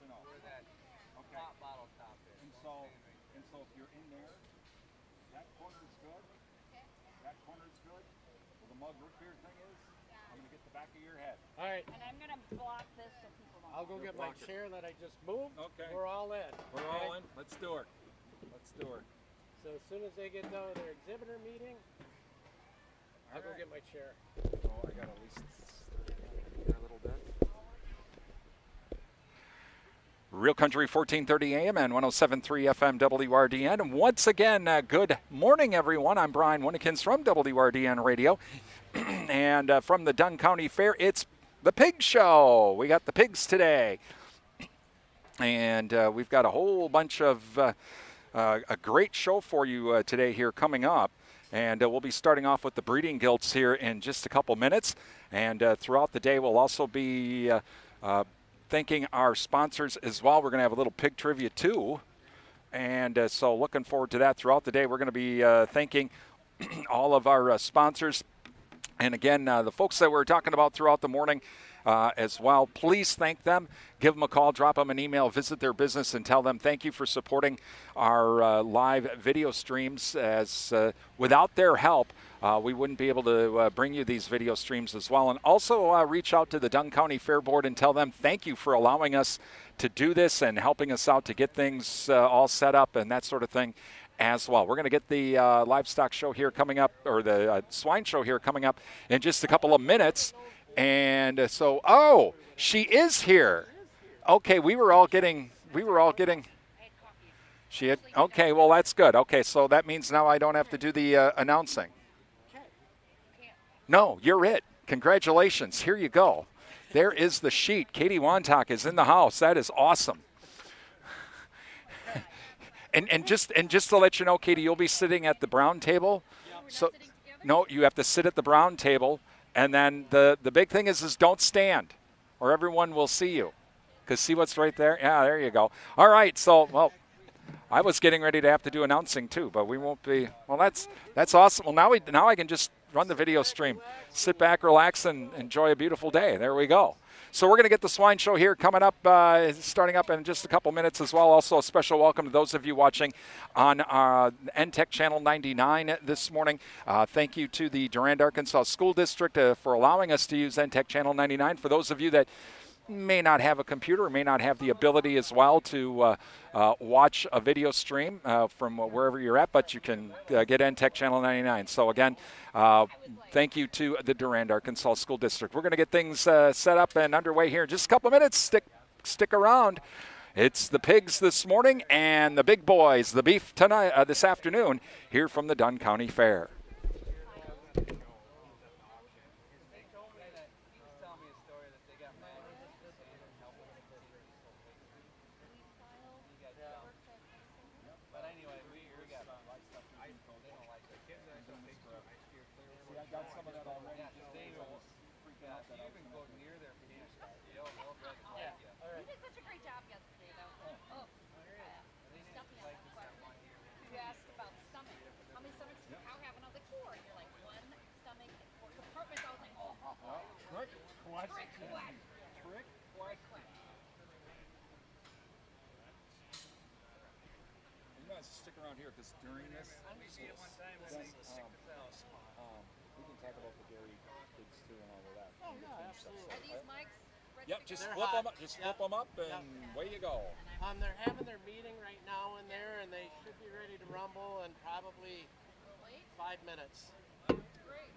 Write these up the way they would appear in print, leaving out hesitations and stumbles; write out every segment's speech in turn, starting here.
you know? Where that Okay. pop bottle top is. And so if you're in there, that corner's good. That corner's good. Where the mug root beer thing is, I'm gonna get the back of your head. All right. And I'm gonna block this so people don't. I'll go get my chair that I just moved. Okay. We're all in. We're all in. Let's do it. Let's do it. So as soon as they get done with their exhibitor meeting, I'll go get my chair. Oh, I got at least a little bit. Real Country 1430 AM and 107.3 FM WRDN. And once again, good morning, everyone. I'm Brian Winnekins from WRDN Radio. And from the Dunn County Fair, it's the Pig Show. We got the pigs today. And we've got a whole bunch of a great show for you today here coming up. And we'll be starting off with the breeding gilts here in just a couple minutes. And throughout the day, we'll also be thanking our sponsors as well. We're going to have a little pig trivia too. And so looking forward to that throughout the day. We're going to be thanking all of our sponsors. And again, the folks that we're talking about throughout the morning as well, please thank them. Give them a call, drop them an email, visit their business, and tell them thank you for supporting our live video streams. As without their help, we wouldn't be able to bring you these video streams as well. And also reach out to the Dunn County Fair Board and tell them thank you for allowing us to do this and helping us out to get things all set up and that sort of thing as well. We're going to get the livestock show here coming up, or the swine show here coming up in just a couple of minutes. And so, she is here. Okay, we were all getting, she had, okay, well, that's good. Okay, so that means now I don't have to do the announcing. No, you're it. Congratulations. Here you go. There is the sheet. Katie Wantock is in the house. That is awesome. And just to let you know, Katie, you'll be sitting at the brown table. So no, you have to sit at the brown table. And then the big thing is don't stand, or everyone will see you. Because see what's right there? Yeah, there you go. All right, so, well, I was getting ready to have to do announcing too, but we won't be. Well, that's awesome. Well, now I can just run the video stream. Sit back, relax, and enjoy a beautiful day. There we go. So we're going to get the swine show here coming up, starting up in just a couple minutes as well. Also, a special welcome to those of you watching on NTech Channel 99 this morning. Thank you to the Durand, Arkansas School District for allowing us to use NTech Channel 99. For those of you that may not have a computer or may not have the ability as well to watch a video stream from wherever you're at, but you can get NTech Channel 99. So again, thank you to the Durand, Arkansas School District. We're going to get things set up and underway here in just a couple minutes. Stick around. It's the pigs this morning and the big boys, the beef tonight, this afternoon, here from the Dunn County Fair. Stick around here because during this, we can talk about the dairy pigs too and all of that. Oh, yeah, absolutely. Are these mics ready? Yep, just flip them up. Just flip them up, and away you go. They're having their meeting right now in there, and they should be ready to rumble in probably 5 minutes. Great.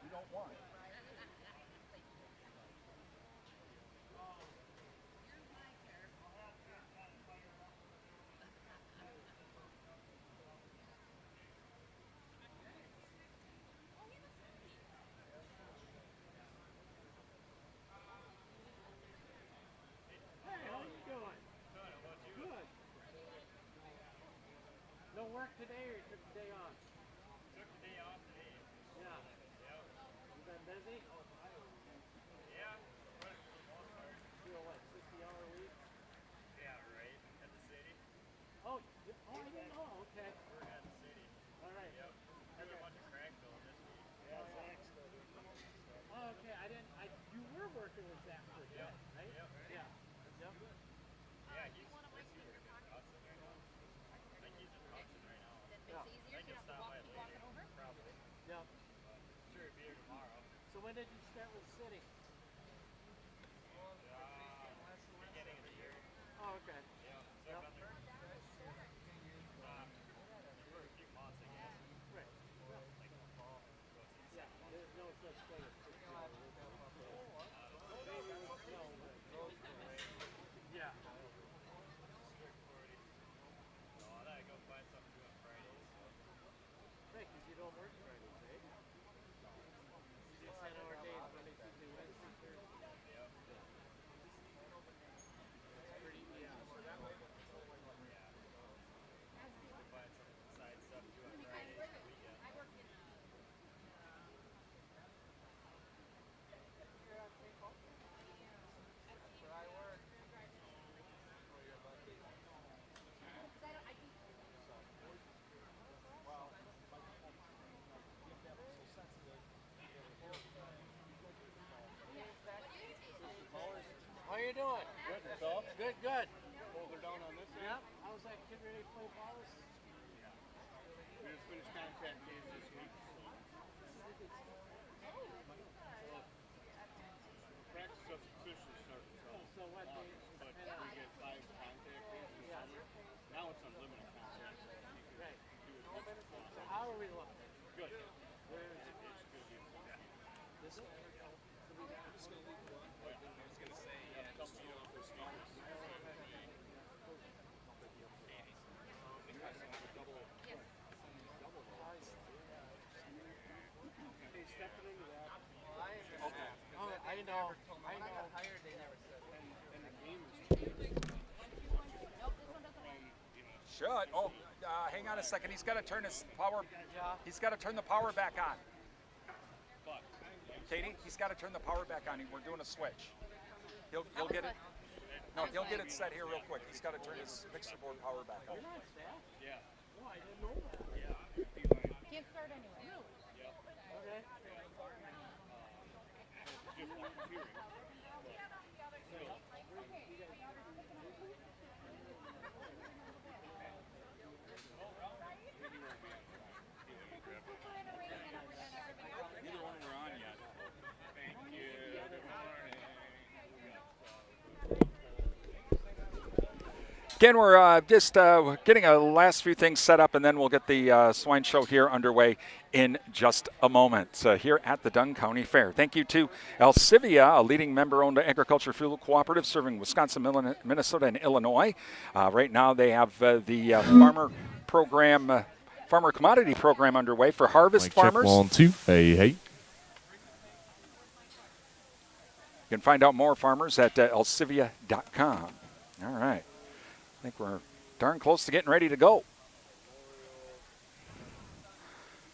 You don't want. No work today, or you took the day off? Took the day off today. Yeah. Yep. You been busy? Yeah. For the most part. You know, what, 60-hour week? Yeah, Oh, I didn't know. Okay. We're at the city. All right. Yep. Doing a bunch of crack filling this week. Yeah, Zach's still doing it. Oh, okay. I didn't. You were working with Zach for a bit, Yep. right? Yep. Yeah. Yep. Yeah, he's in Hudson right now. I think he's in Hudson right now. Yeah. I can stop by later. Probably. Yep. Sure, be here tomorrow. So when did you start with City? Beginning of the year. Oh, okay. Yeah. So Yep. I've been there for a few months, I guess. Right. Yep. Like the fall. So it's Yeah. There's no such thing as yeah. So I gotta go find something to do on Fridays. So. Right, because you don't work Fridays, eh? You just 10-hour days, Monday, Tuesday, Wednesday, Thursday. Yep. That's pretty, yeah. Find some side stuff to do on Fridays and weekends. How you doing? Good, yourself? Good, good. Folder down on this end? Yep. How's that kid ready to play ball? We just finished contract days this week, so. Practice doesn't officially start until So what they August, but we get 5 contact days in the summer. Now it's unlimited contact. So you can Right. do as much as So possible. how are we looking? Good. Where is it? It's good. This one? Hey, stepping into that. Oh, I know. I got hired, they never said. And the game is Should. Oh, hang on a second. He's got to turn his power. Yeah. He's got to turn the power back on. but Katie, he's got to turn the power back on. We're doing a switch. He'll get it. No, he'll get it set here real quick. He's got to turn his mixer board power back on. You're not staff? yeah. Oh, I didn't know that. Can't start anyway. Okay. Good volunteering. Neither one are on yet. Thank you. Good morning. Again, we're just getting a last few things set up, and then we'll get the Swine Show here underway in just a moment here at the Dunn County Fair. Thank you to Alcivia, a leading member-owned agriculture fuel cooperative serving Wisconsin, Minnesota, and Illinois. Right now they have the farmer commodity program underway for harvest Mic farmers. Check 1, 2. Hey, hey. You can find out more, farmers, at alcivia.com. All right. I think we're darn close to getting ready to go.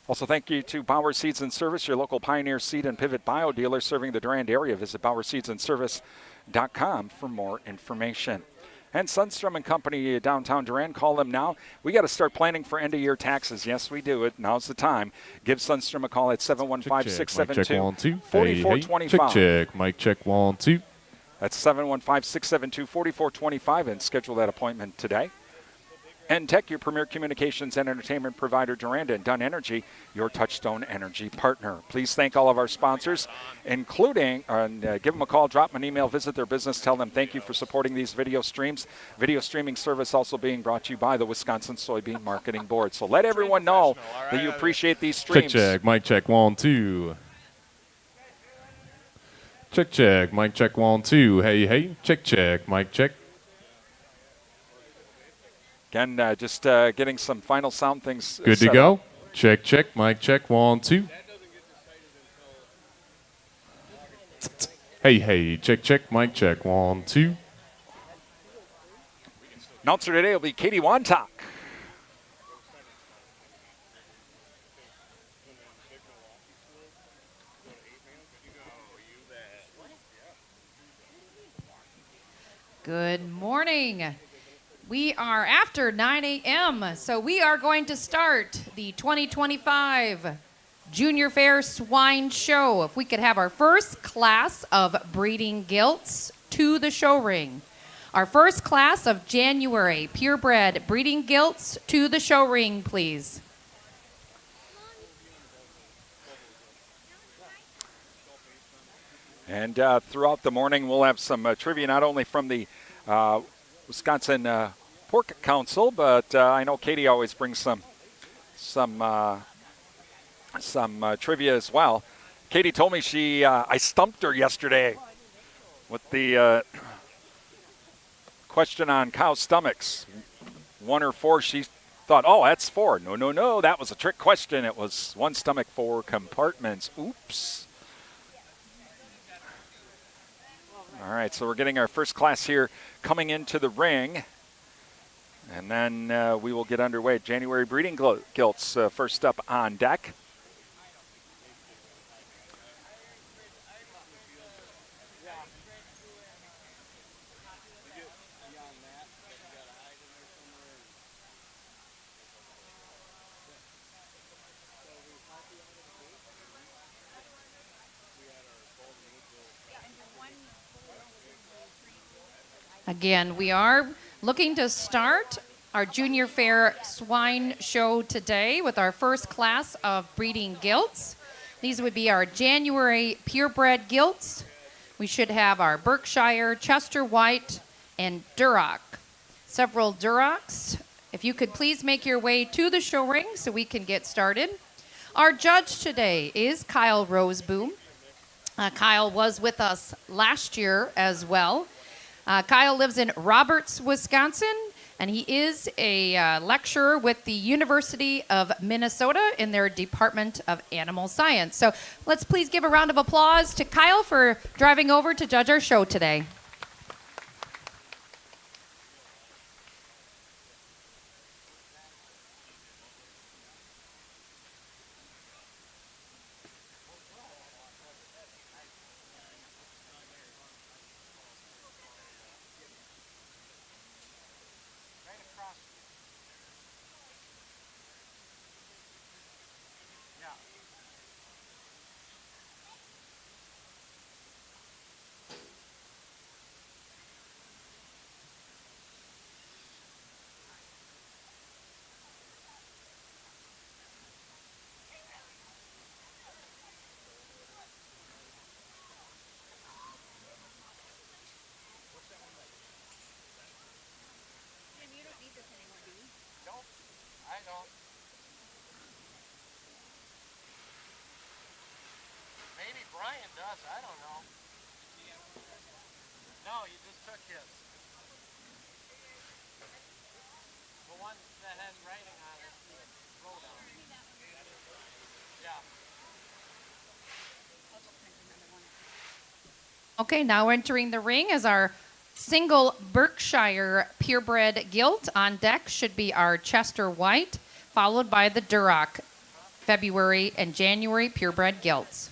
Also, thank you to Bauer Seeds and Service, your local Pioneer Seed and Pivot Bio dealer serving the Durand area. Visit BauerSeedsandService.com for more information. And Sundstrom and Company, downtown Durand, call them now. We got to start planning for end-of-year taxes. Yes, we do. Now's the time. Give Sundstrom a call at 715-672-4425. Check. Mic check 1, 2. That's 715-672-4425, and schedule that appointment today. And Tech, your premier communications and entertainment provider, Durand and Dunn Energy, your Touchstone Energy partner. Please thank all of our sponsors, including, give them a call, drop them an email, visit their business, tell them thank you for supporting these video streams. Video streaming service also being brought to you by the Wisconsin Soybean Marketing Board. So let everyone know that you appreciate these streams. Check. Mic check 1, 2. Check. Mic check 1, 2. Hey, hey. Check. Mic check. Again, just getting some final sound things Good to set go. up. Check. Mic check 1, 2. Hey. Check. Mic check 1, 2. Announcer today will be Katie Wantock. Good morning. We are after 9 a.m., so we are going to start the 2025 Junior Fair Swine Show. If we could have our first class of breeding gilts to the show ring. Our first class of January purebred breeding gilts to the show ring, please. And throughout the morning, we'll have some trivia, not only from the Wisconsin Pork Council, but I know Katie always brings some trivia as well. Katie told me I stumped her yesterday with the question on cow stomachs. 1 or 4, she thought, oh, that's 4. No, that was a trick question. It was 1 stomach, 4 compartments. Oops. All right, so we're getting our first class here coming into the ring. And then we will get underway. January breeding gilts first up on deck. Again, we are looking to start our Junior Fair Swine Show today with our first class of breeding gilts. These would be our January purebred gilts. We should have our Berkshire, Chester White, and Duroc. Several Durocs. If you could please make your way to the show ring so we can get started. Our judge today is Kyle Roseboom. Kyle was with us last year as well. Kyle lives in Roberts, Wisconsin, and he is a lecturer with the University of Minnesota in their Department of Animal Science. So let's please give a round of applause to Kyle for driving over to judge our show today. I don't. Maybe Brian does. I don't know. No, you just took his. The one that has writing on it. Roll down. Yeah. Okay, now entering the ring as our single Berkshire purebred gilt. On deck should be our Chester White, followed by the Duroc February and January purebred gilts.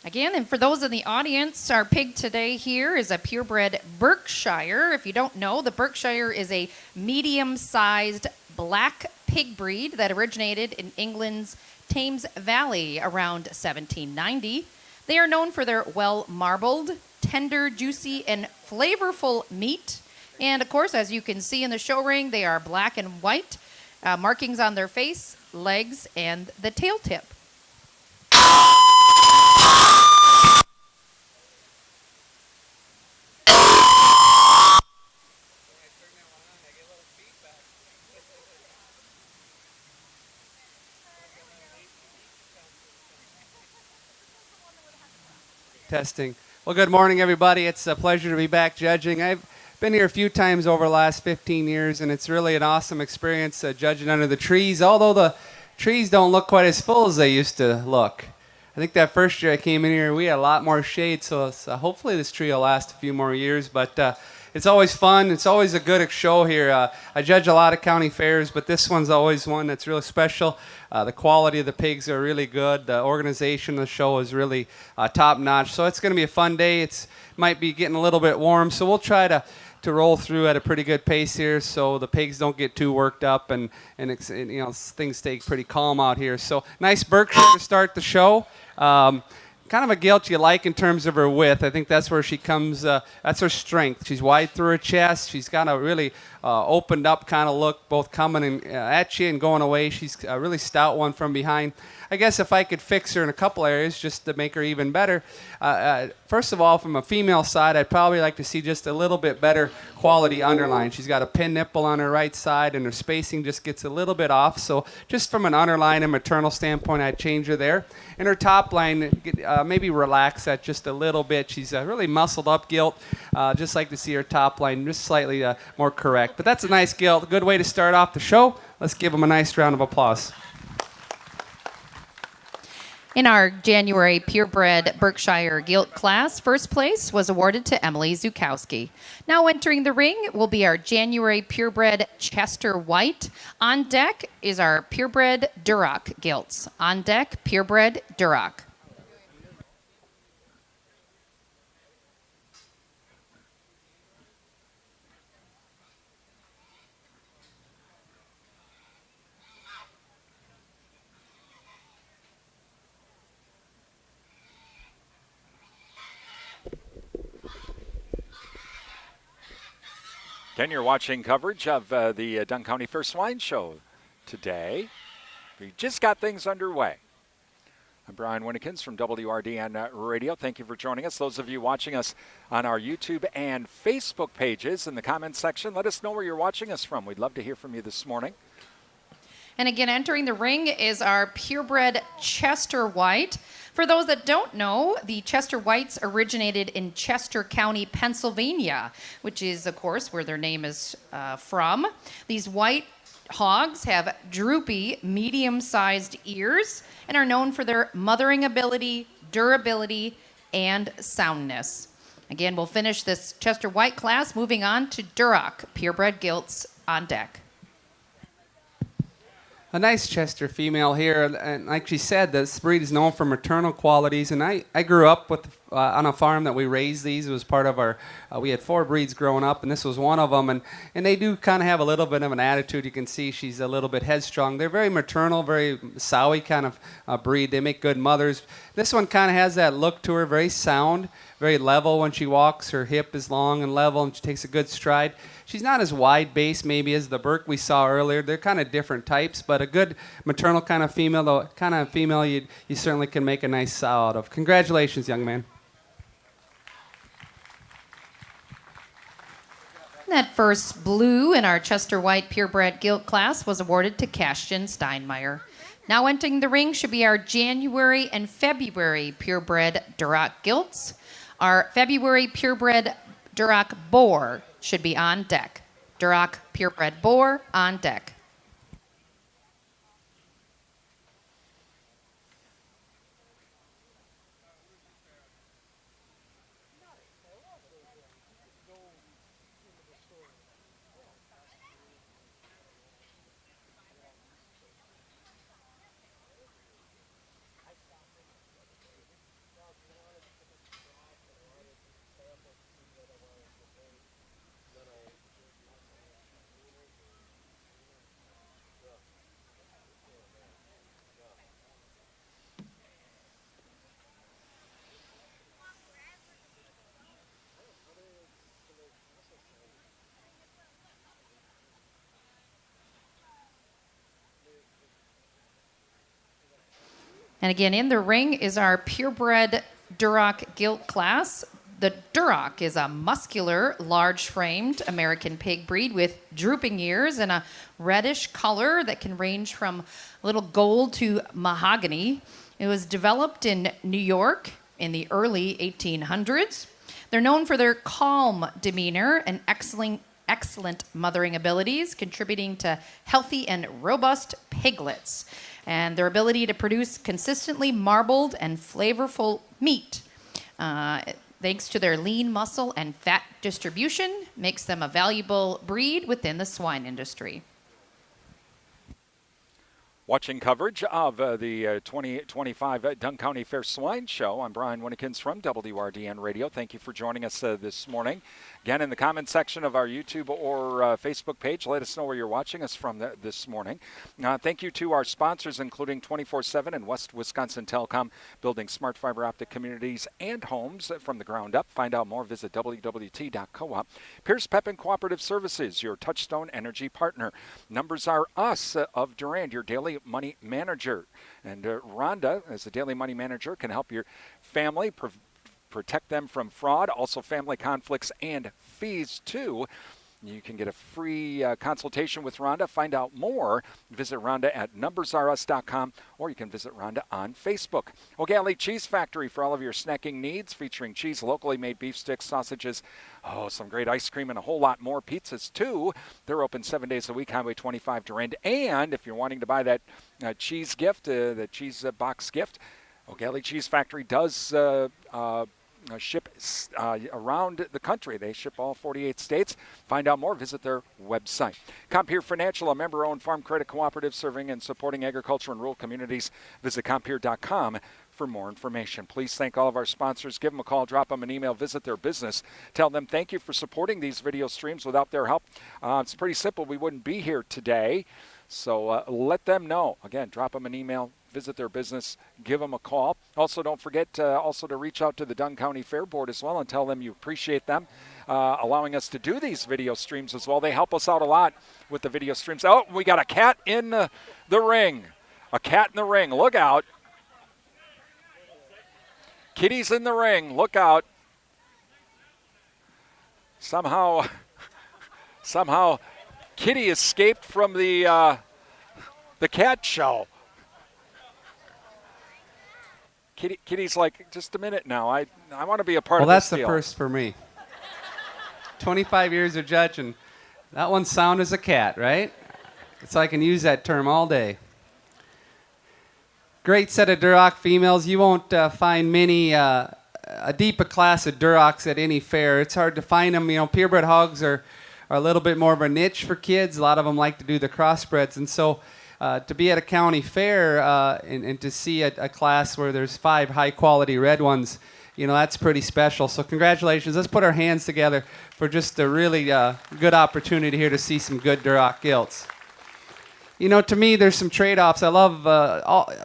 Again, and for those in the audience, our pig today here is a purebred Berkshire. If you don't know, the Berkshire is a medium-sized black pig breed that originated in England's Thames Valley around 1790. They are known for their well-marbled, tender, juicy, and flavorful meat. And of course, as you can see in the show ring, they are black and white, markings on their face, legs, and the tail tip. Testing. Well, good morning, everybody. It's a pleasure to be back judging. I've been here a few times over the last 15 years, and it's really an awesome experience judging under the trees, although the trees don't look quite as full as they used to look. I think that first year I came in here, we had a lot more shade, so hopefully this tree will last a few more years. But it's always fun. It's always a good show here. I judge a lot of county fairs, but this one's always one that's really special. The quality of the pigs are really good. The organization of the show is really top notch. So it's going to be a fun day. It's might be getting a little bit warm, so we'll try to roll through at a pretty good pace here, so the pigs don't get too worked up and things stay pretty calm out here. So nice Berkshire to start the show. Kind of a gilt you like in terms of her width. I think that's where she comes. That's her strength. She's wide through her chest. She's got a really opened up kind of look, both coming at you and going away. She's a really stout one from behind. I guess if I could fix her in a couple areas just to make her even better, first of all, from a female side, I'd probably like to see just a little bit better quality underline. She's got a pin nipple on her right side, and her spacing just gets a little bit off. So just from an underline and maternal standpoint, I'd change her there. And her top line, maybe relax that just a little bit. She's really muscled up gilt. Just like to see her top line just slightly more correct. But that's a nice gilt. A good way to start off the show. Let's give them a nice round of applause. In our January purebred Berkshire gilt class, first place was awarded to Emily Zukowski. Now entering the ring will be our January purebred Chester White. On deck is our purebred Duroc gilts. On deck, purebred Duroc. Ken, you're watching coverage of the Dunn County Fair Swine Show today. We just got things underway. I'm Brian Winnikins from WRDN Radio. Thank you for joining us. Those of you watching us on our YouTube and Facebook pages, in the comments section, let us know where you're watching us from. We'd love to hear from you this morning. And again, entering the ring is our purebred Chester White. For those that don't know, the Chester Whites originated in Chester County, Pennsylvania, which is, of course, where their name is from. These white hogs have droopy, medium-sized ears and are known for their mothering ability, durability, and soundness. Again, we'll finish this Chester White class, moving on to Duroc, purebred gilts on deck. A nice Chester female here, and like she said, this breed is known for maternal qualities. And I grew up with on a farm that we raised these. It was part of our. We had 4 breeds growing up, and this was one of them. And they do kind of have a little bit of an attitude. You can see she's a little bit headstrong. They're very maternal, very sowy kind of breed. They make good mothers. This one kind of has that look to her, very sound, very level when she walks. Her hip is long and level, and she takes a good stride. She's not as wide base maybe as the Burke we saw earlier. They're kind of different types, but a good maternal kind of female, the kind of female you certainly can make a nice sow out of. Congratulations, young man. That first blue in our Chester White purebred gilt class was awarded to Cashton Steinmeier. Now entering the ring should be our January and February purebred Duroc gilts. Our February purebred Duroc boar should be on deck. Duroc purebred boar on deck. And again, in the ring is our purebred Duroc gilt class. The Duroc is a muscular, large-framed American pig breed with drooping ears and a reddish color that can range from a little gold to mahogany. It was developed in New York in the early 1800s. They're known for their calm demeanor and excellent mothering abilities, contributing to healthy and robust piglets, and their ability to produce consistently marbled and flavorful meat. Thanks to their lean muscle and fat distribution, makes them a valuable breed within the swine industry. Watching coverage of the 2025 Dunn County Fair Swine Show. I'm Brian Winnikins from WRDN Radio. Thank you for joining us this morning. Again, in the comment section of our YouTube or Facebook page, let us know where you're watching us from this morning. Thank you to our sponsors, including 24/7 and West Wisconsin Telecom, building smart fiber optic communities and homes from the ground up. Find out more, visit wwt.coop. Pierce Pepin Cooperative Services, your Touchstone Energy partner. Numbers Are Us of Durand, your daily money manager. And Rhonda, as a daily money manager, can help your family protect them from fraud, also family conflicts and fees too. You can get a free consultation with Rhonda. Find out more. Visit Rhonda at numbersareus.com, or you can visit Rhonda on Facebook. O'Galley Cheese Factory for all of your snacking needs, featuring cheese, locally made beef sticks, sausages, some great ice cream, and a whole lot more. Pizzas too. They're open 7 days a week, Highway 25 Durand. And if you're wanting to buy that cheese gift, the cheese box gift, O'Galley Cheese Factory does ship around the country. They ship all 48 states. Find out more, visit their website. Compeer Financial, a member-owned farm credit cooperative serving and supporting agriculture and rural communities. Visit compeer.com for more information. Please thank all of our sponsors. Give them a call, drop them an email, visit their business. Tell them thank you for supporting these video streams. Without their help, it's pretty simple. We wouldn't be here today. So let them know. Again, drop them an email, visit their business, give them a call. Also, don't forget also to reach out to the Dunn County Fair Board as well and tell them you appreciate them allowing us to do these video streams as well. They help us out a lot with the video streams. Oh, we got a cat in the ring. A cat in the ring. Look out. Kitty's in the ring. Look out. Somehow Kitty escaped from the cat show. Kitty's like, just a minute now. I want to be a part of this. Well, that's the deal. first for me. 25 years of judging. That one sound as a cat, right? So I can use that term all day. Great set of Duroc females. You won't find many, a deep class of Durocs at any fair. It's hard to find them. You know, purebred hogs are a little bit more of a niche for kids. A lot of them like to do the crossbreds. And so to be at a county fair and to see a class where there's 5 high-quality red ones, you know, that's pretty special. So congratulations. Let's put our hands together for just a really good opportunity here to see some good Duroc gilts. You know, to me, there's some trade-offs. I love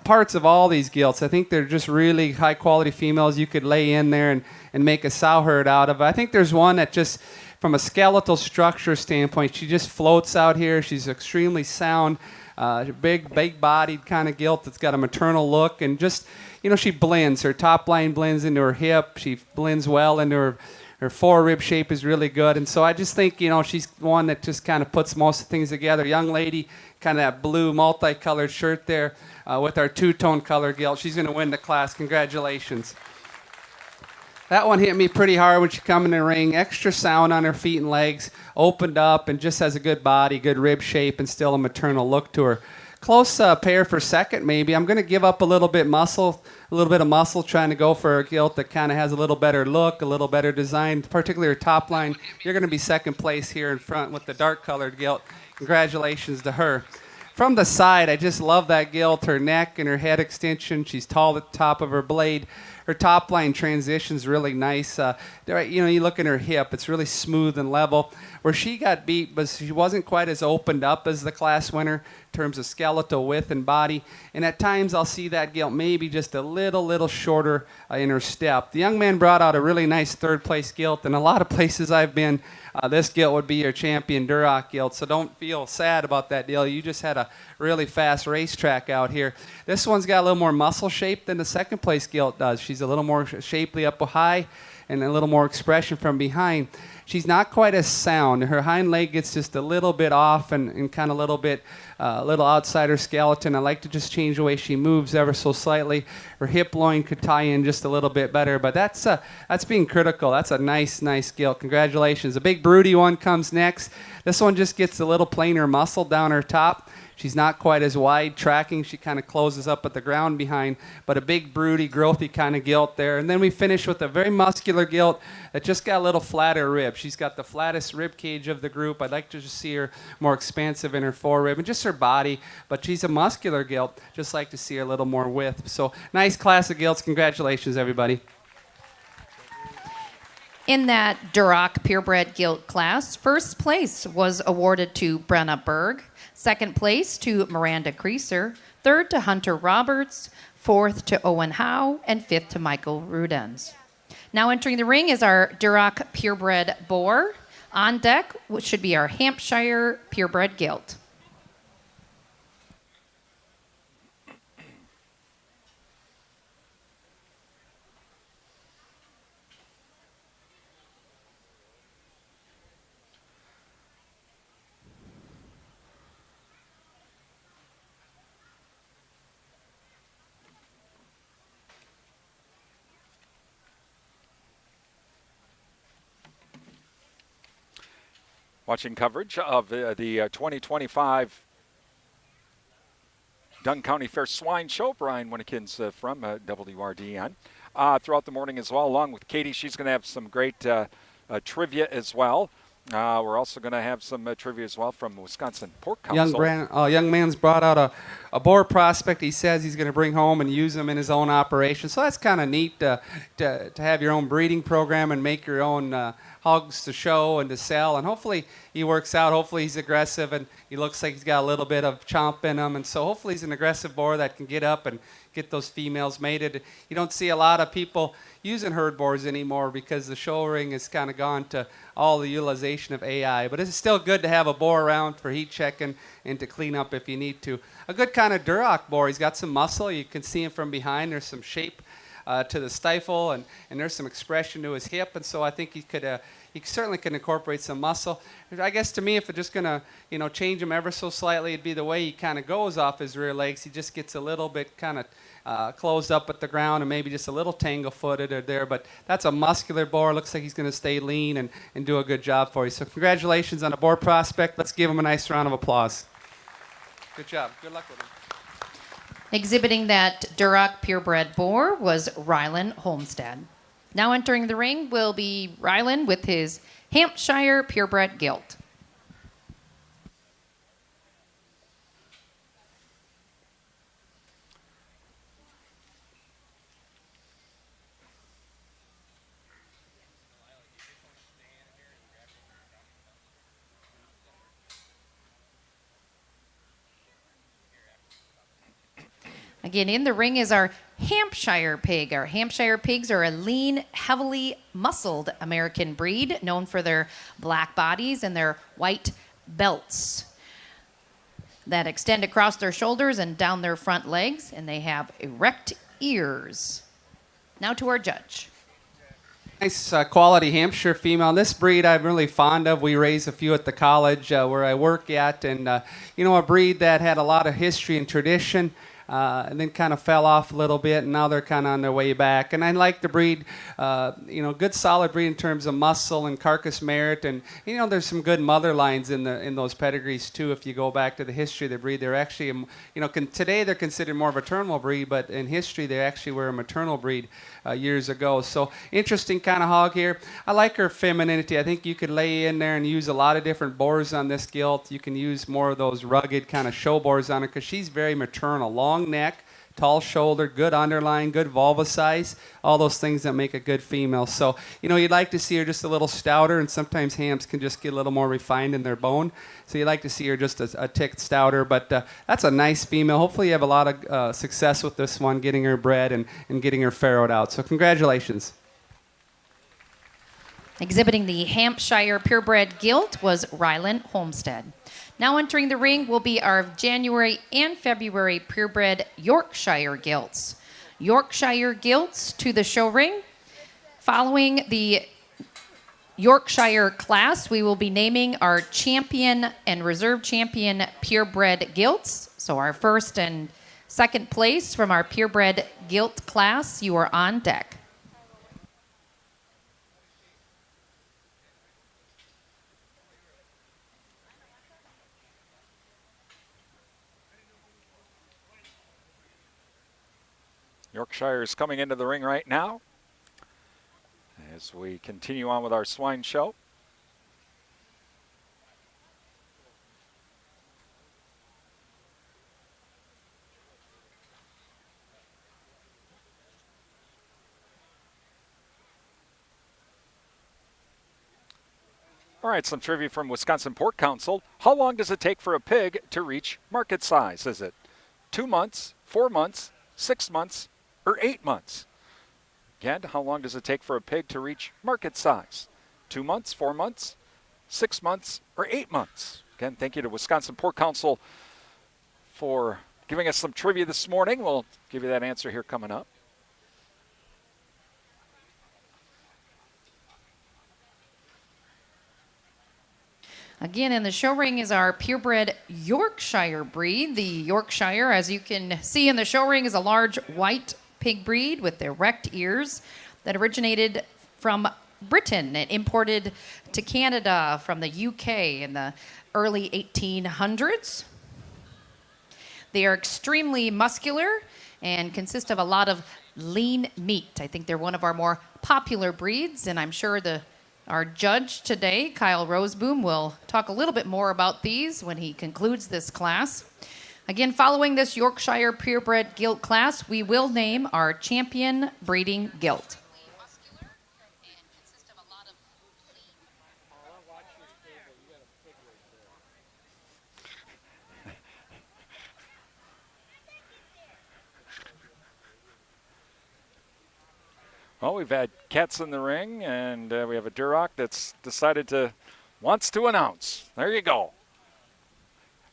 parts of all these gilts. I think they're just really high-quality females you could lay in there and make a sow herd out of. I think there's one that just, from a skeletal structure standpoint, she just floats out here. She's extremely sound, big-bodied kind of gilt that's got a maternal look, and just, you know, she blends. Her top line blends into her hip. She blends well into her four-rib shape is really good. And so I just think, you know, she's one that just kind of puts most of things together. Young lady, kind of that blue multicolored shirt there with our two-tone color gilt. She's going to win the class. Congratulations. That one hit me pretty hard when she come in the ring. Extra sound on her feet and legs, opened up, and just has a good body, good rib shape, and still a maternal look to her. Close pair for second, maybe. I'm going to give up a little bit of muscle, trying to go for a gilt that kind of has a little better look, a little better design, particularly her top line. You're going to be second place here in front with the dark-colored gilt. Congratulations to her. From the side, I just love that gilt, her neck and her head extension. She's tall at the top of her blade. Her top line transition's really nice. You know, you look at her hip, it's really smooth and level. Where she got beat, but she wasn't quite as opened up as the class winner in terms of skeletal width and body. And at times I'll see that gilt maybe just a little shorter in her step. The young man brought out a really nice third place gilt. In a lot of places I've been, this gilt would be your champion Duroc gilt. So don't feel sad about that deal. You just had a really fast racetrack out here. This one's got a little more muscle shape than the second place gilt does. She's a little more shapely up high and a little more expression from behind. She's not quite as sound. Her hind leg gets just a little bit off and kind of a little outside her skeleton. I like to just change the way she moves ever so slightly. Her hip loin could tie in just a little bit better, but that's being critical. That's a nice gilt. Congratulations. A big broody one comes next. This one just gets a little plainer muscle down her top. She's not quite as wide tracking. She kind of closes up at the ground behind, but a big, broody, growthy kind of gilt there. And then we finish with a very muscular gilt that just got a little flatter rib. She's got the flattest rib cage of the group. I'd like to just see her more expansive in her forerib and just her body, but she's a muscular gilt. Just like to see her a little more width. So nice class of gilts. Congratulations, everybody. In that Duroc purebred gilt class, first place was awarded to Brenna Berg, second place to Miranda Creaser, third to Hunter Roberts, fourth to Owen Howe, and fifth to Michael Rudens. Now entering the ring is our Duroc purebred boar. On deck, which should be our Hampshire purebred gilt. Watching coverage of the 2025 Dunn County Fair Swine Show. Brian Winnekins from WRDN. Throughout the morning as well, along with Katie. She's going to have some great trivia as well. We're also going to have some trivia as well from Wisconsin Pork Council. Young man's brought out a boar prospect he says he's going to bring home and use them in his own operation. So that's kind of neat to have your own breeding program and make your own hogs to show and to sell. And hopefully he works out. Hopefully he's aggressive and he looks like he's got a little bit of chomp in him. And so hopefully he's an aggressive boar that can get up and get those females mated. You don't see a lot of people using herd boars anymore because the show ring has kind of gone to all the utilization of AI. But it's still good to have a boar around for heat checking and to clean up if you need to. A good kind of Duroc boar. He's got some muscle. You can see him from behind. There's some shape to the stifle, and there's some expression to his hip. And so I think he certainly can incorporate some muscle. I guess to me, if we're just going to change him ever so slightly, it'd be the way he kind of goes off his rear legs. He just gets a little bit kind of closed up at the ground and maybe just a little tangle-footed or there. But that's a muscular boar. Looks like he's going to stay lean and do a good job for you. So congratulations on the boar prospect. Let's give him a nice round of applause. Good job. Good luck with him. Exhibiting that Duroc purebred boar was Rylan Homestead. Now entering the ring will be Rylan with his Hampshire purebred gilt. Again, in the ring is our Hampshire pig. Our Hampshire pigs are a lean, heavily muscled American breed known for their black bodies and their white belts that extend across their shoulders and down their front legs, and they have erect ears. Now to our judge. Nice quality Hampshire female. This breed I'm really fond of. We raise a few at the college where I work at, and a breed that had a lot of history and tradition. And then kind of fell off a little bit, and now they're kind of on their way back. And I like the breed, good solid breed in terms of muscle and carcass merit. And there's some good mother lines in those pedigrees too. If you go back to the history of the breed, they're actually, today they're considered more of a maternal breed, but in history they actually were a maternal breed years ago. So interesting kind of hog here. I like her femininity. I think you could lay in there and use a lot of different boars on this gilt. You can use more of those rugged kind of show boars on her because she's very maternal. Long neck, tall shoulder, good underline, good vulva size, all those things that make a good female. So, you'd like to see her just a little stouter, and sometimes hams can just get a little more refined in their bone. So you'd like to see her just a tick stouter, but that's a nice female. Hopefully you have a lot of success with this one, getting her bred and getting her farrowed out. So congratulations. Exhibiting the Hampshire purebred gilt was Rylan Homestead. Now entering the ring will be our January and February purebred Yorkshire gilts. Yorkshire gilts to the show ring. Following the Yorkshire class, we will be naming our champion and reserve champion purebred gilts. So our first and second place from our purebred gilt class, you are on deck. Yorkshire is coming into the ring right now as we continue on with our swine show. All right, some trivia from Wisconsin Pork Council. How long does it take for a pig to reach market size? Is it 2 months, 4 months, 6 months, or 8 months? Again, how long does it take for a pig to reach market size? 2 months, 4 months, 6 months, or 8 months? Again, thank you to Wisconsin Pork Council for giving us some trivia this morning. We'll give you that answer here coming up. Again, in the show ring is our purebred Yorkshire breed. The Yorkshire, as you can see in the show ring, is a large white pig breed with erect ears that originated from Britain and imported to Canada from the UK in the early 1800s. They are extremely muscular and consist of a lot of lean meat. I think they're one of our more popular breeds, and I'm sure our judge today, Kyle Roseboom, will talk a little bit more about these when he concludes this class. Again, following this Yorkshire purebred gilt class, we will name our champion breeding gilt. Well, we've had cats in the ring, and we have a Duroc that's wants to announce. There you go.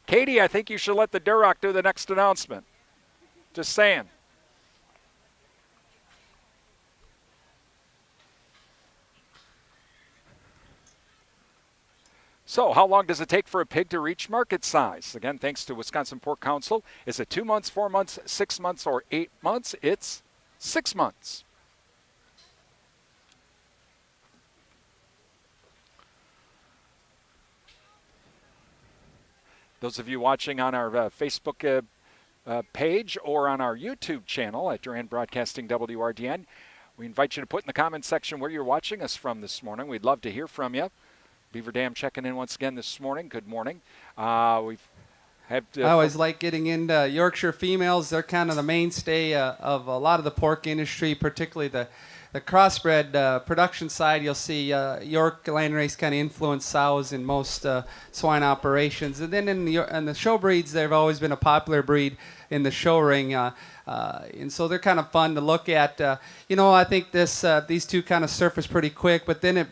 Katie, I think you should let the Duroc do the next announcement. Just saying. So, how long does it take for a pig to reach market size? Again, thanks to Wisconsin Pork Council. Is it 2 months, 4 months, 6 months, or 8 months? It's 6 months. Those of you watching on our Facebook page or on our YouTube channel at Durand Broadcasting WRDN, we invite you to put in the comment section where you're watching us from this morning. We'd love to hear from you. Beaver Dam checking in once again this morning. Good morning. I always like getting into Yorkshire females. They're kind of the mainstay of a lot of the pork industry, particularly the crossbred production side. You'll see York landrace kind of influence sows in most swine operations. And then in the show breeds, they've always been a popular breed in the show ring. And so they're kind of fun to look at. I think these two kind of surface pretty quick, but then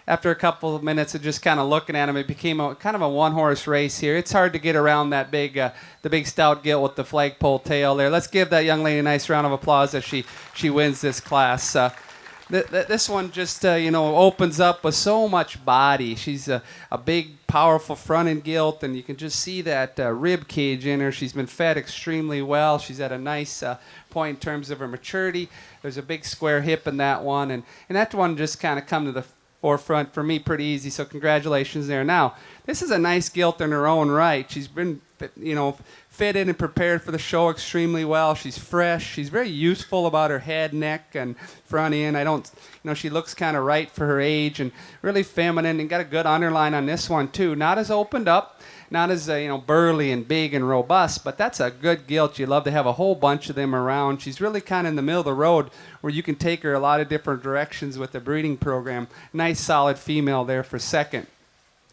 after a couple of minutes of just kind of looking at them, it became kind of a one-horse race here. It's hard to get around that the big stout gilt with the flagpole tail there. Let's give that young lady a nice round of applause as she wins this class. This one just opens up with so much body. She's a big, powerful front end gilt, and you can just see that rib cage in her. She's been fed extremely well. She's at a nice point in terms of her maturity. There's a big square hip in that one, and that one just kind of come to the forefront for me pretty easy, so congratulations there. Now, this is a nice gilt in her own right. She's been, fitted and prepared for the show extremely well. She's fresh. She's very youthful about her head, neck, and front end. She looks kind of right for her age and really feminine, and got a good underline on this one too. Not as opened up, not as burly and big and robust, but that's a good gilt. You love to have a whole bunch of them around. She's really kind of in the middle of the road where you can take her a lot of different directions with the breeding program. Nice solid female there for second.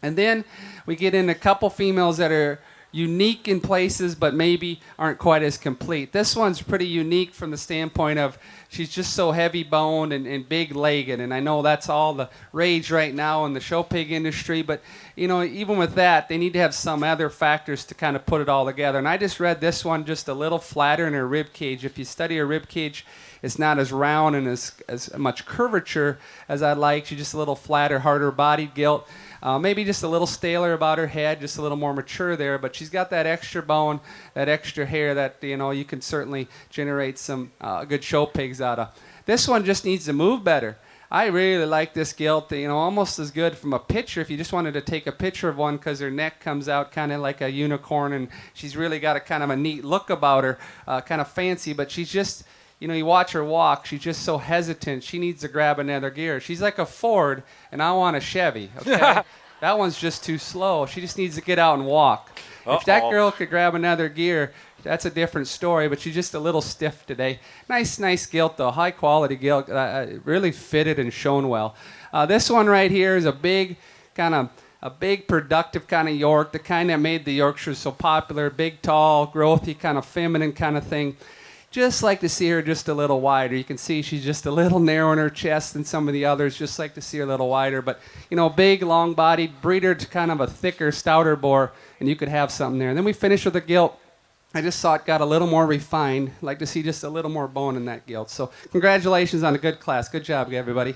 And then we get in a couple females that are unique in places but maybe aren't quite as complete. This one's pretty unique from the standpoint of she's just so heavy boned and big legged, and I know that's all the rage right now in the show pig industry, but even with that, they need to have some other factors to kind of put it all together. And I just read this one just a little flatter in her rib cage. If you study her rib cage, it's not as round and as much curvature as I'd like. She's just a little flatter, harder bodied gilt. Maybe just a little staler about her head, just a little more mature there, but she's got that extra bone, that extra hair that you can certainly generate some good show pigs out of. This one just needs to move better. I really like this gilt. You know, almost as good from a picture if you just wanted to take a picture of one, because her neck comes out kind of like a unicorn, and she's really got a kind of a neat look about her, kind of fancy. But she's just, you know, you watch her walk, she's just so hesitant. She needs to grab another gear. She's like a Ford, and I want a Chevy. Okay, that one's just too slow. She just needs to get out and walk. If that girl could grab another gear, that's a different story, but she's just a little stiff today. Nice gilt, though. High quality gilt. Really fitted and shown well. This one right here is a big, productive kind of York, the kind that made the Yorkshire so popular. Big, tall, growthy, kind of feminine kind of thing. Just like to see her just a little wider. You can see she's just a little narrow in her chest than some of the others. Just like to see her a little wider. But, you know, big, long-bodied, breeder to kind of a thicker, stouter boar, and you could have something there. And then we finish with a gilt. I just saw it got a little more refined. I'd like to see just a little more bone in that gilt. So congratulations on a good class. Good job, everybody.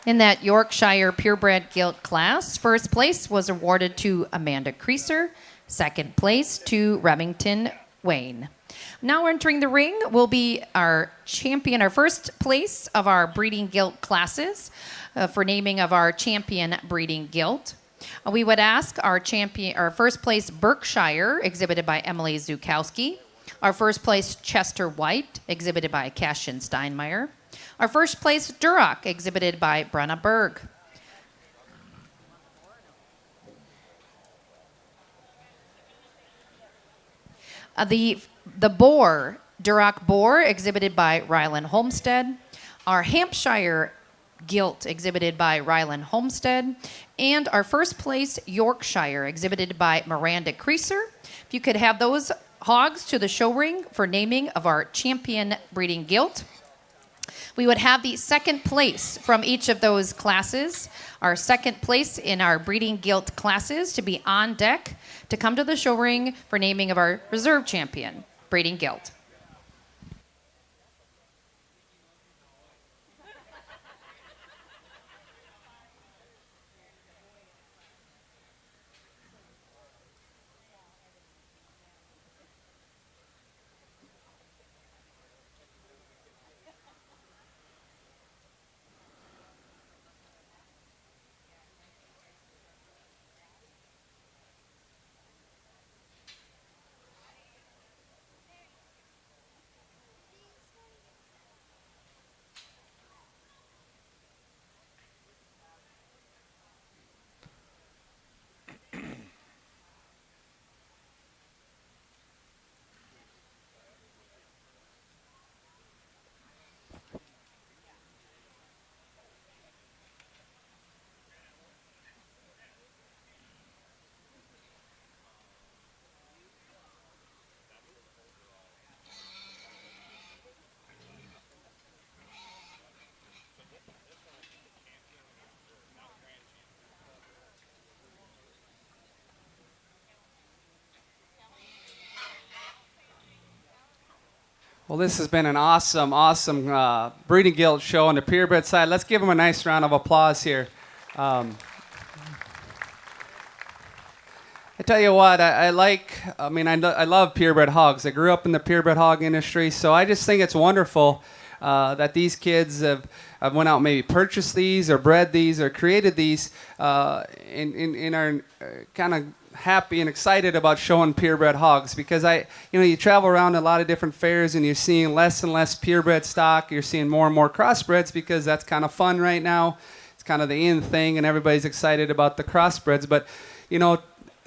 In that Yorkshire purebred gilt class, first place was awarded to Amanda Creaser, second place to Remington Wayne. Now entering the ring will be our champion, our first place of our breeding gilt classes for naming of our champion breeding gilt. We would ask our champion, our first place Berkshire, exhibited by Emily Zukowski. Our first place Chester White, exhibited by Cassian Steinmeier. Our first place Duroc, exhibited by Brenna Berg. The boar, Duroc boar, exhibited by Ryland Homestead. Our Hampshire gilt, exhibited by Ryland Homestead. And our first place Yorkshire, exhibited by Miranda Creaser. If you could have those hogs to the show ring for naming of our champion breeding gilt. We would have the second place from each of those classes, our second place in our breeding gilt classes, to be on deck to come to the show ring for naming of our reserve champion breeding gilt. Well, this has been an awesome breeding gilt show on the purebred side. Let's give them a nice round of applause here. I tell you what, I love purebred hogs. I grew up in the purebred hog industry, so I just think it's wonderful that these kids have went out and maybe purchased these or bred these or created these and are kind of happy and excited about showing purebred hogs, because you travel around a lot of different fairs and you're seeing less and less purebred stock. You're seeing more and more crossbreds because that's kind of fun right now. It's kind of the in thing and everybody's excited about the crossbreds. But,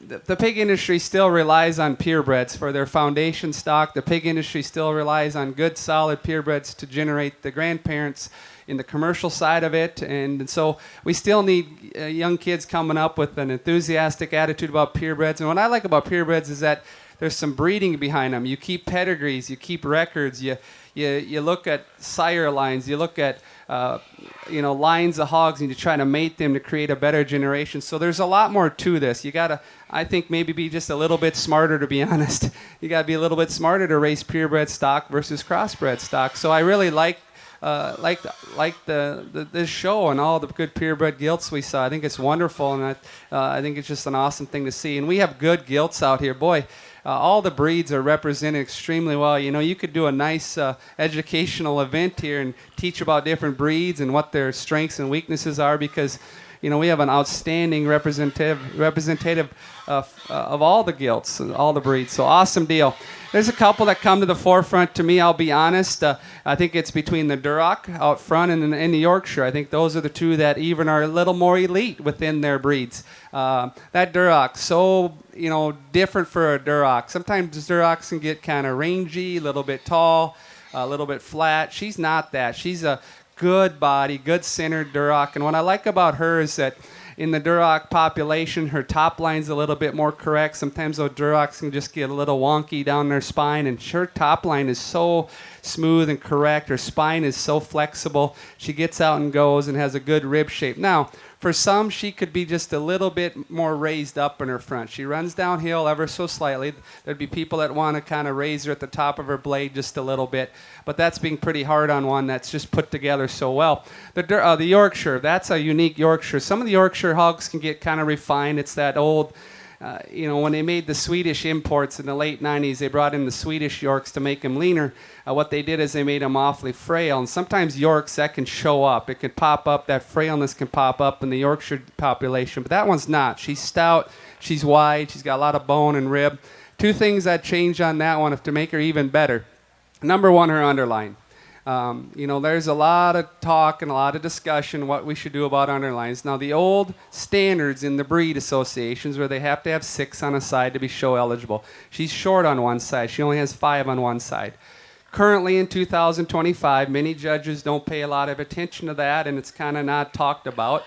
the pig industry still relies on purebreds for their foundation stock. The pig industry still relies on good, solid purebreds to generate the grandparents in the commercial side of it. And so we still need young kids coming up with an enthusiastic attitude about purebreds. And what I like about purebreds is that there's some breeding behind them. You keep pedigrees, you keep records, you look at sire lines, you look at lines of hogs, and you try to mate them to create a better generation. So there's a lot more to this. You gotta, I think, maybe be just a little bit smarter, to be honest. You gotta be a little bit smarter to raise purebred stock versus crossbred stock. So I really like this show and all the good purebred gilts we saw. I think it's wonderful, and I think it's just an awesome thing to see. And we have good gilts out here, boy. All the breeds are represented extremely well. You know, you could do a nice educational event here and teach about different breeds and what their strengths and weaknesses are, because, you know, we have an outstanding representative of all the gilts, all the breeds. So awesome deal. There's a couple that come to the forefront to me, I'll be honest. I think it's between the Duroc out front and the Yorkshire. I think those are the two that even are a little more elite within their breeds. That Duroc, so, you know, different for a Duroc. Sometimes Durocs can get kind of rangy, a little bit tall, a little bit flat. She's not that. She's a good body, good centered Duroc. And what I like about her is that in the Duroc population, her top line's a little bit more correct. Sometimes those Durocs can just get a little wonky down their spine, and her top line is so smooth and correct. Her spine is so flexible. She gets out and goes and has a good rib shape. Now, for some, she could be just a little bit more raised up in her front. She runs downhill ever so slightly. There'd be people that want to kind of raise her at the top of her blade just a little bit, but that's being pretty hard on one that's just put together so well. The Yorkshire, that's a unique Yorkshire. Some of the Yorkshire hogs can get kind of refined. It's that old, you know, when they made the Swedish imports in the late 90s, they brought in the Swedish Yorks to make them leaner. What they did is they made them awfully frail, and sometimes Yorks, that can show up. It can pop up, that frailness can pop up in the Yorkshire population, but that one's not. She's stout, she's wide, she's got a lot of bone and rib. Two things I'd change on that one to make her even better. Number one, her underline. You know, there's a lot of talk and a lot of discussion what we should do about underlines. Now, the old standards in the breed associations where they have to have 6 on a side to be show eligible. She's short on one side. She only has 5 on one side. Currently in 2025, many judges don't pay a lot of attention to that, and it's kind of not talked about.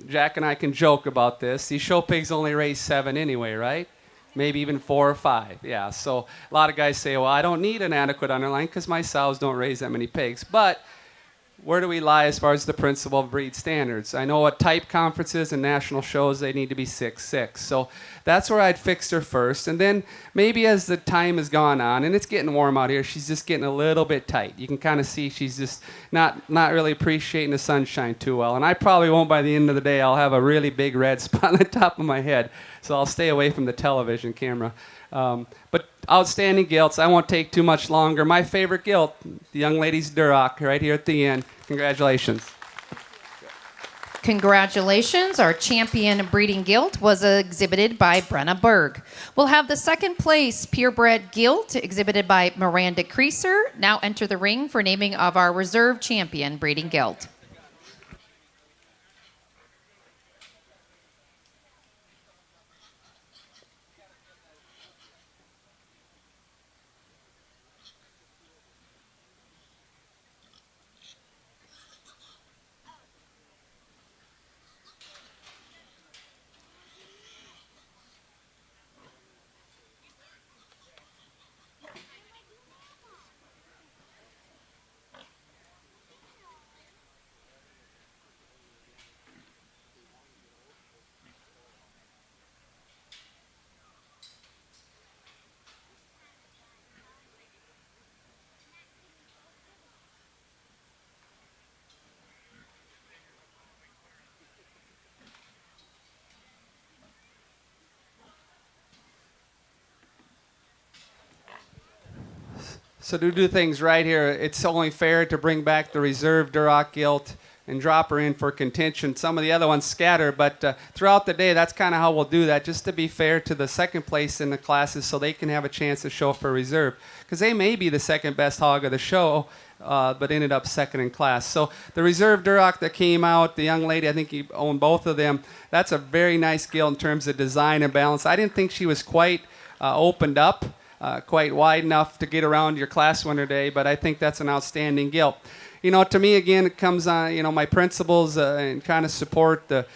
Jack and I can joke about this. These show pigs only raise 7 anyway, right? Maybe even 4 or 5. Yeah, so a lot of guys say, well, I don't need an adequate underline because my sows don't raise that many pigs. But where do we lie as far as the principle of breed standards? I know at type conferences and national shows, they need to be 6'6". So that's where I'd fix her first. And then maybe as the time has gone on, and it's getting warm out here, she's just getting a little bit tight. You can kind of see she's just not really appreciating the sunshine too well. And I probably won't by the end of the day. I'll have a really big red spot on the top of my head. So I'll stay away from the television camera. But outstanding gilts. I won't take too much longer. My favorite gilt, the young lady's Duroc, right here at the end. Congratulations. Congratulations. Our champion breeding gilt was exhibited by Brenna Berg. We'll have the second place purebred gilt exhibited by Miranda Creaser. Now enter the ring for naming of our reserve champion breeding gilt. So to do things right here, it's only fair to bring back the reserve Duroc gilt and drop her in for contention. Some of the other ones scatter, but throughout the day, that's kind of how we'll do that, just to be fair to the second place in the classes so they can have a chance to show for reserve. Because they may be the second best hog of the show, but ended up second in class. So the reserve Duroc that came out, the young lady, I think he owned both of them. That's a very nice gilt in terms of design and balance. I didn't think she was quite opened up. Quite wide enough to get around your class winner day, but I think that's an outstanding gilt. You know, to me, again, it comes on, you know, my principles and kind of support the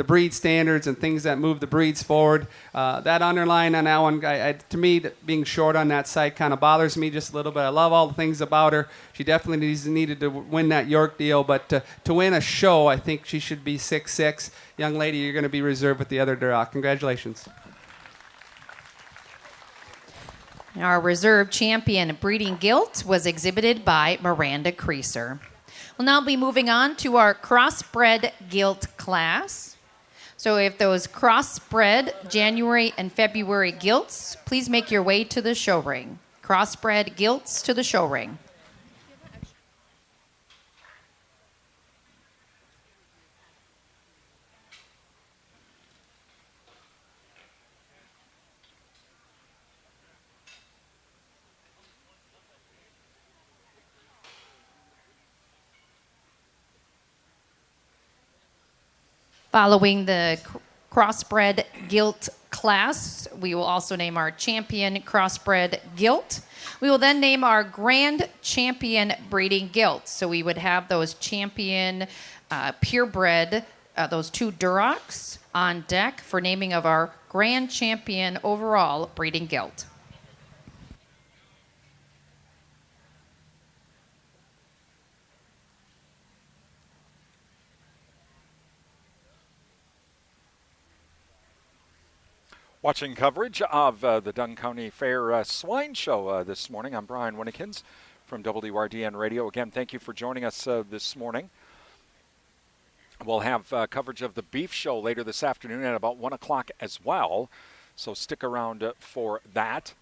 breed standards and things that move the breeds forward. That underline on that one, to me, being short on that side kind of bothers me just a little bit. I love all the things about her. She definitely needed to win that York deal, but to win a show, I think she should be 6'6". Young lady, you're going to be reserved with the other Duroc. Congratulations. Our reserve champion breeding gilt was exhibited by Miranda Creaser. We'll now be moving on to our crossbred gilt class. So if those crossbred January and February gilts, please make your way to the show ring. Crossbred gilts to the show ring. Following the crossbred gilt class, we will also name our champion crossbred gilt. We will then name our grand champion breeding gilt. So we would have those champion purebred, those 2 Durocs on deck for naming of our grand champion overall breeding gilt. Watching coverage of the Dunn County Fair Swine Show this morning. I'm Brian Winnikins from WRDN Radio. Again, thank you for joining us this morning. We'll have coverage of the beef show later this afternoon at about 1 o'clock as well, so stick around for that.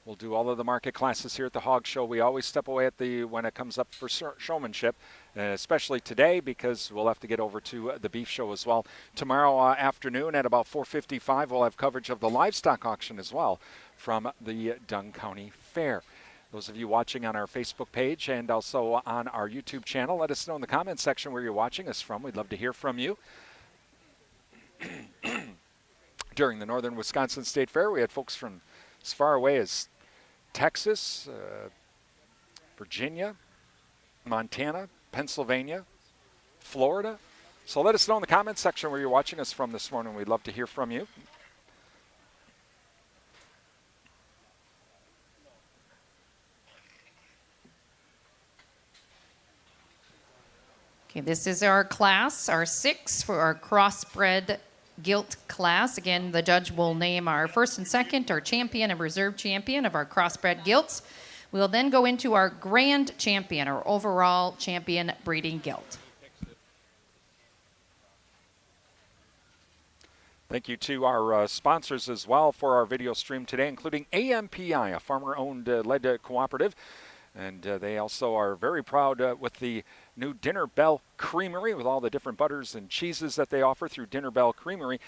We'll do all of the market classes here at the Hog Show. We always step away at when it comes up for showmanship, especially today because we'll have to get over to the beef show as well. Tomorrow afternoon at about 4:55, we'll have coverage of the livestock auction as well from the Dunn County Fair. Those of you watching on our Facebook page and also on our YouTube channel, let us know in the comments section where you're watching us from. We'd love to hear from you. During the Northern Wisconsin State Fair, we had folks from as far away as Texas, Virginia, Montana, Pennsylvania, Florida. So let us know in the comments section where you're watching us from this morning. We'd love to hear from you. Okay, this is our class, our 6 for our crossbred gilt class. Again, the judge will name our first and second, our champion and reserve champion of our crossbred gilts. We'll then go into our grand champion, our overall champion breeding gilt. Thank you to our sponsors as well for our video stream today, including AMPI, a farmer-owned lead cooperative. And they also are very proud with the new Dinner Bell Creamery with all the different butters and cheeses that they offer through Dinner Bell Creamery.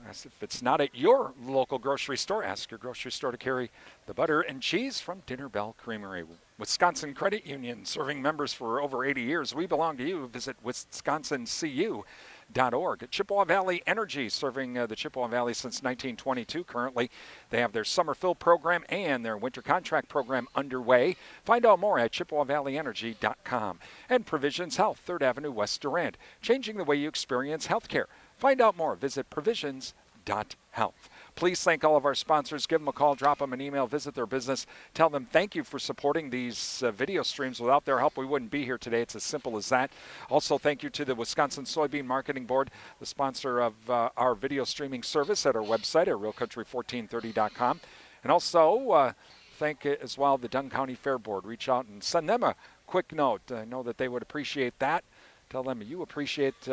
If it's not at your local grocery store, ask your grocery store to carry the butter and cheese from Dinner Bell Creamery. Wisconsin Credit Union, serving members for over 80 years. We belong to you. Visit wisconsincu.org. Chippewa Valley Energy, serving the Chippewa Valley since 1922. Currently, they have their summer fill program and their winter contract program underway. Find out more at ChippewaValleyEnergy.com. And Provisions Health, 3rd Avenue West Durand, changing the way you experience healthcare. Find out more. Visit provisions.health. Please thank all of our sponsors. Give them a call, drop them an email, visit their business. Tell them thank you for supporting these video streams. Without their help, we wouldn't be here today. It's as simple as that. Also, thank you to the Wisconsin Soybean Marketing Board, the sponsor of our video streaming service at our website at realcountry1430.com. And also, thank as well the Dunn County Fair Board. Reach out and send them a quick note. I know that they would appreciate that. Tell them you appreciate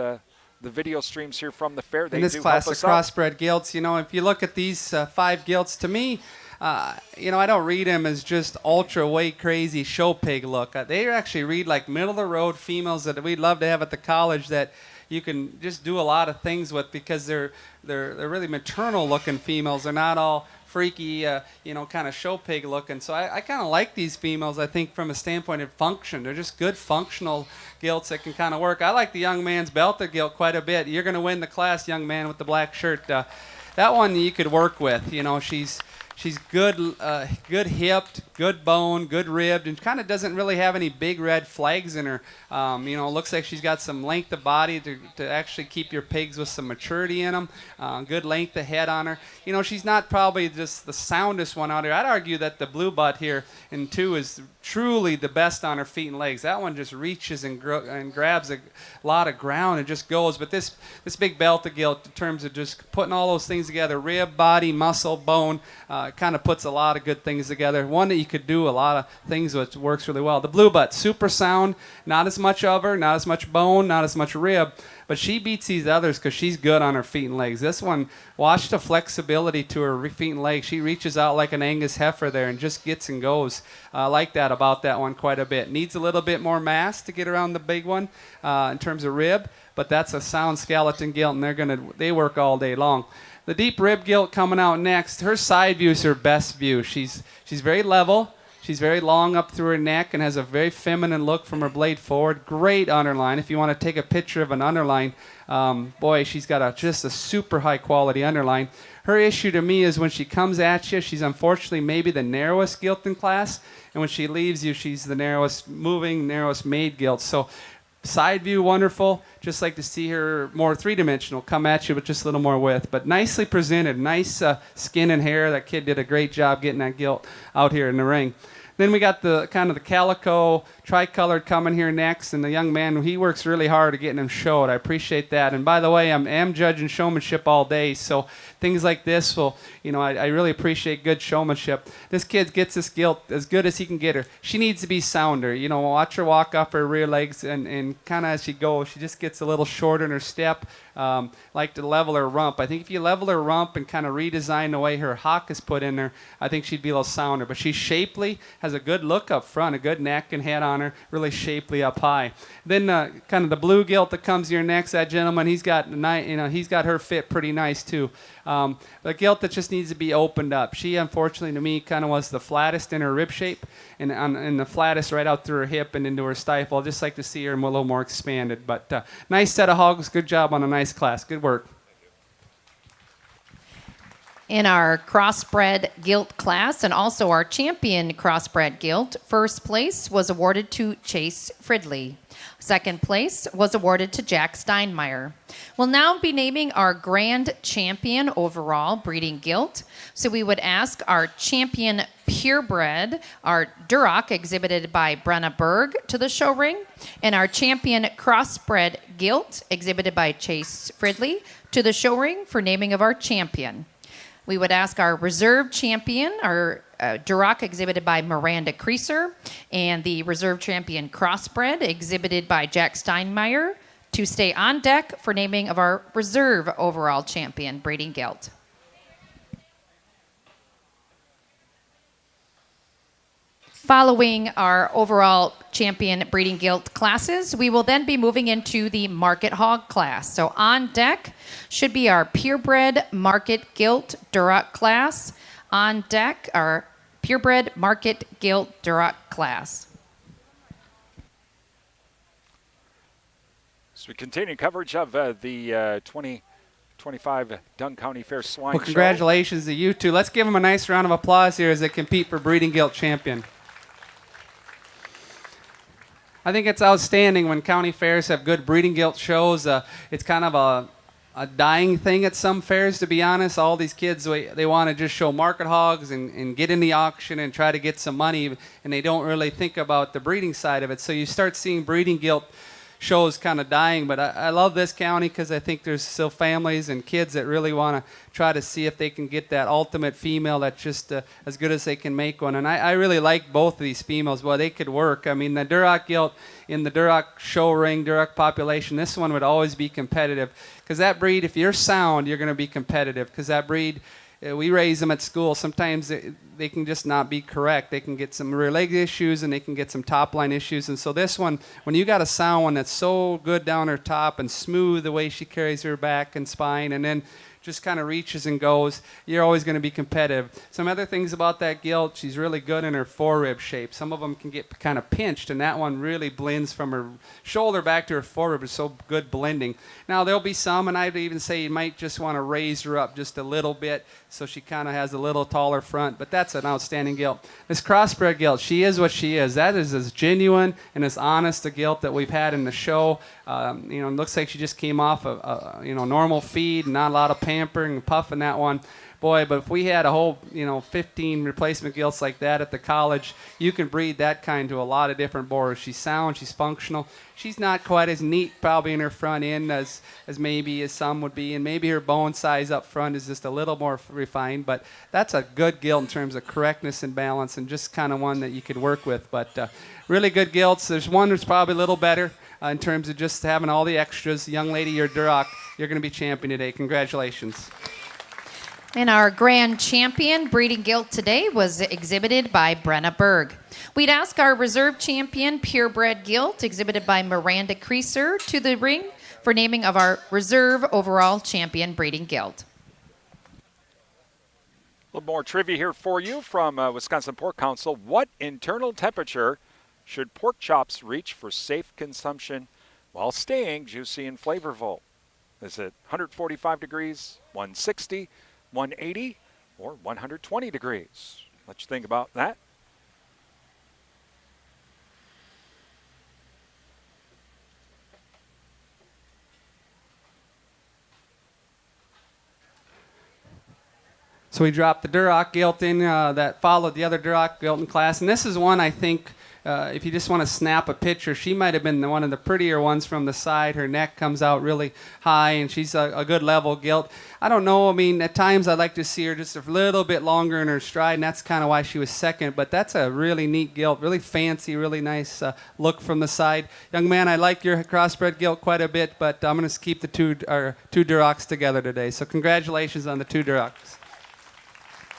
the video streams here from the fair. They in this do class help of us out. crossbred gilts, if you look at these 5 gilts, to me, I don't read them as just ultra weight crazy show pig look. They actually read like middle of the road females that we'd love to have at the college that you can just do a lot of things with because they're really maternal looking females. They're not all freaky, kind of show pig looking. So I kind of like these females, I think, from a standpoint of function. They're just good functional gilts that can kind of work. I like the young man's belter gilt quite a bit. You're going to win the class, young man with the black shirt. That one you could work with. She's She's good, good hipped, good bone, good ribbed, and kind of doesn't really have any big red flags in her. Looks like she's got some length of body to actually keep your pigs with some maturity in them. Good length of head on her. She's not probably just the soundest one out here. I'd argue that the blue butt here in 2 is truly the best on her feet and legs. That one just reaches and grabs a lot of ground and just goes. But this big Belta gilt, in terms of just putting all those things together, rib, body, muscle, bone, kind of puts a lot of good things together. One that you could do a lot of things with, works really well. The blue butt, super sound, not as much of her, not as much bone, not as much rib, but she beats these others because she's good on her feet and legs. This one, watch the flexibility to her feet and legs. She reaches out like an Angus heifer there and just gets and goes. I like that about that one quite a bit. Needs a little bit more mass to get around the big one in terms of rib, but that's a sound skeleton gilt, and they work all day long. The deep rib gilt coming out next. Her side view is her best view. She's very level. She's very long up through her neck and has a very feminine look from her blade forward. Great underline. If you want to take a picture of an underline, boy, she's got just a super high quality underline. Her issue to me is when she comes at you, she's unfortunately maybe the narrowest gilt in class, and when she leaves you, she's the narrowest made gilt. So side view, wonderful. Just like to see her more three-dimensional, come at you with just a little more width. But nicely presented, nice skin and hair. That kid did a great job getting that gilt out here in the ring. Then we got the kind of the calico tricolored coming here next, and the young man, he works really hard at getting them showed. I appreciate that. And by the way, I am judging showmanship all day, so things like this will, I really appreciate good showmanship. This kid gets this gilt as good as he can get her. She needs to be sounder. Watch her walk up her rear legs, and kind of as she goes, she just gets a little shorter in her step. Like to level her rump. I think if you level her rump and kind of redesign the way her hock is put in there, I think she'd be a little sounder. But she's shapely, has a good look up front, a good neck and head on her, really shapely up high. Then kind of the blue gilt that comes here next, that gentleman, he's got her fit pretty nice too. The gilt that just needs to be opened up. She, unfortunately, to me, kind of was the flattest in her rib shape and the flattest right out through her hip and into her stifle. I'd just like to see her a little more expanded. But nice set of hogs. Good job on a nice class. Good work. In our crossbred gilt class and also our champion crossbred gilt, first place was awarded to Chase Fridley. Second place was awarded to Jack Steinmeier. We'll now be naming our grand champion overall breeding gilt. So we would ask our champion purebred, our Duroc exhibited by Brenna Berg, to the show ring, and our champion crossbred gilt exhibited by Chase Fridley to the show ring for naming of our champion. We would ask our reserve champion, our Duroc exhibited by Miranda Creaser, and the reserve champion crossbred exhibited by Jack Steinmeier to stay on deck for naming of our reserve overall champion breeding gilt. Following our overall champion breeding gilt classes, we will then be moving into the market hog class. So on deck should be our purebred market gilt Duroc class. On deck, our purebred market gilt Duroc class. So we continue coverage of the 2025 Dunn County Fair Swine Well, congratulations Show. to you two. Let's give them a nice round of applause here as they compete for breeding gilt champion. I think it's outstanding when county fairs have good breeding gilt shows. It's kind of a dying thing at some fairs, to be honest. All these kids, they want to just show market hogs and get in the auction and try to get some money, and they don't really think about the breeding side of it. So you start seeing breeding gilt shows kind of dying, but I love this county because I think there's still families and kids that really want to try to see if they can get that ultimate female that's just as good as they can make one. And I really like both of these females. Well, they could work. I mean, the Duroc gilt in the Duroc show ring, Duroc population, this one would always be competitive because that breed, if you're sound, you're going to be competitive because that breed, we raise them at school. Sometimes they can just not be correct. They can get some rear leg issues and they can get some top line issues. And so this one, when you got a sound one that's so good down her top and smooth the way she carries her back and spine, and then just kind of reaches and goes, you're always going to be competitive. Some other things about that gilt, she's really good in her forerib shape. Some of them can get kind of pinched, and that one really blends from her shoulder back to her forerib. It's so good blending. Now, there'll be some, and I'd even say you might just want to raise her up just a little bit so she kind of has a little taller front, but that's an outstanding gilt. This crossbred gilt, she is what she is. That is as genuine and as honest a gilt that we've had in the show. It looks like she just came off a normal feed, not a lot of pampering and puffing that one. Boy, but if we had a whole, 15 replacement gilts like that at the college, you can breed that kind to a lot of different boars. She's sound, she's functional. She's not quite as neat probably in her front end as maybe as some would be, and maybe her bone size up front is just a little more refined, but that's a good gilt in terms of correctness and balance, and just kind of one that you could work with. But really good gilts. There's one that's probably a little better in terms of just having all the extras. Young lady, your Duroc, you're going to be champion today. Congratulations. And our grand champion breeding gilt today was exhibited by Brenna Berg. We'd ask our reserve champion purebred gilt, exhibited by Miranda Creaser, to the ring for naming of our reserve overall champion breeding gilt. A little more trivia here for you from Wisconsin Pork Council. What internal temperature should pork chops reach for safe consumption while staying juicy and flavorful? Is it 145 degrees, 160, 180, or 120 degrees? Let you think about that. So we dropped the Duroc gilt in that followed the other Duroc gilt in class. And this is one I think, if you just want to snap a picture, she might have been one of the prettier ones from the side. Her neck comes out really high, and she's a good level gilt. I don't know. I mean, at times I'd like to see her just a little bit longer in her stride, and that's kind of why she was second. But that's a really neat gilt, really fancy, really nice look from the side. Young man, I like your crossbred gilt quite a bit, but I'm going to keep the two Durocs together today. So congratulations on the two Durocs.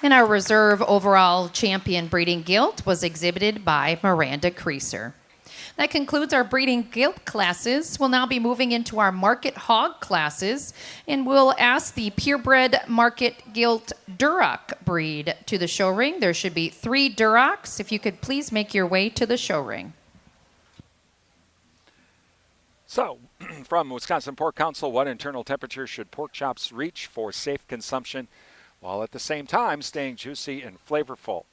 And our reserve overall champion breeding gilt was exhibited by Miranda Creaser. That concludes our breeding gilt classes. We'll now be moving into our market hog classes, and we'll ask the purebred market gilt Duroc breed to the show ring. There should be 3 Durocs. If you could please make your way to the show ring. So, from Wisconsin Pork Council, what internal temperature should pork chops reach for safe consumption while at the same time staying juicy and flavorful?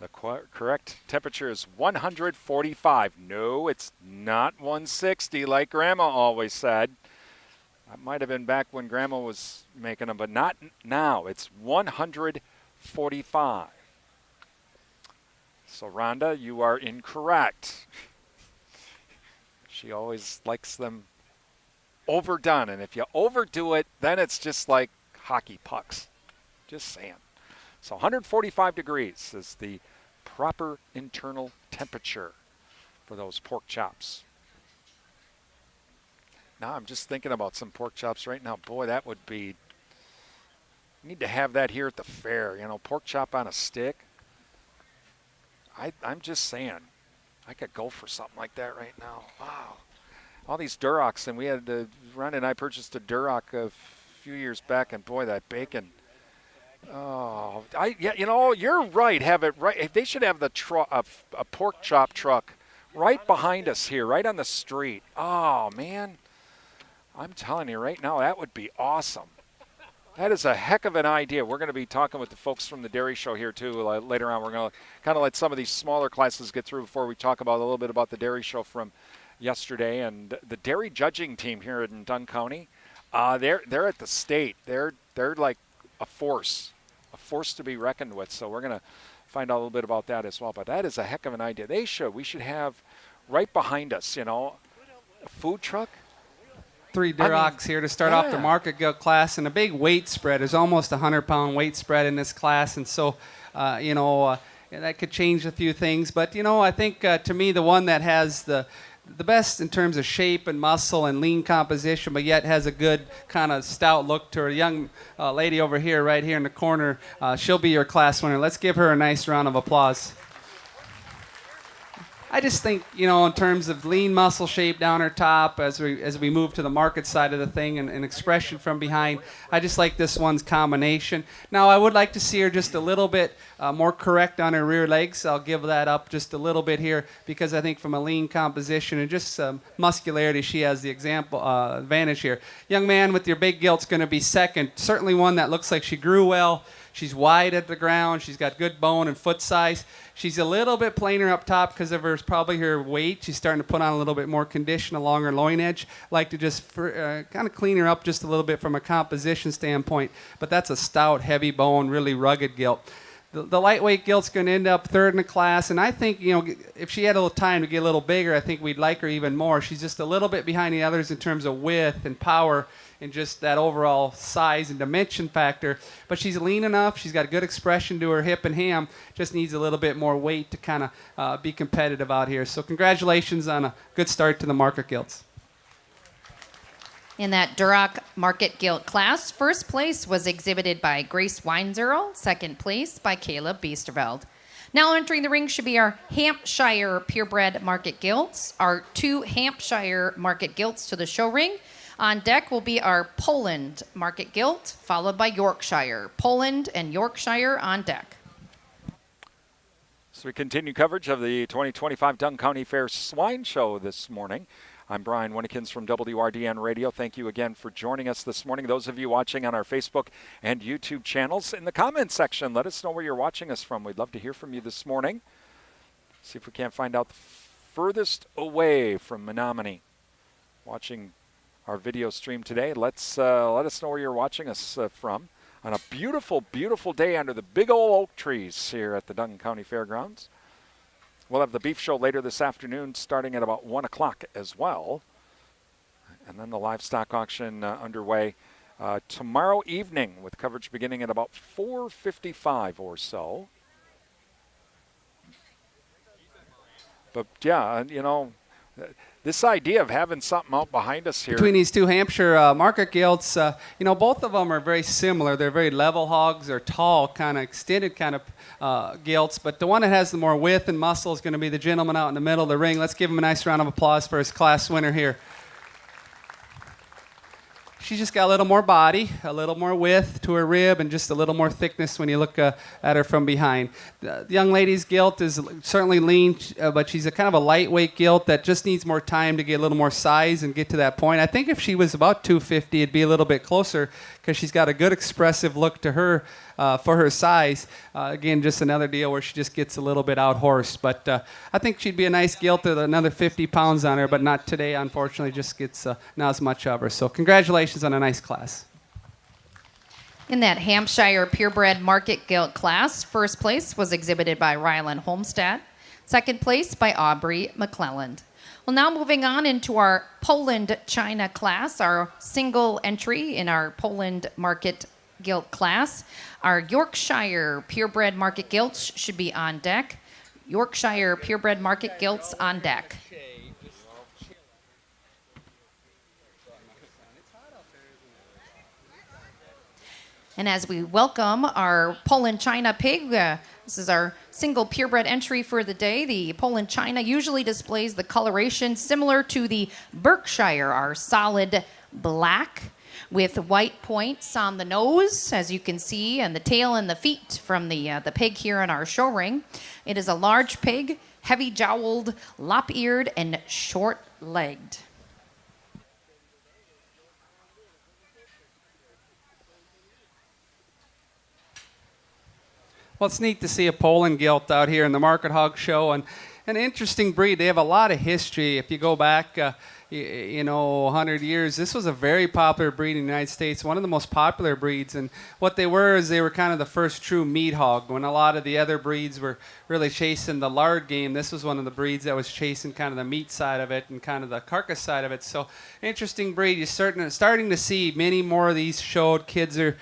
The correct temperature is 145. No, it's not 160 like Grandma always said. That might have been back when Grandma was making them, but not now. It's 145. So, Rhonda, you are incorrect. She always likes them overdone, and if you overdo it, then it's just like hockey pucks. Just saying. So 145 degrees is the proper internal temperature for those pork chops. Now I'm just thinking about some pork chops right now. Boy, that would be, we need to have that here at the fair. Pork chop on a stick. I'm just saying, I could go for something like that right now. Wow. All these Durocs, and we had, Ron and I purchased a Duroc a few years back, and boy, that bacon. Oh, you're right. Have it right. They should have the a pork chop truck right behind us here, right on the street. Oh man, I'm telling you right now, that would be awesome. That is a heck of an idea. We're going to be talking with the folks from the dairy show here too later on. We're going to kind of let some of these smaller classes get through before we talk about a little bit about the dairy show from yesterday and the dairy judging team here in Dunn County. They're at the state. They're like a force to be reckoned with. So we're going to find out a little bit about that as well. But that is a heck of an idea. We should have right behind us, a food truck. 3 Durocs here to start off the market gilt class, and a big weight spread. There's almost a 100-pound weight spread in this class, and so, that could change a few things. But, I think to me the one that has the best in terms of shape and muscle and lean composition, but yet has a good kind of stout look to her. A young lady over here, right here in the corner, she'll be your class winner. Let's give her a nice round of applause. I just think, in terms of lean muscle shape down her top as we move to the market side of the thing and expression from behind, I just like this one's combination. Now, I would like to see her just a little bit more correct on her rear legs. I'll give that up just a little bit here because I think from a lean composition and just muscularity, she has the advantage here. Young man with your big gilt's going to be second. Certainly one that looks like she grew well. She's wide at the ground. She's got good bone and foot size. She's a little bit plainer up top because of probably her weight. She's starting to put on a little bit more condition along her loin edge. Like to just kind of clean her up just a little bit from a composition standpoint. But that's a stout, heavy bone, really rugged gilt. The lightweight gilt's going to end up third in the class, and I think, if she had a little time to get a little bigger, I think we'd like her even more. She's just a little bit behind the others in terms of width and power and just that overall size and dimension factor. But she's lean enough. She's got a good expression to her hip and ham. Just needs a little bit more weight to kind of be competitive out here. So congratulations on a good start to the market gilts. In that Duroc Market Gilt class, first place was exhibited by Grace Weinzerl, second place by Caleb Biesterveld. Now entering the ring should be our Hampshire Purebred Market Gilts, our 2 Hampshire Market Gilts to the show ring. On deck will be our Poland Market Gilt, followed by Yorkshire. Poland and Yorkshire on deck. So we continue coverage of the 2025 Dunn County Fair Swine Show this morning. I'm Brian Winnekins from WRDN Radio. Thank you again for joining us this morning. Those of you watching on our Facebook and YouTube channels, in the comments section, let us know where you're watching us from. We'd love to hear from you this morning. See if we can't find out the furthest away from Menominee watching our video stream today. Let us know where you're watching us from on a beautiful, beautiful day under the big old oak trees here at the Dunn County Fairgrounds. We'll have the beef show later this afternoon starting at about 1 o'clock as well. And then the livestock auction underway tomorrow evening with coverage beginning at about 4:55 or so. But yeah, this idea of having something out behind us here. Between these 2 Hampshire market gilts, both of them are very similar. They're very level hogs. They're tall, kind of extended kind of gilts. But the one that has the more width and muscle is going to be the gentleman out in the middle of the ring. Let's give him a nice round of applause for his class winner here. She's just got a little more body, a little more width to her rib, and just a little more thickness when you look at her from behind. The young lady's gilt is certainly lean, but she's a kind of a lightweight gilt that just needs more time to get a little more size and get to that point. I think if she was about 250, it'd be a little bit closer because she's got a good expressive look to her for her size. Again, just another deal where she just gets a little bit out-horsed. But I think she'd be a nice gilt with another 50 pounds on her, but not today, unfortunately. Just gets not as much of her. So congratulations on a nice class. In that Hampshire Purebred Market Gilt class, first place was exhibited by Rylan Holmstad, second place by Aubrey McClelland. Well, now moving on into our Poland China class, our single entry in our Poland Market Gilt class. Our Yorkshire Purebred Market Gilts should be on deck. Yorkshire Purebred Market Gilts on deck. And as we welcome our Poland China pig, this is our single purebred entry for the day. The Poland China usually displays the coloration similar to the Berkshire, our solid black with white points on the nose, as you can see, and the tail and the feet from the pig here in our show ring. It is a large pig, heavy-jowled, lop-eared, and short-legged. Well, it's neat to see a Poland gilt out here in the Market Hog Show, and an interesting breed. They have a lot of history. If you go back, 100 years, this was a very popular breed in the United States, one of the most popular breeds. And what they were is they were kind of the first true meat hog. When a lot of the other breeds were really chasing the lard game, this was one of the breeds that was chasing kind of the meat side of it and kind of the carcass side of it. So, interesting breed. You're starting to see many more of these showed. Kids are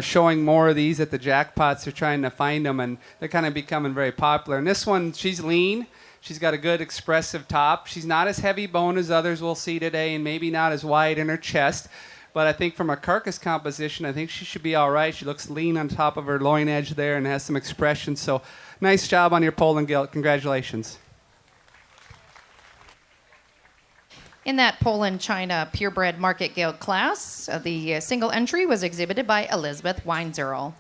showing more of these at the jackpots. They're trying to find them, and they're kind of becoming very popular. And this one, she's lean. She's got a good expressive top. She's not as heavy bone as others we'll see today, and maybe not as wide in her chest. But I think from a carcass composition, I think she should be all right. She looks lean on top of her loin edge there and has some expression. So nice job on your Poland gilt. Congratulations. In that Poland China purebred market gilt class, the single entry was exhibited by Elizabeth Weinzerl.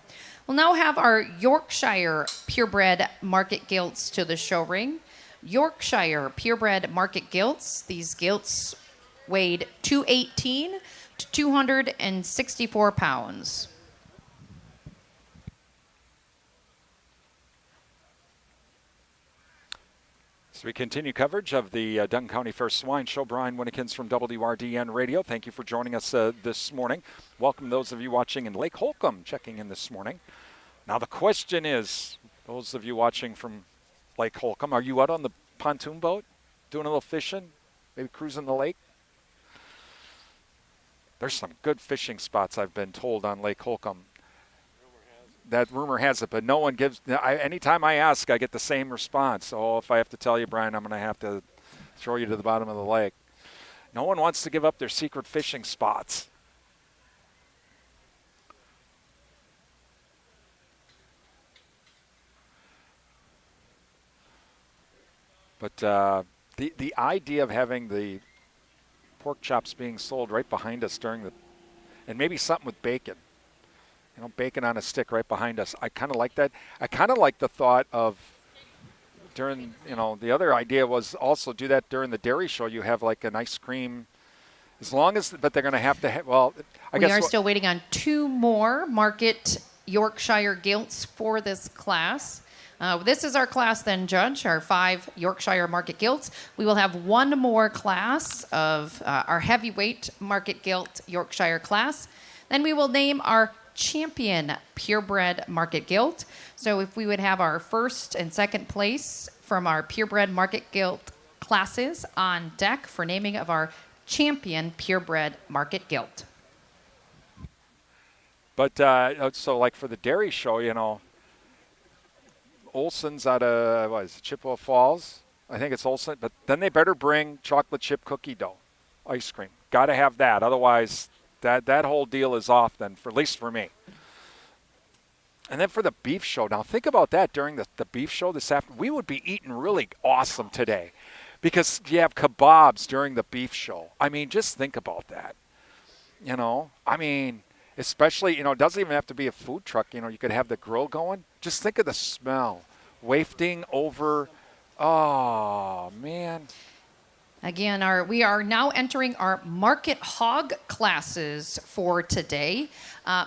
We'll now have our Yorkshire purebred market gilts to the show ring. Yorkshire purebred market gilts. These gilts weighed 218 to 264 pounds. So we continue coverage of the Dunn County Fair Swine Show. Brian Winnikins from WRDN Radio. Thank you for joining us this morning. Welcome those of you watching in Lake Holcomb checking in this morning. Now the question is, those of you watching from Lake Holcomb, are you out on the pontoon boat doing a little fishing? Maybe cruising the lake? There's some good fishing spots, I've been told, on Lake Holcomb. That rumor has it, but no one gives. Anytime I ask, I get the same response. Oh, if I have to tell you, Brian, I'm going to have to throw you to the bottom of the lake. No one wants to give up their secret fishing spots. But the idea of having the pork chops being sold right behind us and maybe something with bacon. Bacon on a stick right behind us. I kind of like that. I kind of like the thought of during, the other idea was also do that during the dairy show. You have like an ice cream, but they're going to have to, We are still waiting on 2 more market Yorkshire gilts for this class. This is our class then, Judge, our 5 Yorkshire market gilts. We will have 1 more class of our heavyweight market gilt Yorkshire class. Then we will name our champion purebred market gilt. So if we would have our first and second place from our purebred market gilt classes on deck for naming of our champion purebred market gilt. But so like for the dairy show, Olson's out of Chippewa Falls. I think it's Olson, but then they better bring chocolate chip cookie dough ice cream. Got to have that, otherwise that whole deal is off then, at least for me. And then for the beef show, now think about that during the beef show this afternoon. We would be eating really awesome today because you have kebabs during the beef show. I mean, just think about that. Especially, it doesn't even have to be a food truck. You could have the grill going. Just think of the smell wafting over. Oh, man. Again, we are now entering our market hog classes for today.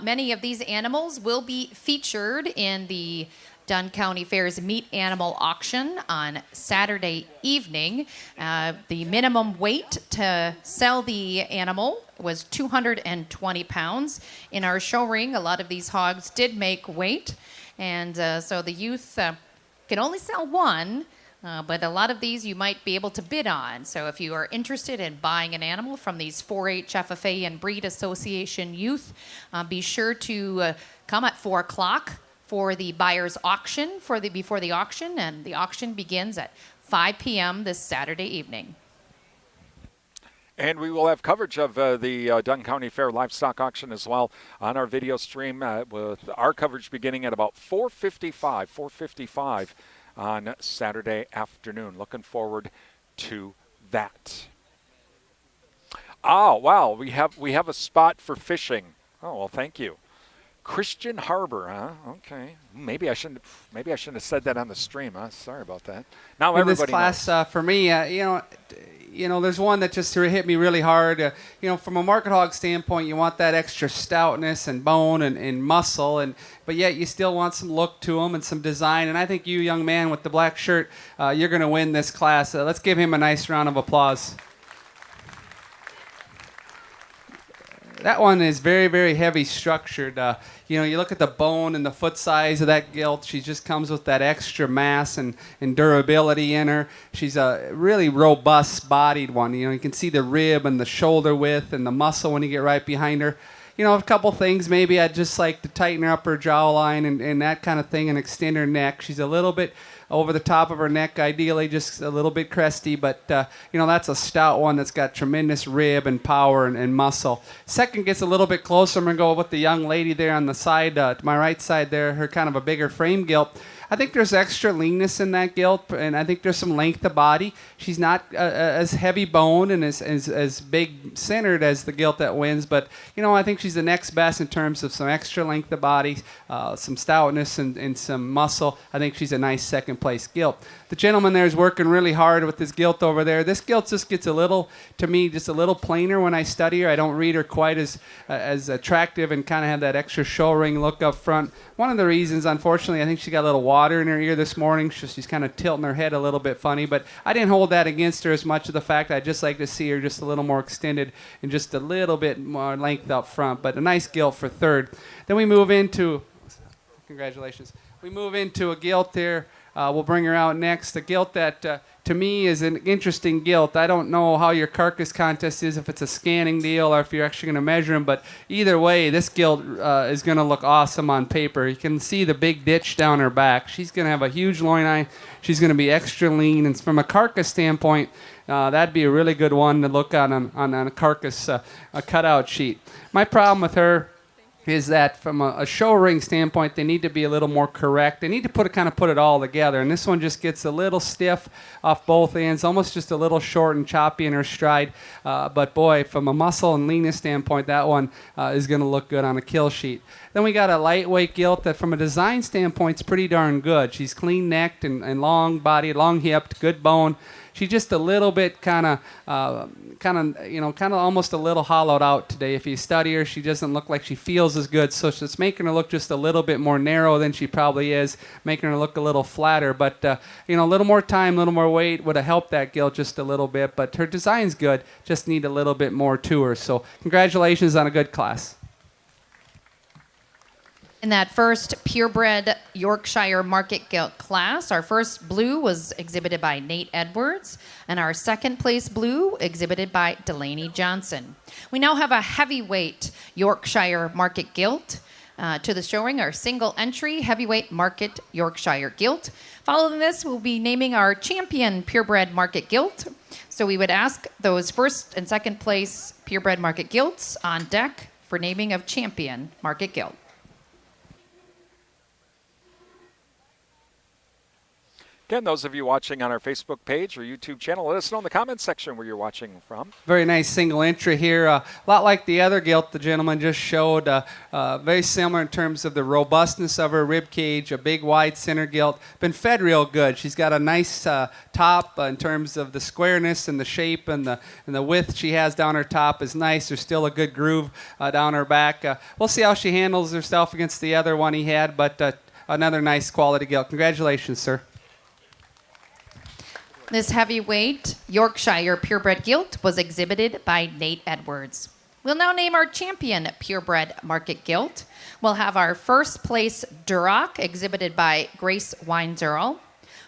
Many of these animals will be featured in the Dunn County Fair's meat animal auction on Saturday evening. The minimum weight to sell the animal was 220 pounds. In our show ring, a lot of these hogs did make weight, and so the youth can only sell 1. But a lot of these you might be able to bid on. So if you are interested in buying an animal from these 4-H FFA and Breed Association youth, be sure to come at 4 o'clock for the buyer's auction before the auction, and the auction begins at 5 p.m. this Saturday evening. And we will have coverage of the Dunn County Fair Livestock Auction as well on our video stream, with our coverage beginning at about 4:55 on Saturday afternoon. Looking forward to that. Oh, wow, we have a spot for fishing. Oh, well, thank you. Christian Harbor, huh? Okay. Maybe I shouldn't have said that on the stream, huh? Sorry about that. Now in everybody this class, knows. For me, there's one that just hit me really hard. From a market hog standpoint, you want that extra stoutness and bone and muscle, but yet you still want some look to them and some design. And I think you, young man with the black shirt, you're going to win this class. Let's give him a nice round of applause. That one is very, very heavy structured. You look at the bone and the foot size of that gilt. She just comes with that extra mass and durability in her. She's a really robust bodied one. You can see the rib and the shoulder width and the muscle when you get right behind her. A couple things. Maybe I'd just like to tighten her up her jawline and that kind of thing and extend her neck. She's a little bit over the top of her neck, ideally just a little bit cresty, but that's a stout one that's got tremendous rib and power and muscle. Second gets a little bit closer. I'm going to go with the young lady there on the side, to my right side there, her kind of a bigger frame gilt. I think there's extra leanness in that gilt, and I think there's some length of body. She's not as heavy boned and as big centered as the gilt that wins, but I think she's the next best in terms of some extra length of body, some stoutness, and some muscle. I think she's a nice second place gilt. The gentleman there is working really hard with this gilt over there. This gilt just gets to me, just a little plainer when I study her. I don't read her quite as attractive and kind of have that extra show ring look up front. One of the reasons, unfortunately, I think she got a little water in her ear this morning. She's kind of tilting her head a little bit funny, but I didn't hold that against her as much as the fact I'd just like to see her just a little more extended and just a little bit more length up front, but a nice gilt for third. Then we move into, congratulations, we move into a gilt here. We'll bring her out next. A gilt that, to me, is an interesting gilt. I don't know how your carcass contest is, if it's a scanning deal or if you're actually going to measure them, but either way, this gilt is going to look awesome on paper. You can see the big ditch down her back. She's going to have a huge loin. She's going to be extra lean, and from a carcass standpoint, that'd be a really good one to look on a carcass a cutout sheet. My problem with her is that from a show ring standpoint, they need to be a little more correct. They need to put it all together. And this one just gets a little stiff off both ends, almost just a little short and choppy in her stride. But boy, from a muscle and leanness standpoint, that one is going to look good on a kill sheet. Then we got a lightweight gilt that from a design standpoint is pretty darn good. She's clean necked and long bodied, long hipped, good bone. She's just a little bit kind of almost a little hollowed out today. If you study her, she doesn't look like she feels as good, so it's making her look just a little bit more narrow than she probably is, making her look a little flatter. But a little more time, a little more weight would have helped that gilt just a little bit. But her design's good, just need a little bit more to her. So congratulations on a good class. In that first purebred Yorkshire Market Gilt class, our first blue was exhibited by Nate Edwards, and our second place blue exhibited by Delaney Johnson. We now have a heavyweight Yorkshire Market Gilt to the showing, our single entry heavyweight Market Yorkshire Gilt. Following this, we'll be naming our champion purebred Market Gilt. So we would ask those first and second place purebred Market Gilts on deck for naming of champion Market Gilt. Again, those of you watching on our Facebook page or YouTube channel, let us know in the comments section where you're watching from. Very nice single entry here. A lot like the other gilt the gentleman just showed. Very similar in terms of the robustness of her rib cage, a big wide center gilt. Been fed real good. She's got a nice top in terms of the squareness and the shape and the width she has down her top is nice. There's still a good groove down her back. We'll see how she handles herself against the other one he had, but another nice quality gilt. Congratulations, sir. This heavyweight Yorkshire purebred gilt was exhibited by Nate Edwards. We'll now name our champion purebred market gilt. We'll have our first place Duroc exhibited by Grace Weinzerl.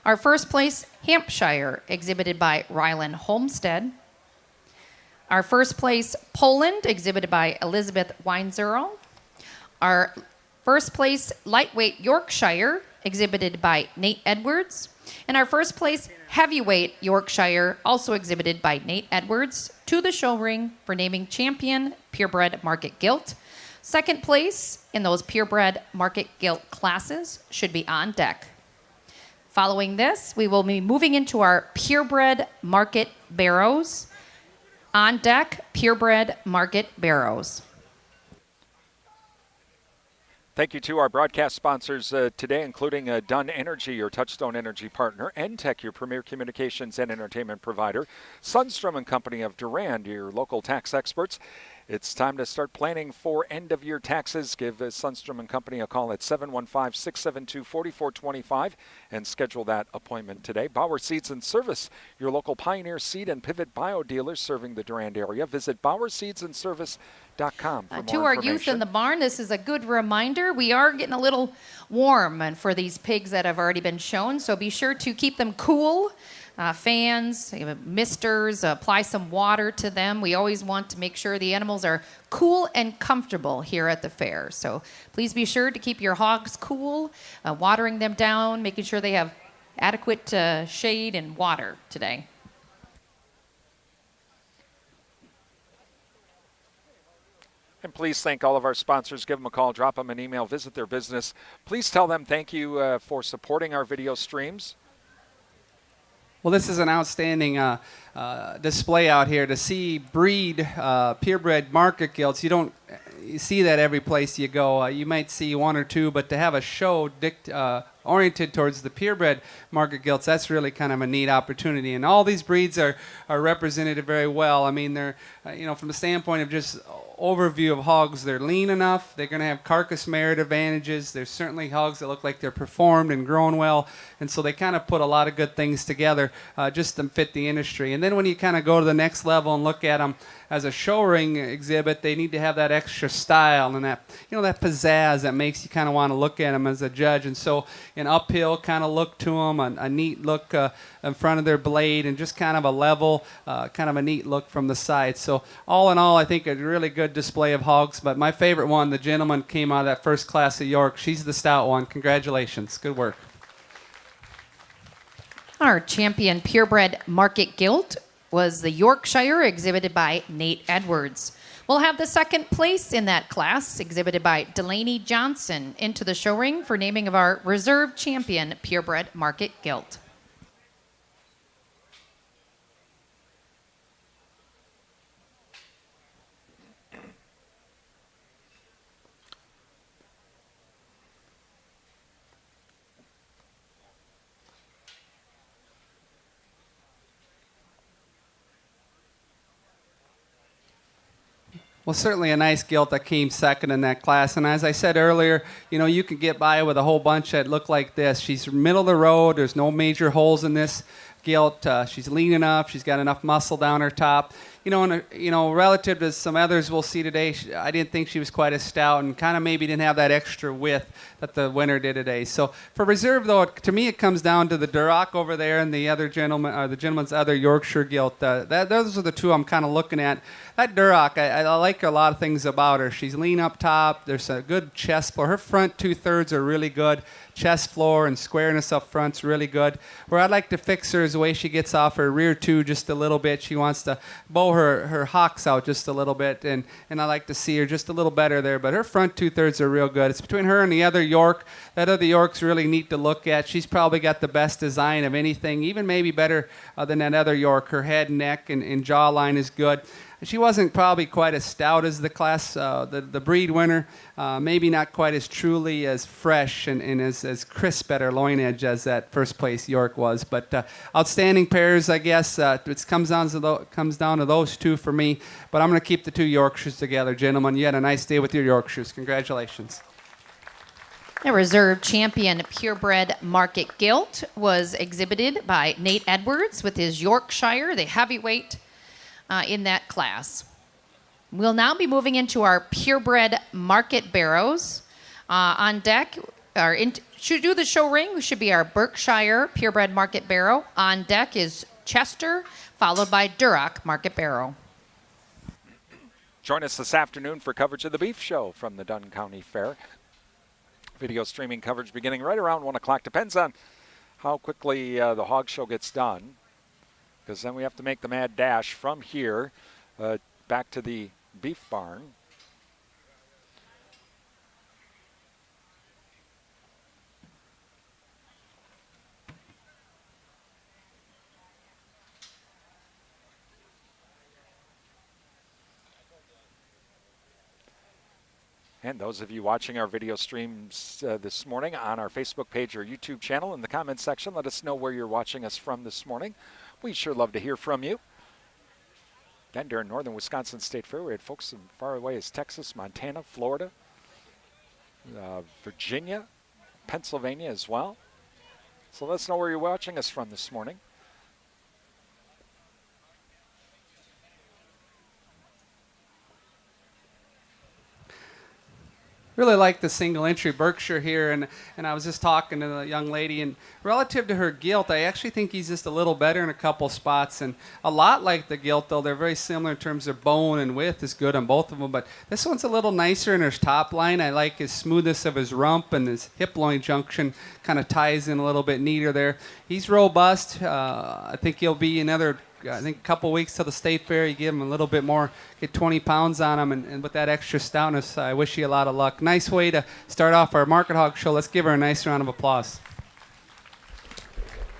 Our first place Hampshire exhibited by Rylan Homestead. Our first place Poland exhibited by Elizabeth Weinzerl. Our first place lightweight Yorkshire exhibited by Nate Edwards. And our first place heavyweight Yorkshire, also exhibited by Nate Edwards, to the show ring for naming champion purebred market gilt. Second place in those purebred market gilt classes should be on deck. Following this, we will be moving into our purebred market barrows. On deck, purebred market barrows. Thank you to our broadcast sponsors today, including Dunn Energy, your Touchstone Energy partner, Tech, your premier communications and entertainment provider, Sundstrom and Company of Durand, your local tax experts. It's time to start planning for end-of-year taxes. Give Sundstrom and Company a call at 715-672-4425 and schedule that appointment today. Bauer Seeds and Service, your local Pioneer Seed and Pivot Bio dealers serving the Durand area. Visit BauerSeedsandService.com for more To our youth in the barn, this is a good reminder. We are getting a little warm and for these pigs that have already been shown, so be sure to keep them cool. Fans, misters, apply some water to them. We always want to make sure the animals are cool and comfortable here at the fair. So please be sure to keep your hogs cool, watering them down, making sure they have adequate shade and water today. And please thank all of our sponsors. Give them a call, drop them an email, visit their business. Please tell them thank you for supporting our video streams. Well, this is an outstanding display out here to see purebred market gilts. You see that every place you go. You might see one or two, but to have a show oriented towards the purebred market gilts, that's really kind of a neat opportunity. And all these breeds are represented very well. I mean, they're, from the standpoint of just overview of hogs, they're lean enough. They're going to have carcass merit advantages. There's certainly hogs that look like they're performed and grown well. And so they kind of put a lot of good things together just to fit the industry. And then when you kind of go to the next level and look at them as a show ring exhibit, they need to have that extra style and that, that pizzazz that makes you kind of want to look at them as a judge. And so an uphill kind of look to them, a neat look in front of their blade, and just kind of a level, kind of a neat look from the side. So all in all, I think a really good display of hogs. But my favorite one, the gentleman came out of that first class of York. She's the stout one. Congratulations. Good work. Our champion purebred market gilt was the Yorkshire, exhibited by Nate Edwards. We'll have the second place in that class, exhibited by Delaney Johnson, into the show ring for naming of our reserve champion purebred market gilt. Well, certainly a nice gilt that came second in that class. And as I said earlier, you can get by with a whole bunch that look like this. She's middle of the road. There's no major holes in this gilt. She's lean enough. She's got enough muscle down her top. Relative to some others we'll see today, I didn't think she was quite as stout and kind of maybe didn't have that extra width that the winner did today. So for reserve, though, to me it comes down to the Duroc over there and the other gentleman, or the gentleman's other Yorkshire gilt. Those are the two I'm kind of looking at. That Duroc, I like a lot of things about her. She's lean up top. There's a good chest floor. Her front 2/3 are really good. Chest floor and squareness up front's really good. Where I'd like to fix her is the way she gets off her rear two just a little bit. She wants to bow her hocks out just a little bit, and I like to see her just a little better there. But her front 2/3 are real good. It's between her and the other York. That other York's really neat to look at. She's probably got the best design of anything, even maybe better than that other York. Her head, neck, and jawline is good. She wasn't probably quite as stout as the class, the breed winner. Maybe not quite as truly as fresh and as crisp at her loin edge as that first place York was. But outstanding pairs, I guess. It comes down to those two for me. But I'm going to keep the two Yorkshires together, gentlemen. You had a nice day with your Yorkshires. Congratulations. The reserve champion purebred market gilt was exhibited by Nate Edwards with his Yorkshire, the heavyweight, in that class. We'll now be moving into our purebred market barrows. On deck, should do the show ring, should be our Berkshire purebred market barrow. On deck is Chester, followed by Duroc market barrow. Join us this afternoon for coverage of the Beef Show from the Dunn County Fair. Video streaming coverage beginning right around 1 o'clock. Depends on how quickly the hog show gets done, because then we have to make the mad dash from here back to the beef barn. And those of you watching our video streams this morning on our Facebook page or YouTube channel, in the comments section, let us know where you're watching us from this morning. We'd sure love to hear from you. Again, during Northern Wisconsin State Fair, we had folks as far away as Texas, Montana, Florida, Virginia, Pennsylvania as well. So let us know where you're watching us from this morning. Really like the single entry Berkshire here, and I was just talking to the young lady, and relative to her gilt, I actually think he's just a little better in a couple spots, and a lot like the gilt, though they're very similar in terms of bone and width is good on both of them, but this one's a little nicer in his top line. I like his smoothness of his rump, and his hip loin junction kind of ties in a little bit neater there. He's robust. I think he'll be another I think a couple weeks till the state fair. You give them a little bit more, get 20 pounds on them, and with that extra stoutness, I wish you a lot of luck. Nice way to start off our Market Hog show. Let's give her a nice round of applause.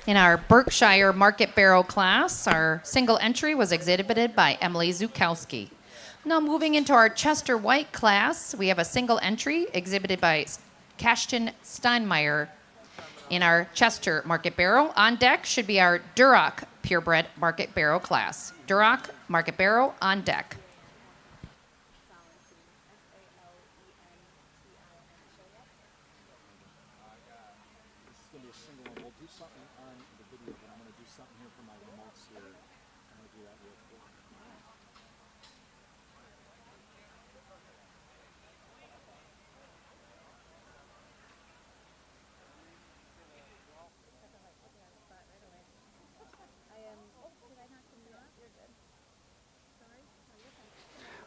In our Berkshire Market Barrel class, our single entry was exhibited by Emily Zukowski. Now moving into our Chester White class, we have a single entry exhibited by Kashton Steinmeier. In our Chester Market Barrel, on deck should be our Duroc Purebred Market Barrel class. Duroc Market Barrel on deck. This is going to be a single one. We'll do something on the video, but I'm going to do something here for my remotes here. I'm going to do that real quick.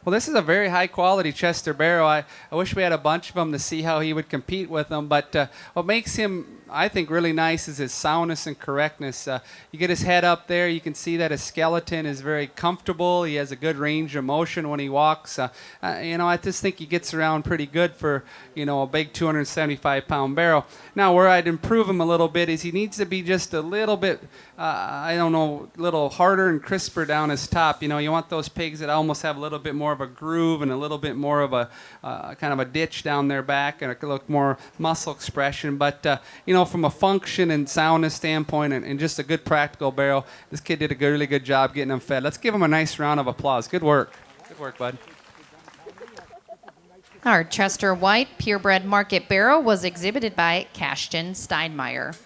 Well, this is a very high quality Chester barrel. I wish we had a bunch of them to see how he would compete with them. But what makes him, I think, really nice is his soundness and correctness. You get his head up there, you can see that his skeleton is very comfortable. He has a good range of motion when he walks. I just think he gets around pretty good for, a big 275-pound barrel. Now, where I'd improve him a little bit is he needs to be just a little bit, a little harder and crisper down his top. You want those pigs that almost have a little bit more of a groove and a little bit more of a kind of a ditch down their back and a look more muscle expression. But, from a function and soundness standpoint and just a good practical barrel, this kid did a really good job getting them fed. Let's give him a nice round of applause. Good work. Good work, bud. Our Chester White Purebred Market Barrel was exhibited by Kashton Steinmeier.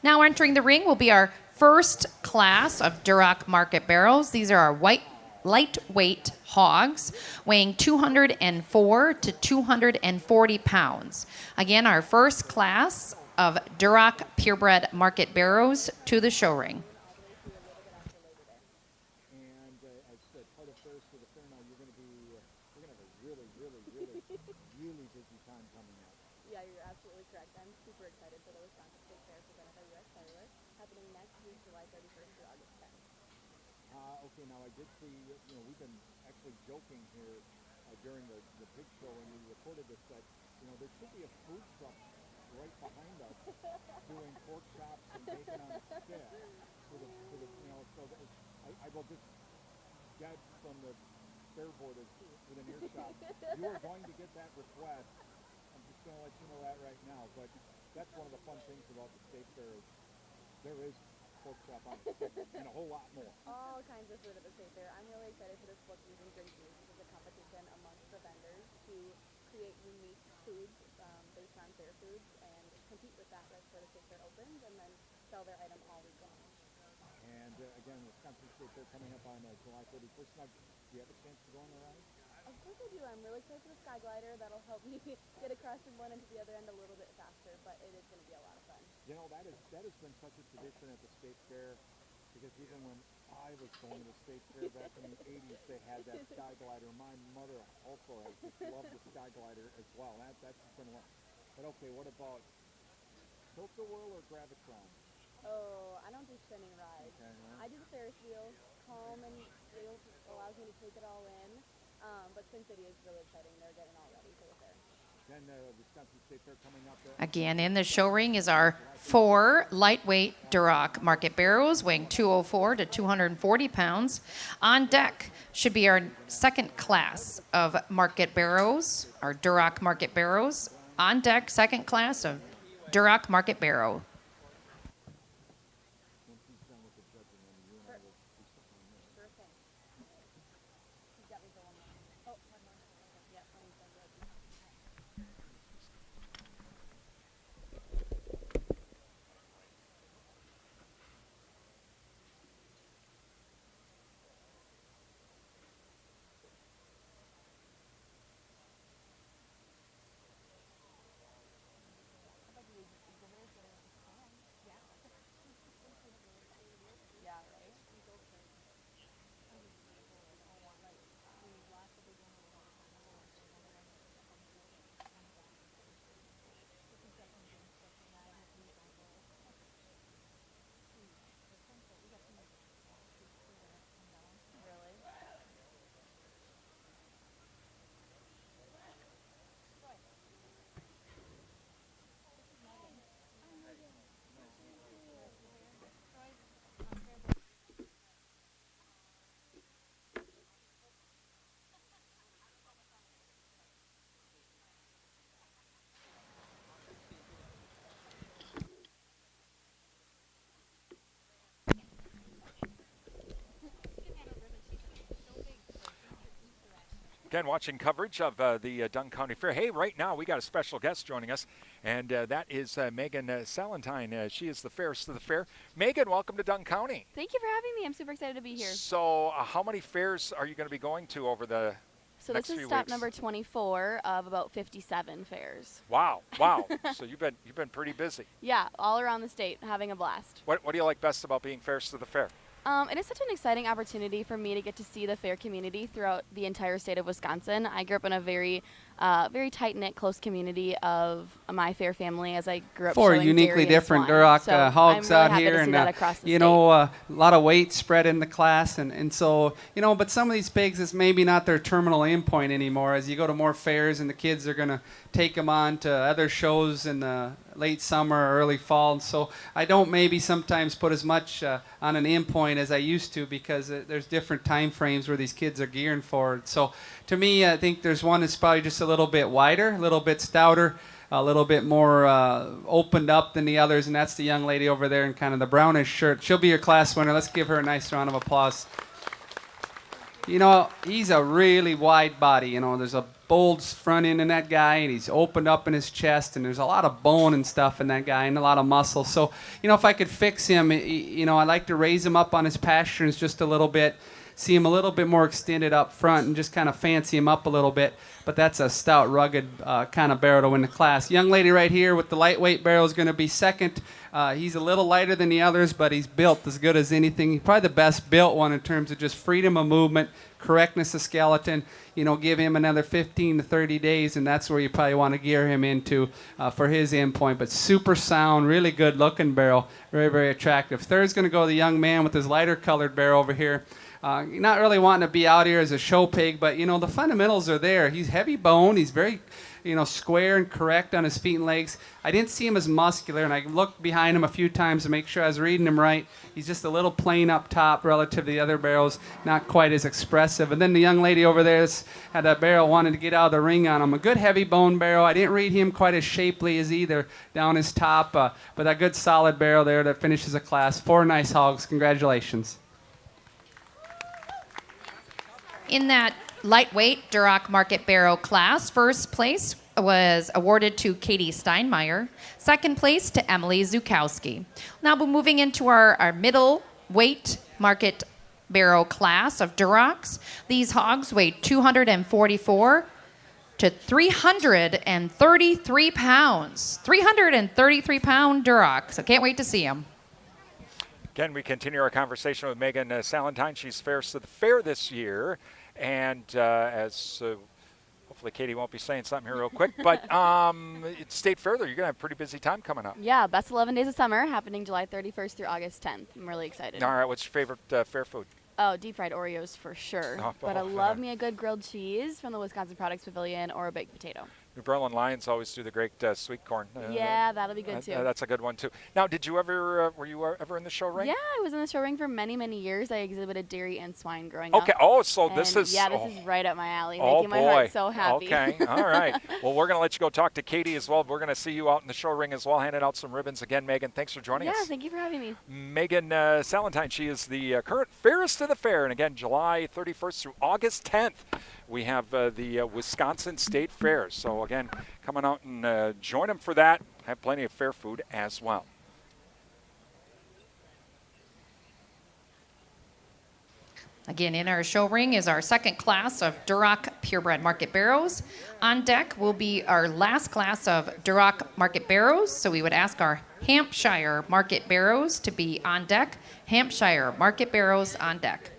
Now entering the ring will be our first class of Duroc Market Barrels. These are our lightweight hogs, weighing 204 to 240 pounds. Again, our first class of Duroc Purebred Market Barrels to the show ring. And as I said, part of Ferris for the fair now, we're going to have a really, really, really, really busy time coming up. Yeah, you're absolutely correct. I'm super excited for the Wisconsin State Fair presented by U.S. Cellular, happening next week, July 31st through August 10th. Okay, now I did see, we've been actually joking here during the pig show when we recorded this that, there should be a food truck right behind us doing pork chops and bacon on a stick for the so that I will just get from the fair board with an earshot. You are going to get that request. I'm just going to let you know that right now. But that's one of the fun things about the state fair is there is pork chop on a stick and a whole lot more. All kinds of food at the State Fair. I'm really excited for this book using drink news. This is a competition amongst the vendors to create unique foods based on fair foods and compete with that right before the State Fair opens and then sell their item all week long. And again, Wisconsin State Fair coming up on July 31st. Now, do you have a chance to go on the ride? Of course I do. I'm really close to the Sky Glider. That'll help me get across from one end to the other end a little bit faster, but it is going to be a lot of fun. That has been such a tradition at the state fair because even when I was going to the state fair back in the 80s, they had that Sky Glider. My mother also has just loved the Sky Glider as well. That's been one. But okay, what about Tilt-A-Whirl or Gravitron? Oh, I don't do spinning rides. Okay, well. I do the Ferris wheel. Calm and it allows me to take it all in. But Twin City is really exciting. They're getting all ready for the fair. Then Wisconsin State Fair coming up. Again, in the show ring is our 4 lightweight Duroc Market Barrels weighing 204 to 240 pounds. On deck should be our second class of Market Barrels, our Duroc Market Barrels. On deck, second class of Duroc Market Barrel. Sure thing. He's got me for one more. Oh, one more. Yeah, I'm so good. again, watching coverage of the Dunn County Fair. Hey, right now we got a special guest joining us, and that is Megan Salentine. She is the fairest of the fair. Megan, welcome to Dunn County. Thank you for having me. I'm super excited to be here. So how many fairs are you going to be going to over the So next this is few stop weeks? number 24 of about 57 fairs. Wow. So you've been pretty busy. Yeah, all around the state, having a blast. What do you like best about being fairest of the fair? It is such an exciting opportunity for me to get to see the fair community throughout the entire state of Wisconsin. I grew up in a very tight-knit, close community of my fair family as I grew up Four showing uniquely dairy and different swine. Duroc So hogs I'm really out happy here, to see and that across the you state. know, a lot of weight spread in the class, and so but some of these pigs is maybe not their terminal endpoint anymore. As you go to more fairs, and the kids are gonna take them on to other shows in the late summer or early fall, and so I don't maybe sometimes put as much on an endpoint as I used to, because there's different time frames where these kids are gearing for. So to me, I think there's one that's probably just a little bit wider, a little bit stouter, a little bit more opened up than the others, and that's the young lady over there in kind of the brownish shirt. She'll be your class winner. Let's give her a nice round of applause. You know, he's a really wide body. You know, there's a bold front end in that guy, and he's opened up in his chest, and there's a lot of bone and stuff in that guy, and a lot of muscle. So, if I could fix him, I'd like to raise him up on his pastures just a little bit, see him a little bit more extended up front, and just kind of fancy him up a little bit. But that's a stout, rugged kind of barrel to win the class. Young lady right here with the lightweight barrel is going to be second. He's a little lighter than the others, but he's built as good as anything. He's probably the best built one in terms of just freedom of movement, correctness of skeleton. Give him another 15 to 30 days, and that's where you probably want to gear him into for his endpoint. But super sound, really good looking barrel, very, very attractive. Third's going to go the young man with his lighter colored barrel over here. Not really wanting to be out here as a show pig, but the fundamentals are there. He's heavy bone. He's very, square and correct on his feet and legs. I didn't see him as muscular, and I looked behind him a few times to make sure I was reading him right. He's just a little plain up top relative to the other barrels, not quite as expressive. And then the young lady over there had a barrel, wanted to get out of the ring on him. A good heavy bone barrel. I didn't read him quite as shapely as either down his top, but a good solid barrel there that finishes a class. 4 nice hogs. Congratulations. In that lightweight Duroc Market Barrel class, first place was awarded to Katie Steinmeier. Second place to Emily Zukowski. Now we're moving into our middleweight Market Barrel class of Durocs. These hogs weigh 244 to 333 pounds. 333-pound Durocs. I can't wait to see them. Again, we continue our conversation with Megan Salentine. She's fairest of the fair this year. And hopefully Katie won't be saying something here real quick, but it's State Fair, though. You're going to have a pretty busy time coming up. Yeah, best 11 days of summer, happening July 31st through August 10th. I'm really excited. All right, what's your favorite fair food? Oh, deep fried Oreos for sure. But I love me a good grilled cheese from the Wisconsin Products Pavilion or a baked potato. New Berlin Lions always do the great sweet corn. Yeah, that'll be good too. That's a good one too. Now, were you ever in the show ring? Yeah, I was in the show ring for many, many years. I exhibited dairy and swine growing up. Okay. Oh, so this is. Yeah, this is right up my alley, oh making my heart so happy. Okay. All right. Well, we're going to let you go talk to Katie as well. We're going to see you out in the show ring as well, handing out some ribbons. Again, Megan, thanks for joining us. Yeah, thank you for having me. Megan Salentine, she is the current fairest of the fair. And again, July 31st through August 10th, we have the Wisconsin State Fair. So again, coming out and join them for that. Have plenty of fair food as well. Again, in our show ring is our second class of Duroc Purebred Market Barrows. On deck will be our last class of Duroc Market Barrows. So we would ask our Hampshire Market Barrows to be on deck. Hampshire Market Barrows on deck.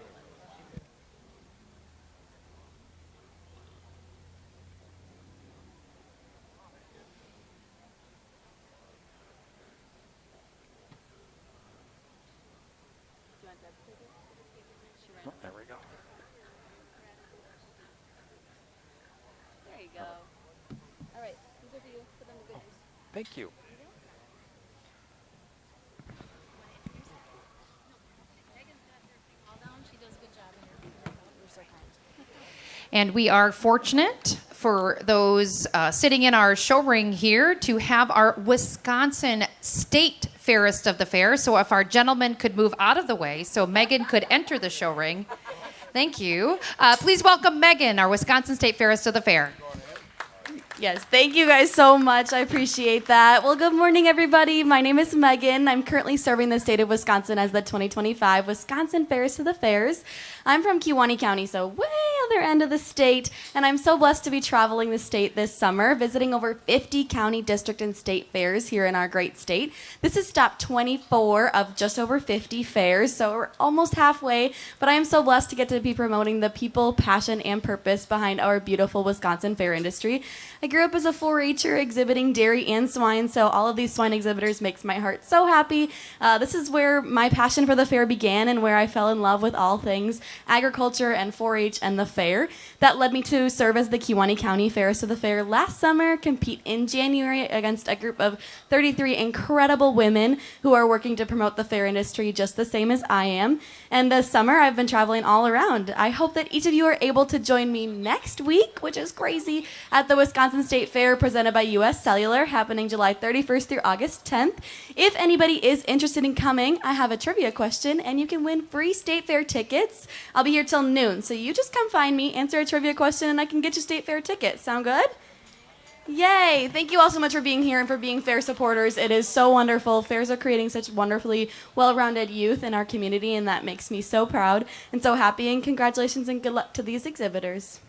Oh, there we go. There you go. All right, these are for you. Put them to good use. Thank you. And we are fortunate for those sitting in our show ring here to have our Wisconsin State Fairest of the Fair. So if our gentleman could move out of the way so Megan could enter the show ring, Thank you. Please welcome Megan, our Wisconsin State Fairist, to the fair. Yes, thank you guys so much. I appreciate that. Well, good morning, everybody. My name is Megan. I'm currently serving the state of Wisconsin as the 2025 Wisconsin Fairist of the Fairs. I'm from Kewaunee County, so way other end of the state, and I'm so blessed to be traveling the state this summer, visiting over 50 county, district, and state fairs here in our great state. This is stop 24 of just over 50 fairs, so we're almost halfway, but I am so blessed to get to be promoting the people, passion, and purpose behind our beautiful Wisconsin fair industry. I grew up as a 4-H'er exhibiting dairy and swine, so all of these swine exhibitors makes my heart so happy. This is where my passion for the fair began and where I fell in love with all things agriculture and 4-H and the fair. That led me to serve as the Kewaunee County Fairist of the Fair last summer, compete in January against a group of 33 incredible women who are working to promote the fair industry just the same as I am. And this summer, I've been traveling all around. I hope that each of you are able to join me next week, which is crazy, at the Wisconsin State Fair presented by U.S. Cellular, happening July 31st through August 10th. If anybody is interested in coming, I have a trivia question, and you can win free State Fair tickets. I'll be here till noon, so you just come find me, answer a trivia question, and I can get you State Fair tickets. Sound good? Yay! Thank you all so much for being here and for being fair supporters. It is so wonderful. Fairs are creating such wonderfully well-rounded youth in our community, and that makes me so proud and so happy. And congratulations and good luck to these exhibitors.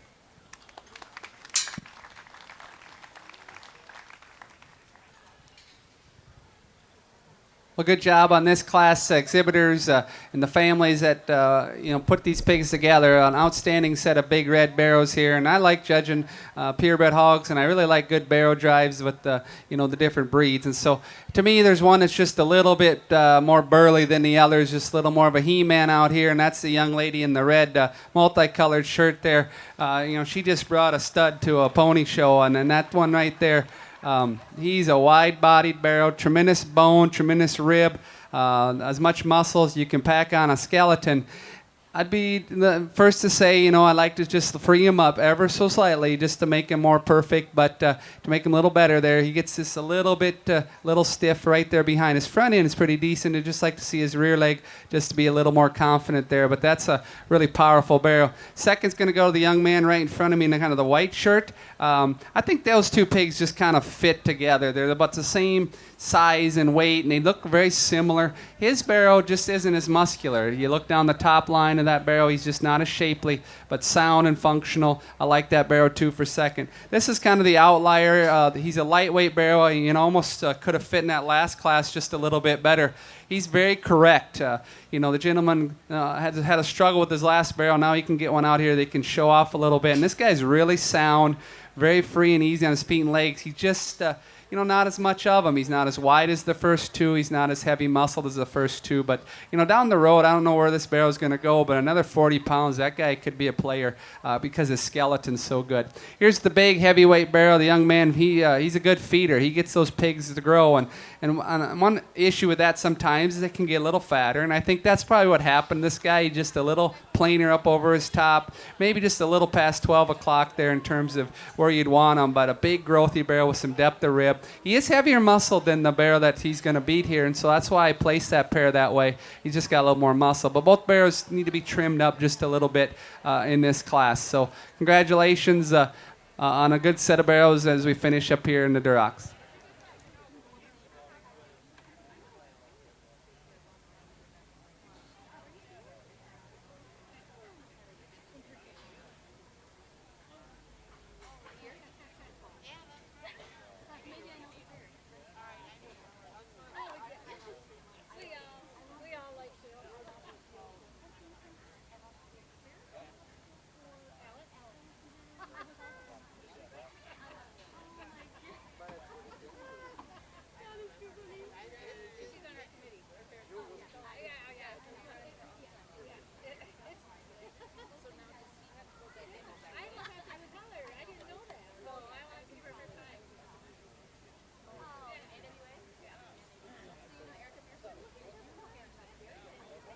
Well, good job on this class, exhibitors and the families that put these pigs together. An outstanding set of big red barrows here, and I like judging purebred hogs, and I really like good barrow drives with the different breeds. And so, to me, there's one that's just a little bit more burly than the others, just a little more of a he-man out here, and that's the young lady in the red multicolored shirt there. She just brought a stud to a pony show, and that one right there. He's a wide-bodied barrow, tremendous bone, tremendous rib, as much muscle as you can pack on a skeleton. I'd be the first to say, I like to just free him up ever so slightly just to make him more perfect, but to make him a little better there. He gets just a little bit, little stiff right there behind. His front end is pretty decent. I'd just like to see his rear leg just to be a little more confident there, but that's a really powerful barrow. Second's going to go to the young man right in front of me in kind of the white shirt. I think those two pigs just kind of fit together. They're about the same size and weight, and they look very similar. His barrow just isn't as muscular. You look down the top line of that barrow, he's just not as shapely, but sound and functional. I like that barrow too for second. This is kind of the outlier. He's a lightweight barrow, and almost could have fit in that last class just a little bit better. He's very correct. The gentleman had a struggle with his last barrow. Now he can get one out here that can show off a little bit. And this guy's really sound, very free and easy on his feet and legs. He just not as much of him. He's not as wide as the first two. He's not as heavy muscled as the first two. But, down the road, I don't know where this barrow's going to go, but another 40 pounds, that guy could be a player because his skeleton's so good. Here's the big heavyweight barrow. The young man, he's a good feeder. He gets those pigs to grow. And one issue with that sometimes is it can get a little fatter, and I think that's probably what happened. This guy, just a little plainer up over his top, maybe just a little past 12 o'clock there in terms of where you'd want him, but a big growthy barrel with some depth of rib. He is heavier muscle than the barrel that he's going to beat here, and so that's why I placed that pair that way. He's just got a little more muscle, but both barrels need to be trimmed up just a little bit in this class. So congratulations on a good set of barrels as we finish up here in the Durocs.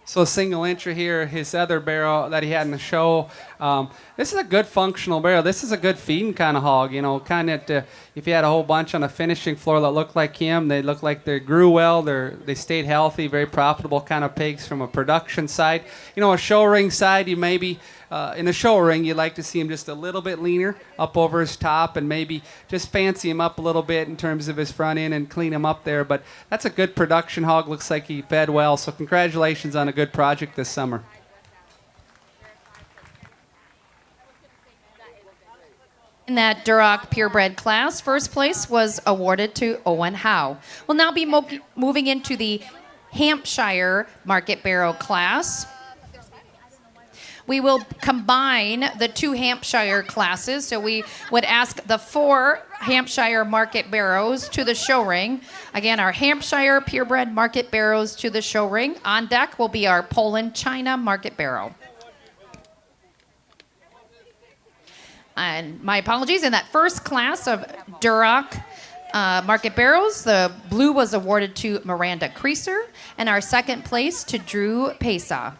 So single entry here, his other barrel that he had in the show, This is a good functional barrel. This is a good feeding kind of hog, kind of if you had a whole bunch on a finishing floor that looked like him, they look like they grew well, they stayed healthy, very profitable kind of pigs from a production side. A show ring side, you maybe, in a show ring, you'd like to see him just a little bit leaner up over his top and maybe just fancy him up a little bit in terms of his front end and clean him up there. But that's a good production hog. Looks like he fed well. So congratulations on a good project this summer. In that Duroc purebred class, first place was awarded to Owen Howe. We'll now be moving into the Hampshire Market Barrow class. We will combine the 2 Hampshire classes, so we would ask the 4 Hampshire Market Barrows to the show ring. Again, our Hampshire purebred Market Barrows to the show ring. On deck will be our Poland China Market Barrow. And my apologies, in that first class of Duroc Market Barrows, the blue was awarded to Miranda Creaser, and our second place to Drew Pesa.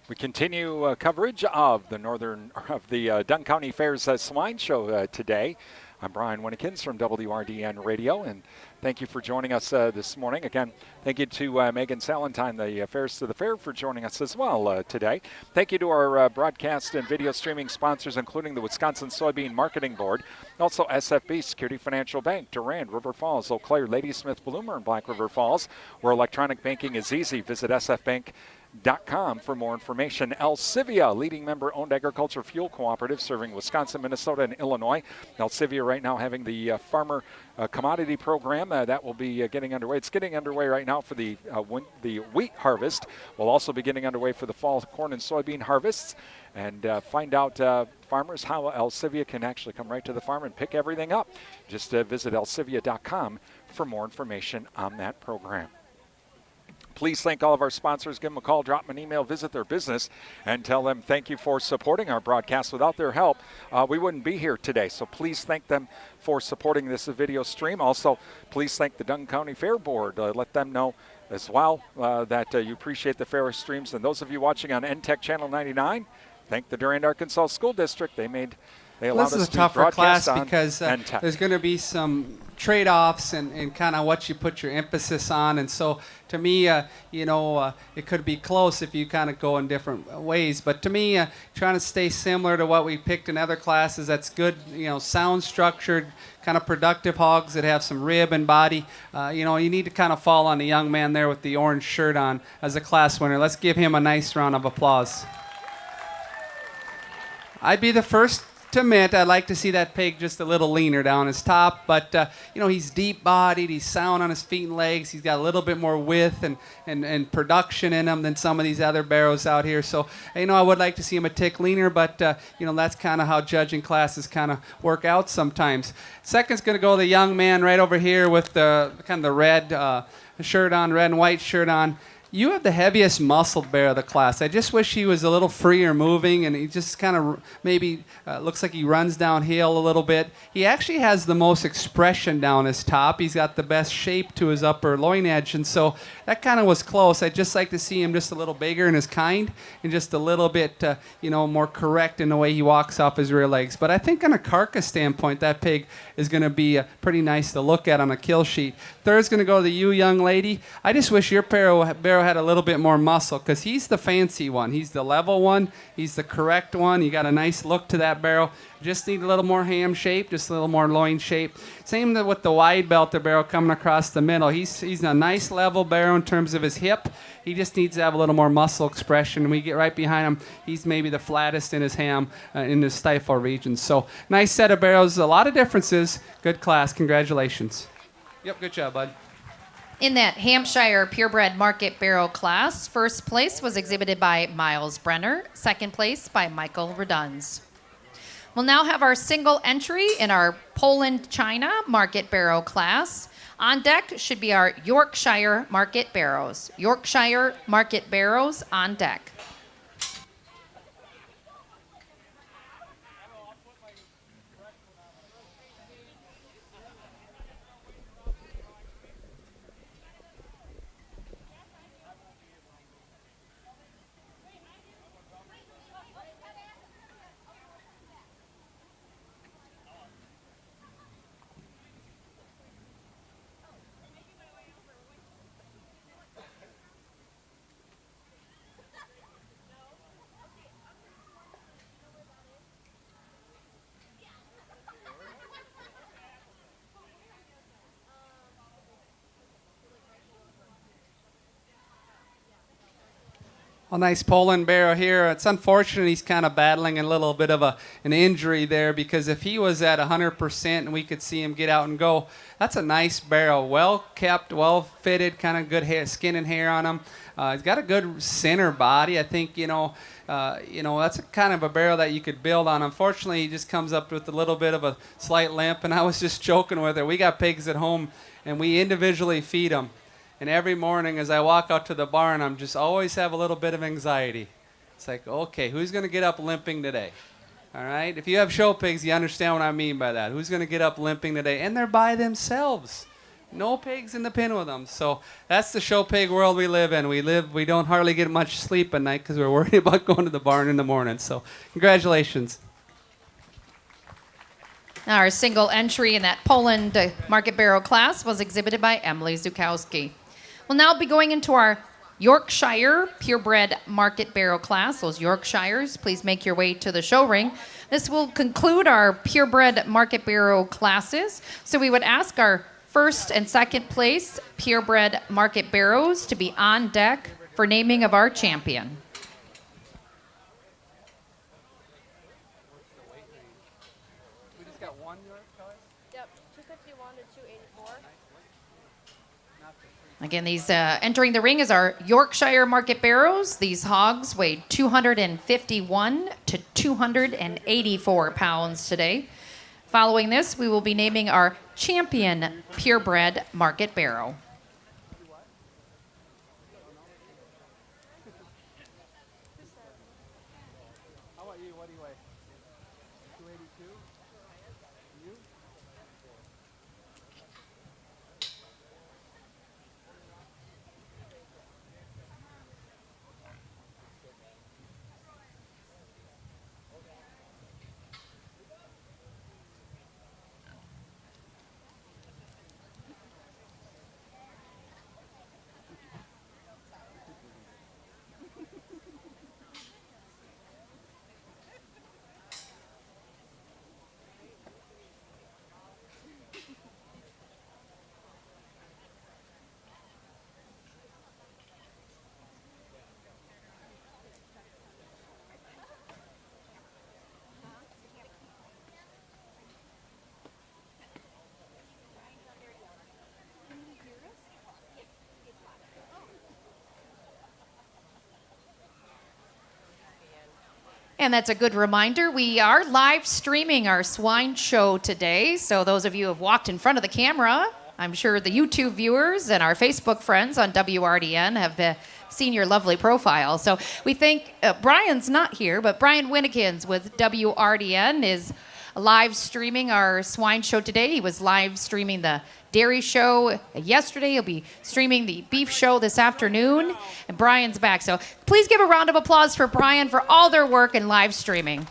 We continue coverage of the Dunn County Fair's Swine Show today. I'm Brian Winnekins from WRDN Radio, and thank you for joining us this morning. Again, thank you to Megan Salentine, the Fairs to the Fair, for joining us as well today. Thank you to our broadcast and video streaming sponsors, including the Wisconsin Soybean Marketing Board, also SFB, Security Financial Bank, Durand, River Falls, Eau Claire, Ladysmith, Bloomer, and Black River Falls, where electronic banking is easy. Visit sfbank.com for more information. Alcivia, leading member-owned agriculture fuel cooperative serving Wisconsin, Minnesota, and Illinois. Alcivia right now having the farmer commodity program that will be getting underway. It's getting underway right now for the wheat harvest. Will also be getting underway for the fall corn and soybean harvests. And find out farmers how Alcivia can actually come right to the farm and pick everything up. Just visit alcivia.com for more information on that program. Please thank all of our sponsors. Give them a call, drop them an email, visit their business, and tell them thank you for supporting our broadcast. Without their help, we wouldn't be here today. So please thank them for supporting this video stream. Also, please thank the Dunn County Fair Board. Let them know as well that you appreciate the fair streams. And those of you watching on NTech Channel 99, thank the Durand, Arkansas School District. They allowed this is us a to tougher broadcast class on because there's going to be some trade-offs and kind of what you put your emphasis on. And so to me, it could be close if you kind of go in different ways. But to me, trying to stay similar to what we picked in other classes, that's good, sound structured, kind of productive hogs that have some rib and body. You need to kind of fall on the young man there with the orange shirt on as a class winner. Let's give him a nice round of applause. I'd be the first to admit I'd like to see that pig just a little leaner down his top, but he's deep-bodied, he's sound on his feet and legs, he's got a little bit more width and production in him than some of these other barrows out here. So I would like to see him a tick leaner, but that's kind of how judging classes kind of work out sometimes. Second's going to go the young man right over here with the kind of the red shirt on, red and white shirt on. You have the heaviest muscled bear of the class. I just wish he was a little freer moving, and he just kind of maybe looks like he runs downhill a little bit. He actually has the most expression down his top. He's got the best shape to his upper loin edge, and so that kind of was close. I'd just like to see him just a little bigger in his kind and just a little bit, more correct in the way he walks off his rear legs. But I think on a carcass standpoint, that pig is going to be pretty nice to look at on a kill sheet. Third's going to go to you, young lady. I just wish your barrow had a little bit more muscle because he's the fancy one. He's the level one. He's the correct one. You got a nice look to that barrow. Just need a little more ham shape, just a little more loin shape. Same with the wide belter barrow coming across the middle. He's a nice level barrow in terms of his hip. He just needs to have a little more muscle expression. We get right behind him. He's maybe the flattest in his ham in the stifle region. So nice set of barrows. A lot of differences. Good class. Congratulations. Yep, good job, bud. In that Hampshire purebred market barrow class, first place was exhibited by Miles Brenner, second place by Michael Reduns. We'll now have our single entry in our Poland China Market Barrow class. On deck should be our Yorkshire Market Barrows. Yorkshire Market Barrows on deck. A nice Poland barrow here. It's unfortunate he's kind of battling a little bit of an injury there, because if he was at 100% and we could see him get out and go, that's a nice barrow. Well kept, well fitted, kind of good hair, skin and hair on him. He's got a good center body. I think, that's a kind of a barrow that you could build on. Unfortunately, he just comes up with a little bit of a slight limp, and I was just joking with her. We got pigs at home, and we individually feed them. And every morning as I walk out to the barn, I'm just always have a little bit of anxiety. It's like, okay, who's going to get up limping today? All right? If you have show pigs, you understand what I mean by that. Who's going to get up limping today? And they're by themselves. No pigs in the pen with them. So that's the show pig world we live in. We don't hardly get much sleep at night because we're worried about going to the barn in the morning. So congratulations. Now our single entry in that Poland Market Barrow class was exhibited by Emily Zukowski. We'll now be going into our Yorkshire Purebred Market Barrow class. Those Yorkshires, please make your way to the show ring. This will conclude our Purebred Market Barrow classes. So we would ask our first and second place Purebred Market Barrows to be on deck for naming of our champion. We just got one York choice? Yep, 251 to 284. Again, these entering the ring is our Yorkshire Market Barrows. These hogs weighed 251 to 284 pounds today. Following this, we will be naming our champion purebred Market Barrow. How about you? What do you weigh? 282? You? And that's a good reminder. We are live streaming our swine show today. So those of you who have walked in front of the camera, I'm sure the YouTube viewers and our Facebook friends on WRDN have seen your lovely profile. So we think Brian's not here, but Brian Winnekins with WRDN is live streaming our swine show today. He was live streaming the dairy show yesterday. He'll be streaming the beef show this afternoon. And Brian's back. So please give a round of applause for Brian for all their work in live streaming.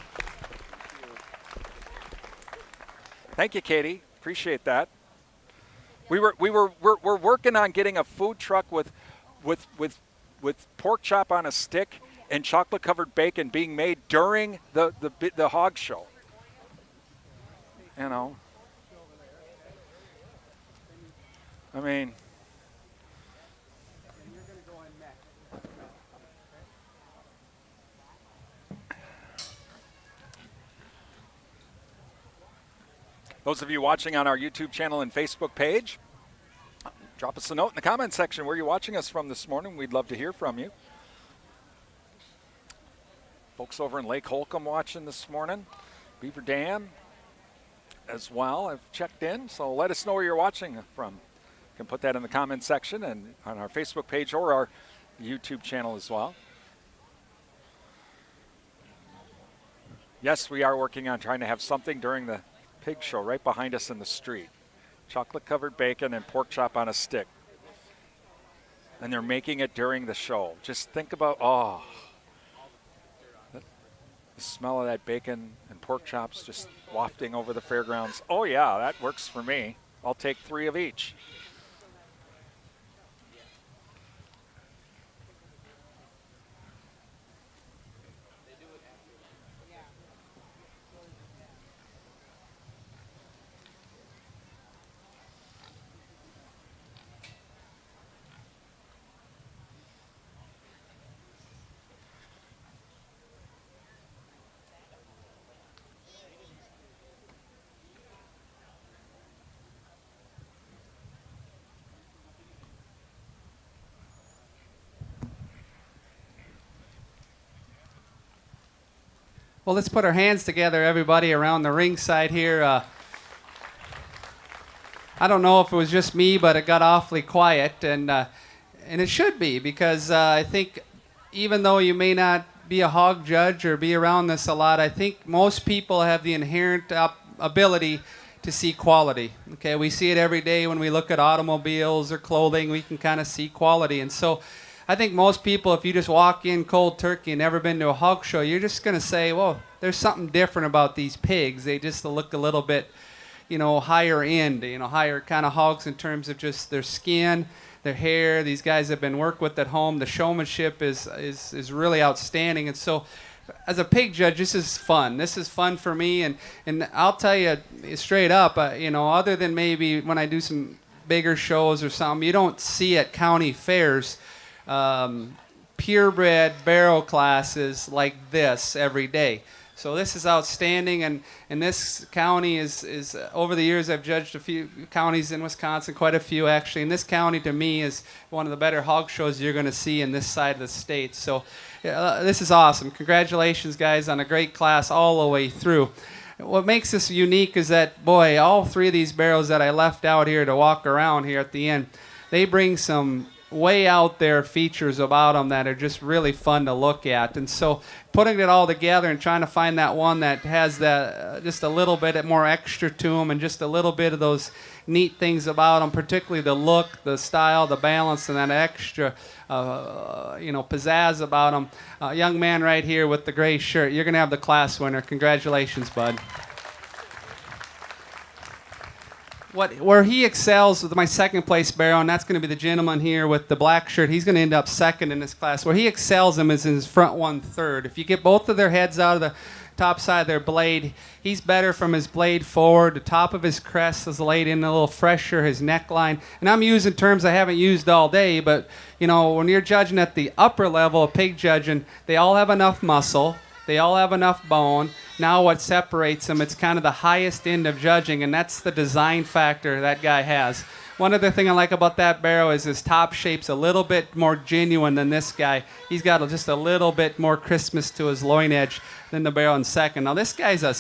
Thank you, Katie. Appreciate that. We're working on getting a food truck with pork chop on a stick and chocolate covered bacon being made during the hog show. You know, I mean, those of you watching on our YouTube channel and Facebook page, drop us a note in the comment section where you're watching us from this morning. We'd love to hear from you. Folks over in Lake Holcomb watching this morning. Beaver Dam as well have checked in. So let us know where you're watching from. You can put that in the comment section and on our Facebook page or our YouTube channel as well. Yes, we are working on trying to have something during the pig show right behind us in the street. Chocolate-covered bacon and pork chop on a stick. And they're making it during the show. Just think about, the smell of that bacon and pork chops just wafting over the fairgrounds. Oh yeah, that works for me. I'll take 3 of each. Well, let's put our hands together, everybody, around the ringside here. I don't know if it was just me, but it got awfully quiet, and it should be, because I think even though you may not be a hog judge or be around this a lot, I think most people have the inherent ability to see quality. Okay, we see it every day when we look at automobiles or clothing. We can kind of see quality, and so I think most people, if you just walk in cold turkey and never been to a hog show, you're just going to say, well, there's something different about these pigs. They just look a little bit, higher end, higher kind of hogs in terms of just their skin, their hair. These guys have been worked with at home. The showmanship is really outstanding. And so as a pig judge, this is fun. This is fun for me. And I'll tell you straight up, other than maybe when I do some bigger shows or something, you don't see at county fairs purebred barrel classes like this every day. So this is outstanding, and this county is over the years I've judged a few counties in Wisconsin, quite a few actually, and this county to me is one of the better hog shows you're going to see in this side of the state. So this is awesome. Congratulations, guys, on a great class all the way through. What makes this unique is that, boy, all 3 of these barrels that I left out here to walk around here at the end, they bring some way out there features about them that are just really fun to look at. And so putting it all together and trying to find that one that has that just a little bit more extra to them and just a little bit of those neat things about them, particularly the look, the style, the balance, and that extra pizzazz about them. Young man right here with the gray shirt, you're going to have the class winner. Congratulations, bud. Where he excels with my second place barrel, and that's going to be the gentleman here with the black shirt. He's going to end up second in this class. Where he excels him is in his front 1/3. If you get both of their heads out of the top side of their blade, he's better from his blade forward. The top of his crest is laid in a little fresher, his neckline. And I'm using terms I haven't used all day, but when you're judging at the upper level of pig judging, they all have enough muscle. They all have enough bone. Now what separates them, it's kind of the highest end of judging, and that's the design factor that guy has. One other thing I like about that barrel is his top shape's a little bit more genuine than this guy. He's got just a little bit more crispness to his loin edge than the barrel in second. Now this guy's a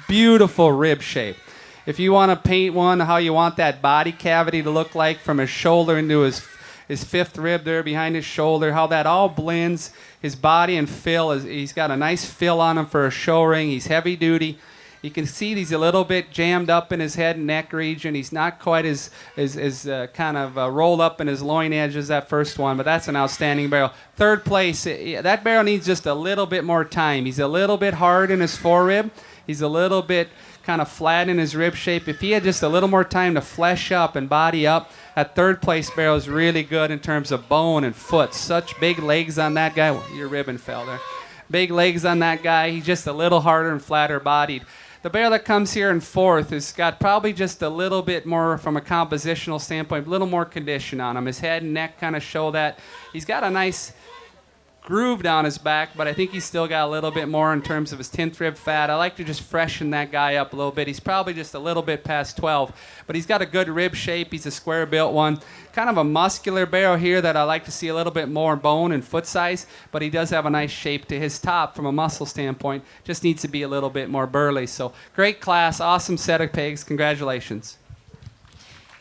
beautiful rib shape. If you want to paint one how you want that body cavity to look like from his shoulder into his 5th rib there behind his shoulder, how that all blends. His body and fill, he's got a nice fill on him for a show ring. He's heavy duty. You can see he's a little bit jammed up in his head and neck region. He's not quite as kind of rolled up in his loin edge as that first one, but that's an outstanding barrel. 3rd place, that barrel needs just a little bit more time. He's a little bit hard in his forerib. He's a little bit kind of flat in his rib shape. If he had just a little more time to flesh up and body up, that 3rd place barrel is really good in terms of bone and foot. Such big legs on that guy. Well, your ribbon fell there. Big legs on that guy. He's just a little harder and flatter bodied. The barrel that comes here in 4th has got probably just a little bit more, from a compositional standpoint, a little more condition on him. His head and neck kind of show that. He's got a nice groove down his back, but I think he's still got a little bit more in terms of his 10th rib fat. I like to just freshen that guy up a little bit. He's probably just a little bit past 12, but he's got a good rib shape. He's a square-built one. Kind of a muscular barrel here that I like to see a little bit more bone and foot size, but he does have a nice shape to his top from a muscle standpoint. Just needs to be a little bit more burly. So great class, awesome set of pigs. Congratulations.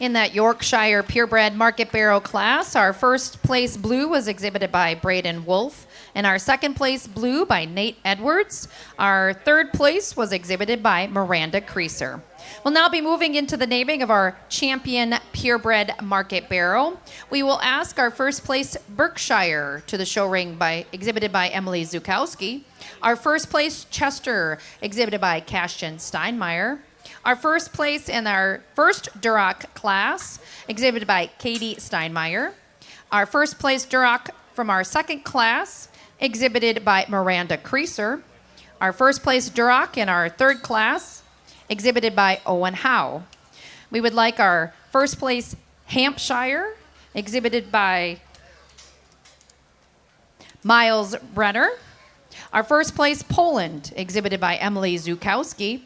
In that Yorkshire purebred market barrel class, our first place blue was exhibited by Braden Wolf, and our second place blue by Nate Edwards. Our third place was exhibited by Miranda Creaser. We'll now be moving into the naming of our champion purebred market barrel. We will ask our first place Berkshire to the show ring exhibited by Emily Zukowski. Our first place Chester, exhibited by Castian Steinmeier. Our first place in our first Duroc class, exhibited by Katie Steinmeier. Our first place Duroc from our second class, exhibited by Miranda Creaser. Our first place Duroc in our third class, exhibited by Owen Howe. We would like our first place Hampshire, exhibited by Miles Brenner. Our first place Poland, exhibited by Emily Zukowski.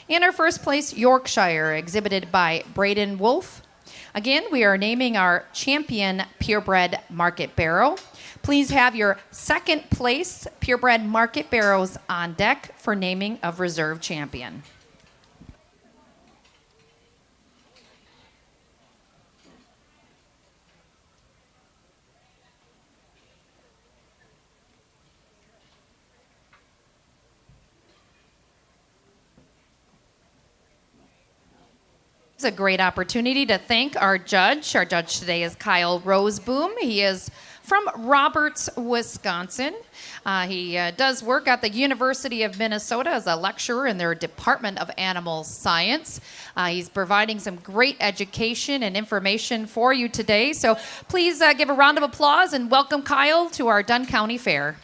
And our first place Yorkshire, exhibited by Braden Wolf. Again, we are naming our champion purebred market barrel. Please have your second place purebred market barrels on deck for naming of reserve champion. It's a great opportunity to thank our judge. Our judge today is Kyle Roseboom. He is from Roberts, Wisconsin. He does work at the University of Minnesota as a lecturer in their Department of Animal Science. He's providing some great education and information for you today. So please give a round of applause and welcome Kyle to our Dunn County Fair.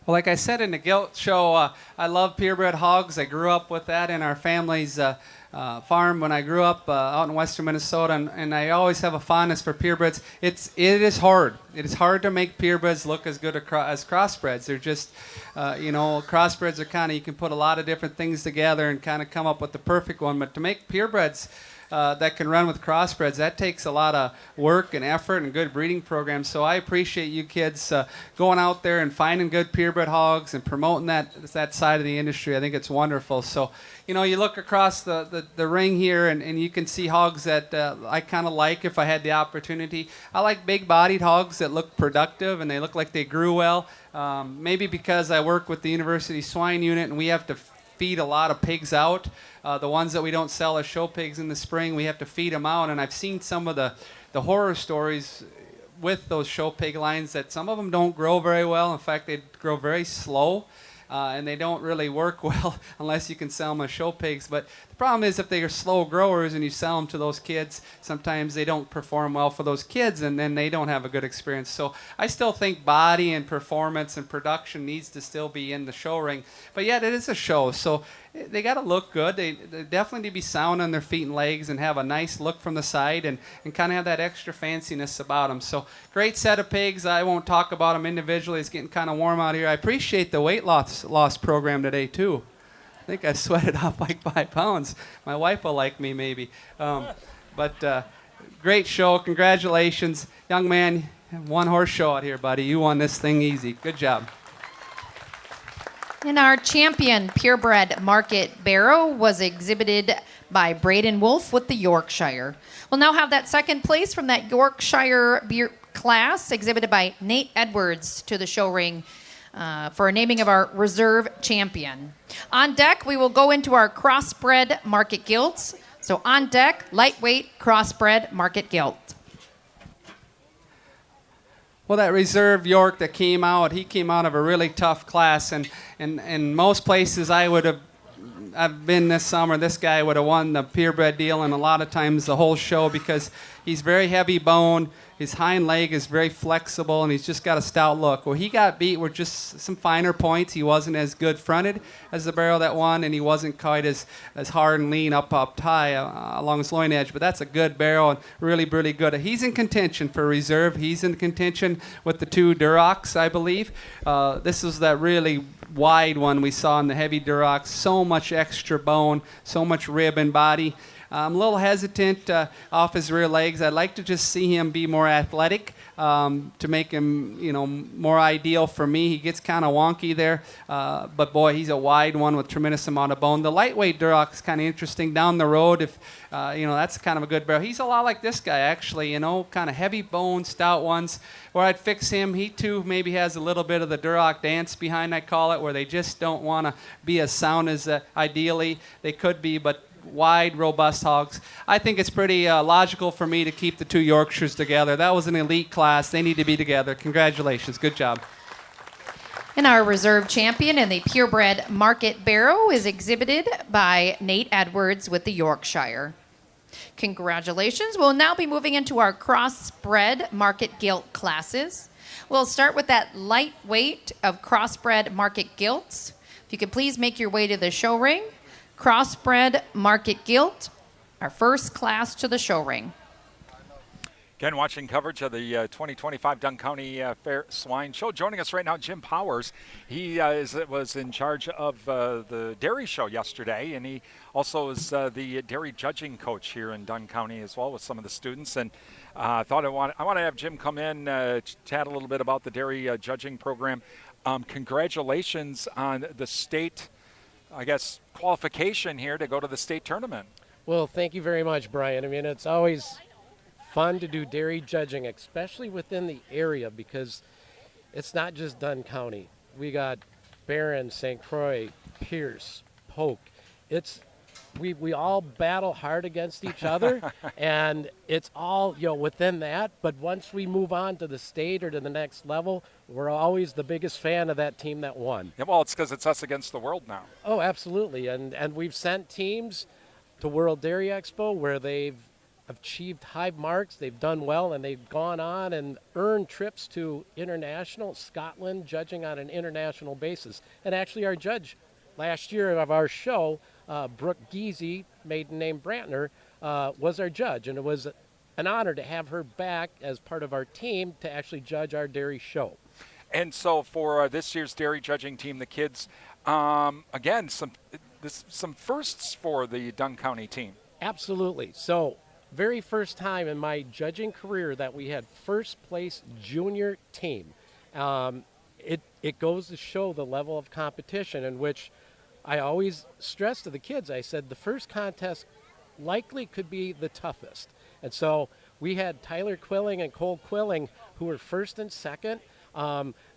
Well, like I said in the Gilt show, I love purebred hogs. I grew up with that in our family's farm when I grew up out in western Minnesota, and I always have a fondness for purebreds. It is hard. It is hard to make purebreds look as good as crossbreds. They're just, crossbreds are kind of, you can put a lot of different things together and kind of come up with the perfect one. But to make purebreds that can run with crossbreds, that takes a lot of work and effort and good breeding programs. So I appreciate you kids going out there and finding good purebred hogs and promoting that side of the industry. I think it's wonderful. So, you look across the ring here and you can see hogs that I kind of like if I had the opportunity. I like big-bodied hogs that look productive and they look like they grew well. Maybe because I work with the University Swine Unit and we have to feed a lot of pigs out. The ones that we don't sell as show pigs in the spring, we have to feed them out. And I've seen some of the horror stories with those show pig lines that some of them don't grow very well. In fact, they grow very slow. And they don't really work well unless you can sell them as show pigs. But the problem is if they are slow growers and you sell them to those kids, sometimes they don't perform well for those kids and then they don't have a good experience. So I still think body and performance and production needs to still be in the show ring. But yet it is a show, so they got to look good. They definitely need to be sound on their feet and legs and have a nice look from the side and kind of have that extra fanciness about them. So great set of pigs. I won't talk about them individually. It's getting kind of warm out here. I appreciate the weight loss program today, too. I think I sweated off like 5 pounds. My wife will like me, maybe. But great show. Congratulations. Young man, one horse show out here, buddy. You won this thing easy. Good job. And our champion purebred market barrow was exhibited by Braden Wolf with the Yorkshire. We'll now have that second place from that Yorkshire class exhibited by Nate Edwards to the show ring for a naming of our reserve champion. On deck, we will go into our crossbred market gilts. So on deck, lightweight crossbred market gilt. Well, that reserve York that came out, he came out of a really tough class, and in most places I would have I've been this summer, this guy would have won the purebred deal and a lot of times the whole show because he's very heavy boned. His hind leg is very flexible, and he's just got a stout look. Where he got beat were just some finer points. He wasn't as good fronted as the barrel that won, and he wasn't quite as hard and lean up high along his loin edge. But that's a good barrel and really, really good. He's in contention for reserve. He's in contention with the 2 Durocs, I believe. This is that really wide one we saw in the heavy Durocs. So much extra bone, so much rib and body. I'm a little hesitant off his rear legs. I'd like to just see him be more athletic to make him, more ideal for me. He gets kind of wonky there, but boy, he's a wide one with tremendous amount of bone. The lightweight Duroc is kind of interesting down the road. If that's kind of a good barrel. He's a lot like this guy actually. Kind of heavy bone, stout ones. Where I'd fix him, he too maybe has a little bit of the Duroc dance behind, I call it, where they just don't want to be as sound as ideally they could be, but wide, robust hogs. I think it's pretty logical for me to keep the 2 Yorkshires together. That was an elite class. They need to be together. Congratulations. Good job. And our reserve champion in the purebred market barrow is exhibited by Nate Edwards with the Yorkshire. Congratulations. We'll now be moving into our crossbred market gilt classes. We'll start with that lightweight of crossbred market gilts. If you could please make your way to the show ring. Crossbred market gilt, our first class to the show ring. Again, watching coverage of the 2025 Dunn County Fair Swine Show. Joining us right now, Jim Powers. He was in charge of the dairy show yesterday, and he also is the dairy judging coach here in Dunn County as well with some of the students. And I want to have Jim come in, chat a little bit about the dairy judging program. Congratulations on the state, qualification here to go to the state tournament. Well, thank you very much, Brian. I mean, it's always fun to do dairy judging, especially within the area, because it's not just Dunn County. We got Barron, St. Croix, Pierce, Polk. We all battle hard against each other, and it's all within that. But once we move on to the state or to the next level, we're always the biggest fan of that team that won. Yeah, well, it's because it's us against the world now. Oh, absolutely, and we've sent teams to World Dairy Expo where they've achieved high marks, they've done well, and they've gone on and earned trips to international Scotland, judging on an international basis. And actually, our judge last year of our show, Brooke Geesey, maiden name Brantner, was our judge, and it was an honor to have her back as part of our team to actually judge our dairy show. And so for this year's dairy judging team, the kids, again, some firsts for the Dunn County team. Absolutely. So very first time in my judging career that we had first place junior team. It goes to show the level of competition in which I always stress to the kids, I said the first contest likely could be the toughest. And so we had Tyler Quilling and Cole Quilling who were first and second.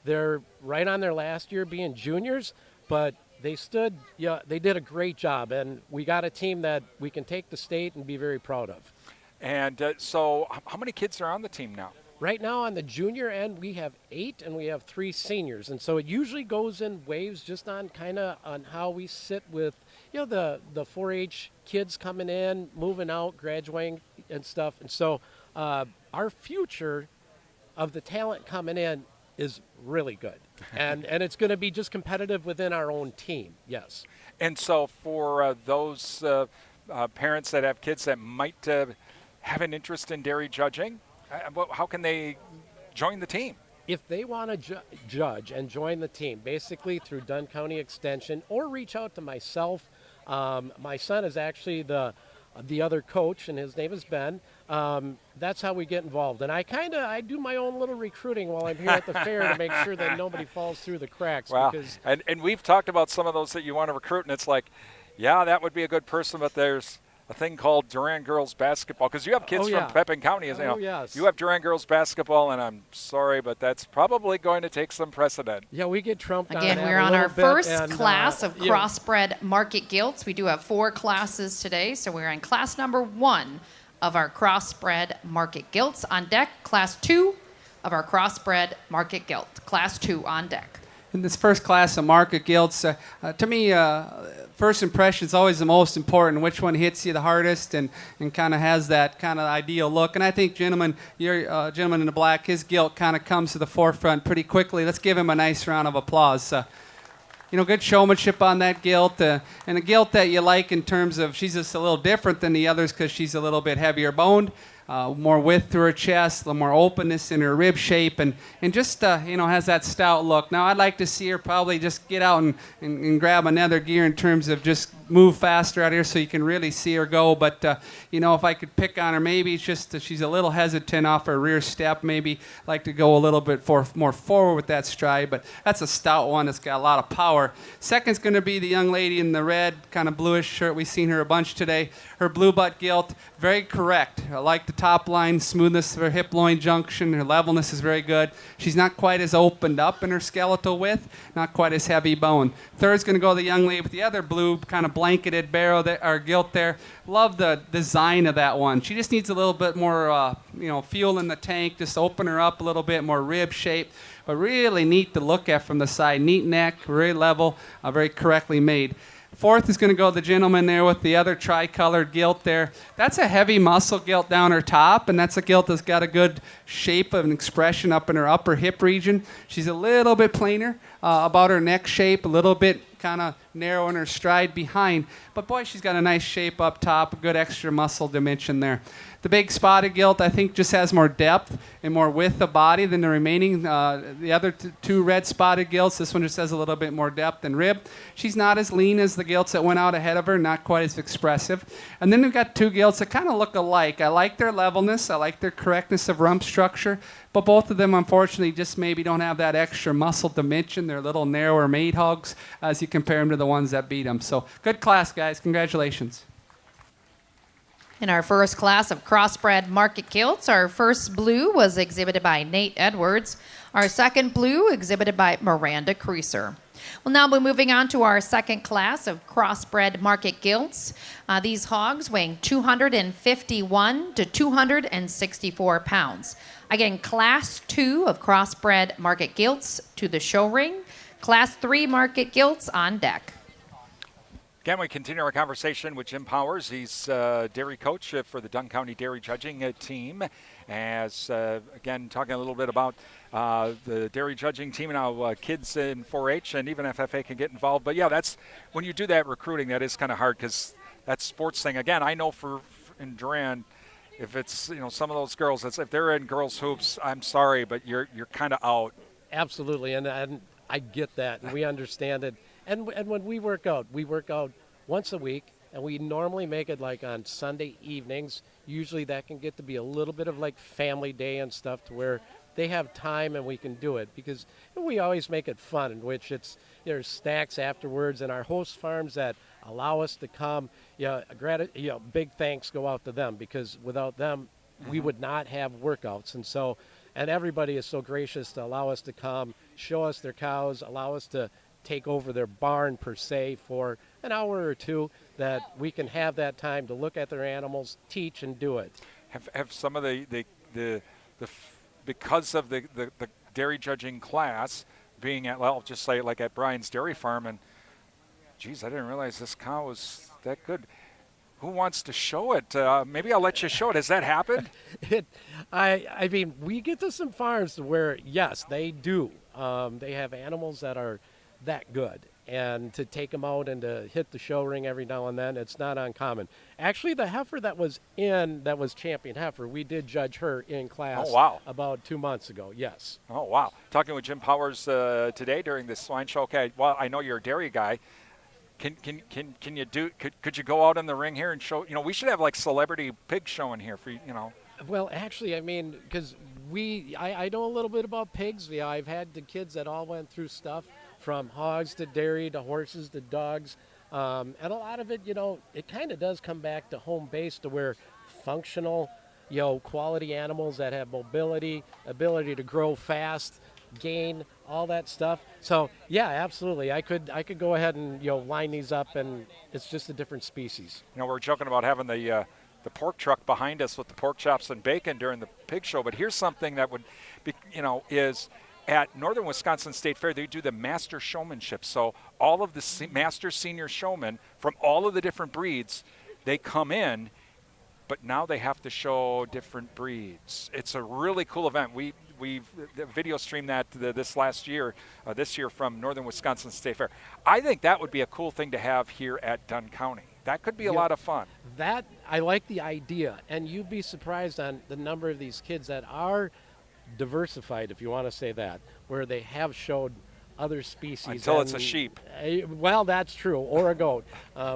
They're right on their last year being juniors, but they did a great job, and we got a team that we can take to state and be very proud of. And so how many kids are on the team now? Right now on the junior end, we have 8 and we have 3 seniors. And so it usually goes in waves just on on how we sit with, the 4-H kids coming in, moving out, graduating and stuff. And so our future of the talent coming in is really good. And it's going to be just competitive within our own team, yes. And so for those parents that have kids that might have an interest in dairy judging, how can they join the team? If they want to judge and join the team, basically through Dunn County Extension, or reach out to myself. My son is actually the other coach, and his name is Ben. That's how we get involved. And I do my own little recruiting while I'm here at the fair to make sure that nobody falls through the cracks. Wow. And we've talked about some of those that you want to recruit, and it's like, yeah, that would be a good person, but there's a thing called Durand girls basketball, because you have kids from Pepin County, yes. You have Durand girls basketball, and I'm sorry, but that's probably going to take some precedent. Yeah, we get trumped Again, on we're on our first class of yeah. crossbred market gilts. We do have 4 classes today, so we're in class number 1 of our crossbred market gilts. On deck, class 2 of our crossbred market gilt. Class 2 on deck. In this first class of market gilts, to me, first impression is always the most important. Which one hits you the hardest and kind of has that kind of ideal look. And I think, gentlemen, your gentleman in the black, his gilt kind of comes to the forefront pretty quickly. Let's give him a nice round of applause. Good showmanship on that gilt, and a gilt that you like in terms of she's just a little different than the others because she's a little bit heavier boned, more width to her chest, a little more openness in her rib shape, and just, has that stout look. Now, I'd like to see her probably just get out and grab another gear in terms of just move faster out here so you can really see her go. But, if I could pick on her, maybe it's just that she's a little hesitant off her rear step. Maybe like to go a little bit more forward with that stride. But that's a stout one that's got a lot of power. Second's going to be the young lady in the red, kind of bluish shirt. We've seen her a bunch today. Her blue butt gilt, very correct. I like the top line, smoothness of her hip-loin junction. Her levelness is very good. She's not quite as opened up in her skeletal width, not quite as heavy bone. Third's going to go the young lady with the other blue kind of blanketed barrel or gilt there. Love the design of that one. She just needs a little bit more, fuel in the tank. Just open her up a little bit, more rib shape. But really neat to look at from the side. Neat neck, very level, very correctly made. Fourth is going to go the gentleman there with the other tricolored gilt there. That's a heavy muscle gilt down her top, and that's a gilt that's got a good shape of an expression up in her upper hip region. She's a little bit plainer about her neck shape, a little bit kind of narrow in her stride behind. But boy, she's got a nice shape up top, a good extra muscle dimension there. The big spotted gilt, I think, just has more depth and more width of body than the remaining. The other two red spotted gilts, this one just has a little bit more depth and rib. She's not as lean as the gilts that went out ahead of her, not quite as expressive. And then we've got two gilts that kind of look alike. I like their levelness, I like their correctness of rump structure, but both of them, unfortunately, just maybe don't have that extra muscle dimension. They're a little narrower made hogs as you compare them to the ones that beat them. So good class, guys. Congratulations. In our first class of crossbred market gilts, our first blue was exhibited by Nate Edwards. Our second blue exhibited by Miranda Creaser. We'll now be moving on to our second class of crossbred market gilts. These hogs weighing 251 to 264 pounds. Again, class 2 of crossbred market gilts to the show ring. Class 3 market gilts on deck. Again, we continue our conversation with Jim Powers. He's dairy coach for the Dunn County Dairy Judging team. As, again, talking a little bit about the dairy judging team and how kids in 4-H and even FFA can get involved. But, yeah, that's when you do that recruiting, that is kind of hard because that sports thing. Again, I know in Durand, if it's, some of those girls, if they're in girls' hoops, I'm sorry, but you're kind of out. Absolutely, and I get that, and we understand it. And when we work out once a week, and we normally make it like on Sunday evenings. Usually that can get to be a little bit of like family day and stuff to where they have time and we can do it because we always make it fun, in which there's snacks afterwards, and our host farms that allow us to come, big thanks go out to them because without them, we would not have workouts. And everybody is so gracious to allow us to come, show us their cows, allow us to take over their barn per se for an hour or two, that we can have that time to look at their animals, teach, and do it. Have some of the because of the dairy judging class being at, well, I'll just say like at Brian's Dairy Farm, and geez, I didn't realize this cow was that good. Who wants to show it? Maybe I'll let you show it. Has that happened? I mean, we get to some farms where, yes, they do. They have animals that are that good. And to take them out and to hit the show ring every now and then, it's not uncommon. Actually, the heifer that was champion heifer, we did judge her in class about 2 months ago, yes. Oh, wow. Talking with Jim Powers today during the swine show. Okay, well, I know you're a dairy guy. Can you could you go out in the ring here and show, we should have like celebrity pig showing here for, Well, actually, I mean, because I know a little bit about pigs. Yeah, I've had the kids that all went through stuff from hogs to dairy to horses to dogs. And a lot of it, it kind of does come back to home base to where functional, quality animals that have mobility, ability to grow fast, gain, all that stuff. So, yeah, absolutely. I could go ahead and, line these up, and it's just a different species. We're joking about having the pork truck behind us with the pork chops and bacon during the pig show, but here's something that would be, is at Northern Wisconsin State Fair, they do the master showmanship. So all of the master senior showmen from all of the different breeds, they come in, but now they have to show different breeds. It's a really cool event. We've video streamed that this year from Northern Wisconsin State Fair. I think that would be a cool thing to have here at Dunn County. That could be a lot of fun. That, I like the idea, and you'd be surprised on the number of these kids that are diversified, if you want to say that, where they have showed other species. Until it's a sheep. Well, that's true, or a goat.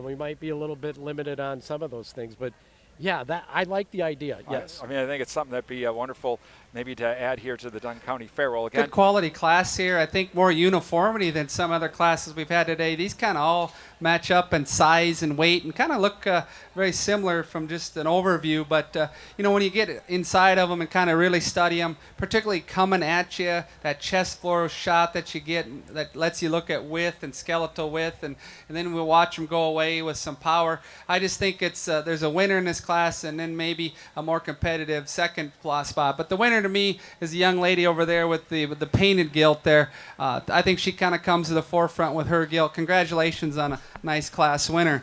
We might be a little bit limited on some of those things, but yeah, that I like the idea. Yes. I mean, I think it's something that'd be wonderful, maybe to add here to the Dunn County Fair. Well, again, Good quality class here. I think more uniformity than some other classes we've had today. These kind of all match up in size and weight and kind of look very similar from just an overview. But, when you get inside of them and kind of really study them, particularly coming at you, that chest floor shot that you get that lets you look at width and skeletal width, and then we'll watch them go away with some power. I just think it's there's a winner in this class and then maybe a more competitive second spot. But the winner to me is the young lady over there with the painted gilt there. I think she kind of comes to the forefront with her gilt. Congratulations on a nice class winner.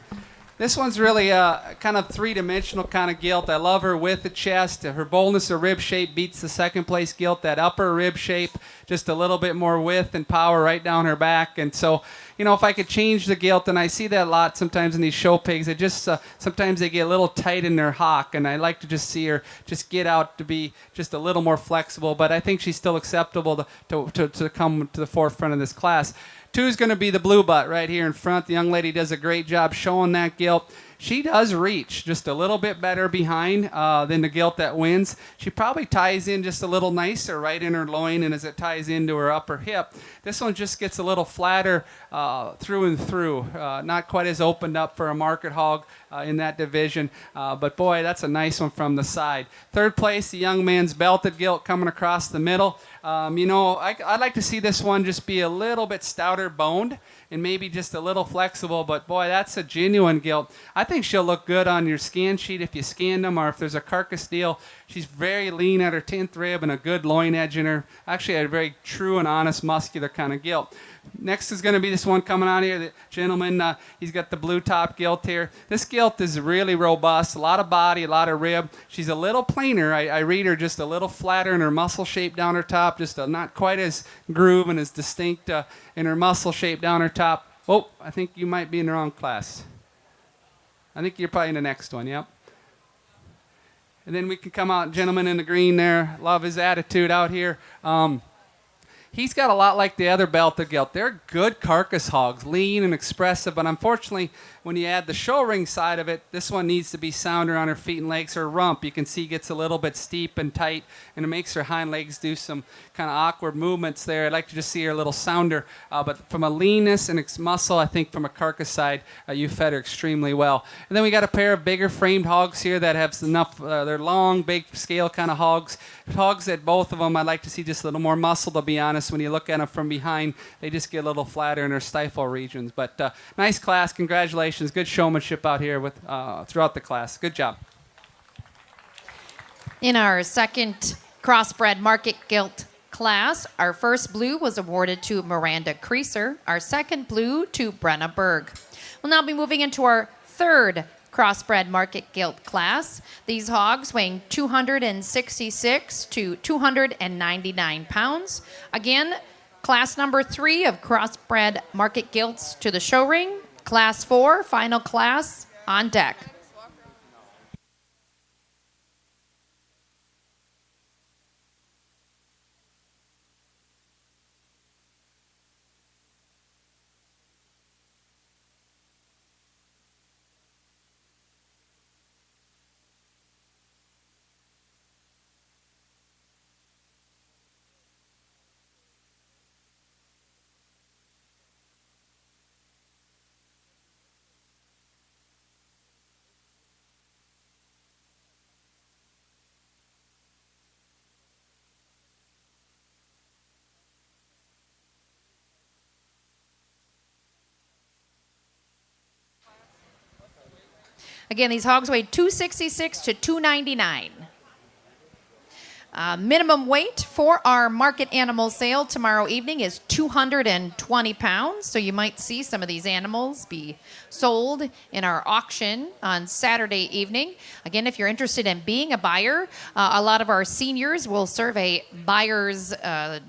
This one's really kind of three-dimensional kind of gilt. I love her width of chest. Her boldness of rib shape beats the second place gilt. That upper rib shape, just a little bit more width and power right down her back. And so, if I could change the gilt, and I see that a lot sometimes in these show pigs, it just sometimes they get a little tight in their hock, and I like to just see her just get out to be just a little more flexible. But I think she's still acceptable to come to the forefront of this class. 2 is going to be the blue butt right here in front. The young lady does a great job showing that gilt. She does reach just a little bit better behind than the gilt that wins. She probably ties in just a little nicer right in her loin and as it ties into her upper hip. This one just gets a little flatter through and through. Not quite as opened up for a market hog in that division. But boy, that's a nice one from the side. 3rd place, the young man's belted gilt coming across the middle. I'd like to see this one just be a little bit stouter boned and maybe just a little flexible, but boy, that's a genuine gilt. I think she'll look good on your scan sheet if you scanned them, or if there's a carcass deal. She's very lean at her 10th rib and a good loin edge in her. Actually, a very true and honest muscular kind of gilt. Next is going to be this one coming out here. The gentleman, he's got the blue top gilt here. This gilt is really robust, a lot of body, a lot of rib. She's a little plainer. I read her just a little flatter in her muscle shape down her top, just not quite as groove and as distinct in her muscle shape down her top. Oh, I think you might be in the wrong class. I think you're probably in the next one, yep. And then we can come out, gentleman in the green there. Love his attitude out here. He's got a lot like the other belted gilt. They're good carcass hogs, lean and expressive, but unfortunately, when you add the show ring side of it, this one needs to be sounder on her feet and legs. Her rump, you can see, gets a little bit steep and tight, and it makes her hind legs do some kind of awkward movements there. I'd like to just see her a little sounder, but from a leanness and muscle, I think from a carcass side, you fed her extremely well. And then we got a pair of bigger framed hogs here that have enough, they're long, big scale kind of hogs. Hogs that both of them, I'd like to see just a little more muscle, to be honest. When you look at them from behind, they just get a little flatter in their stifle regions. But nice class, congratulations. Good showmanship out here with throughout the class. Good job. In our second crossbred market gilt class, our first blue was awarded to Miranda Creaser, our second blue to Brenna Berg. We'll now be moving into our third crossbred market gilt class. These hogs weighing 266 to 299 pounds. Again, class number 3 of crossbred market gilts to the show ring. Class 4, final class, on deck. Again, these hogs weigh 266 to 299. Minimum weight for our market animal sale tomorrow evening is 220 pounds. So you might see some of these animals be sold in our auction on Saturday evening. Again, if you're interested in being a buyer, a lot of our seniors will serve a buyer's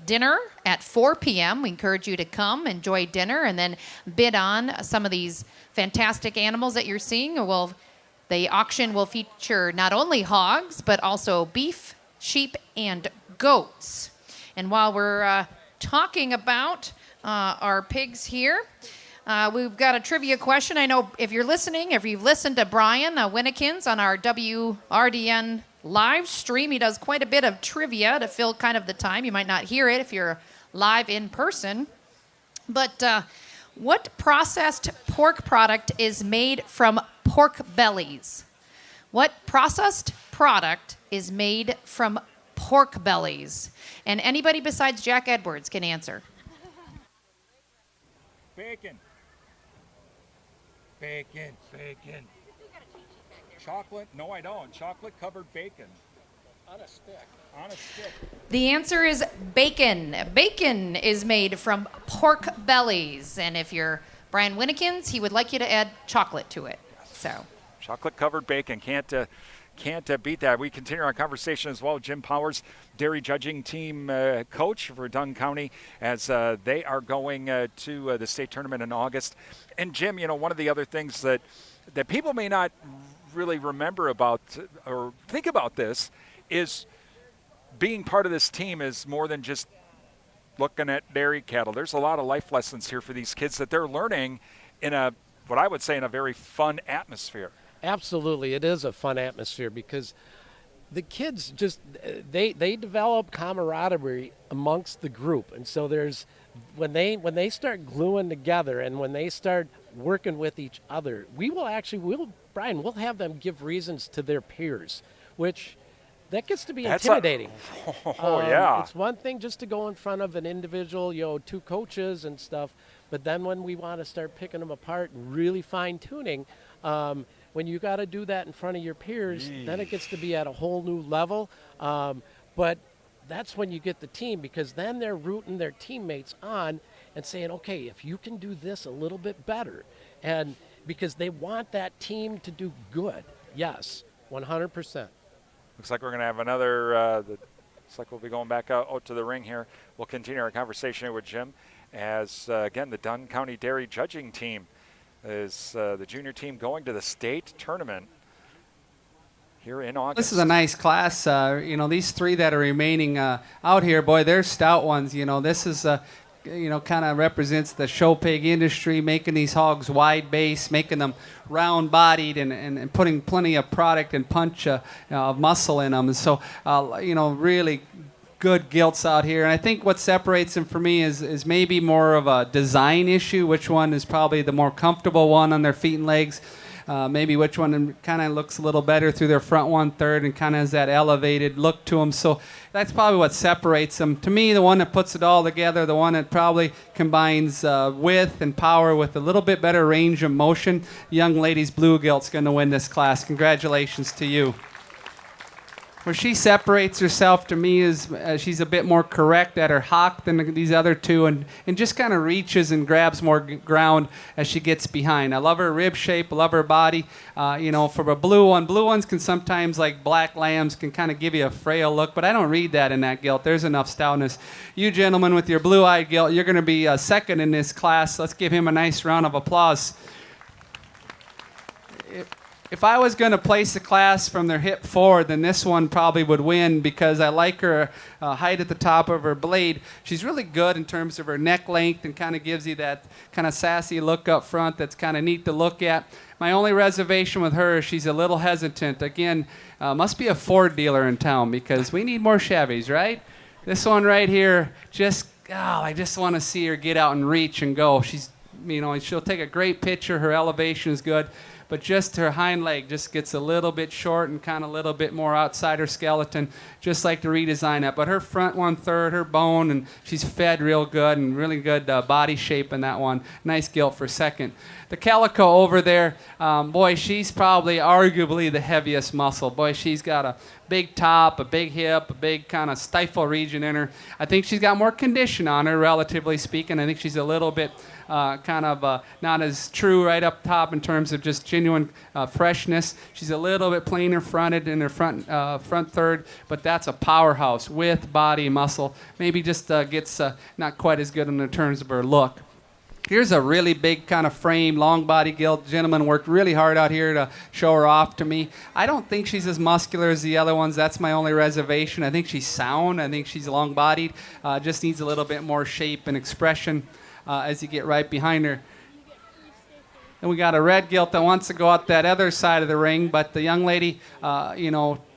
dinner at 4 p.m. We encourage you to come, enjoy dinner, and then bid on some of these fantastic animals that you're seeing. The auction will feature not only hogs, but also beef, sheep, and goats. And while we're talking about our pigs here, we've got a trivia question. I know if you're listening, if you've listened to Brian Winnikins on our WRDN live stream, he does quite a bit of trivia to fill kind of the time. You might not hear it if you're live in person. But what processed pork product is made from pork bellies? What processed product is made from pork bellies? And anybody besides Jack Edwards can answer. Bacon. Bacon. Chocolate? No, I don't. Chocolate covered bacon. On a stick. The answer is bacon. Bacon is made from pork bellies. And if you're Brian Winnikins, he would like you to add chocolate to it. So Chocolate covered bacon. Can't beat that. We continue our conversation as well. Jim Powers, dairy judging team coach for Dunn County, as they are going to the state tournament in August. And Jim, one of the other things that people may not really remember about or think about this is being part of this team is more than just looking at dairy cattle. There's a lot of life lessons here for these kids that they're learning in what I would say in a very fun atmosphere. Absolutely, it is a fun atmosphere because the kids just they develop camaraderie amongst the group, and so there's when they start gluing together and when they start working with each other, we'll have them give reasons to their peers, which that gets to be intimidating. Yeah. It's one thing just to go in front of an individual, two coaches and stuff, but then when we want to start picking them apart and really fine tuning. When you got to do that in front of your peers, then it gets to be at a whole new level. But that's when you get the team, because then they're rooting their teammates on and saying, okay, if you can do this a little bit better. And because they want that team to do good. Yes, 100%. Looks like we're going to have another, looks like we'll be going back out to the ring here. We'll continue our conversation with Jim as, again, the Dunn County Dairy Judging Team is the junior team going to the state tournament here in August. This is a nice class. These three that are remaining out here, boy, they're stout ones. This is, kind of represents the show pig industry, making these hogs wide base, making them round bodied and putting plenty of product and punch of muscle in them. And so, really good gilts out here. And I think what separates them for me is maybe more of a design issue. Which one is probably the more comfortable one on their feet and legs? Maybe which one kind of looks a little better through their front 1/3 and kind of has that elevated look to them. So that's probably what separates them. To me, the one that puts it all together, the one that probably combines width and power with a little bit better range of motion, young lady's blue gilt's going to win this class. Congratulations to you. Where she separates herself to me is she's a bit more correct at her hock than these other two, and just kind of reaches and grabs more ground as she gets behind. I love her rib shape, I love her body. For a blue ones can sometimes, like black lambs, can kind of give you a frail look, but I don't read that in that gilt. There's enough stoutness. You gentlemen with your blue-eyed gilt, you're going to be second in this class. Let's give him a nice round of applause. If I was going to place the class from their hip forward, then this one probably would win because I like her height at the top of her blade. She's really good in terms of her neck length and kind of gives you that kind of sassy look up front that's kind of neat to look at. My only reservation with her is she's a little hesitant. Again, must be a Ford dealer in town because we need more Chevys, right? This one right here, I just want to see her get out and reach and go. She's, she'll take a great picture. Her elevation is good. But just her hind leg just gets a little bit short and kind of a little bit more outside her skeleton. Just like to redesign that. But her front 1/3, her bone, and she's fed real good and really good body shape in that one. Nice gilt for second. The calico over there, boy, she's probably arguably the heaviest muscle. Boy, she's got a big top, a big hip, a big kind of stifle region in her. I think she's got more condition on her, relatively speaking. I think she's a little bit not as true right up top in terms of just genuine freshness. She's a little bit plainer fronted in her front third, but that's a powerhouse with body muscle. Maybe just gets not quite as good in the terms of her look. Here's a really big kind of frame, long body gilt. Gentleman worked really hard out here to show her off to me. I don't think she's as muscular as the other ones. That's my only reservation. I think she's sound. I think she's long bodied. Just needs a little bit more shape and expression as you get right behind her. And we got a red gilt that wants to go out that other side of the ring, but the young lady,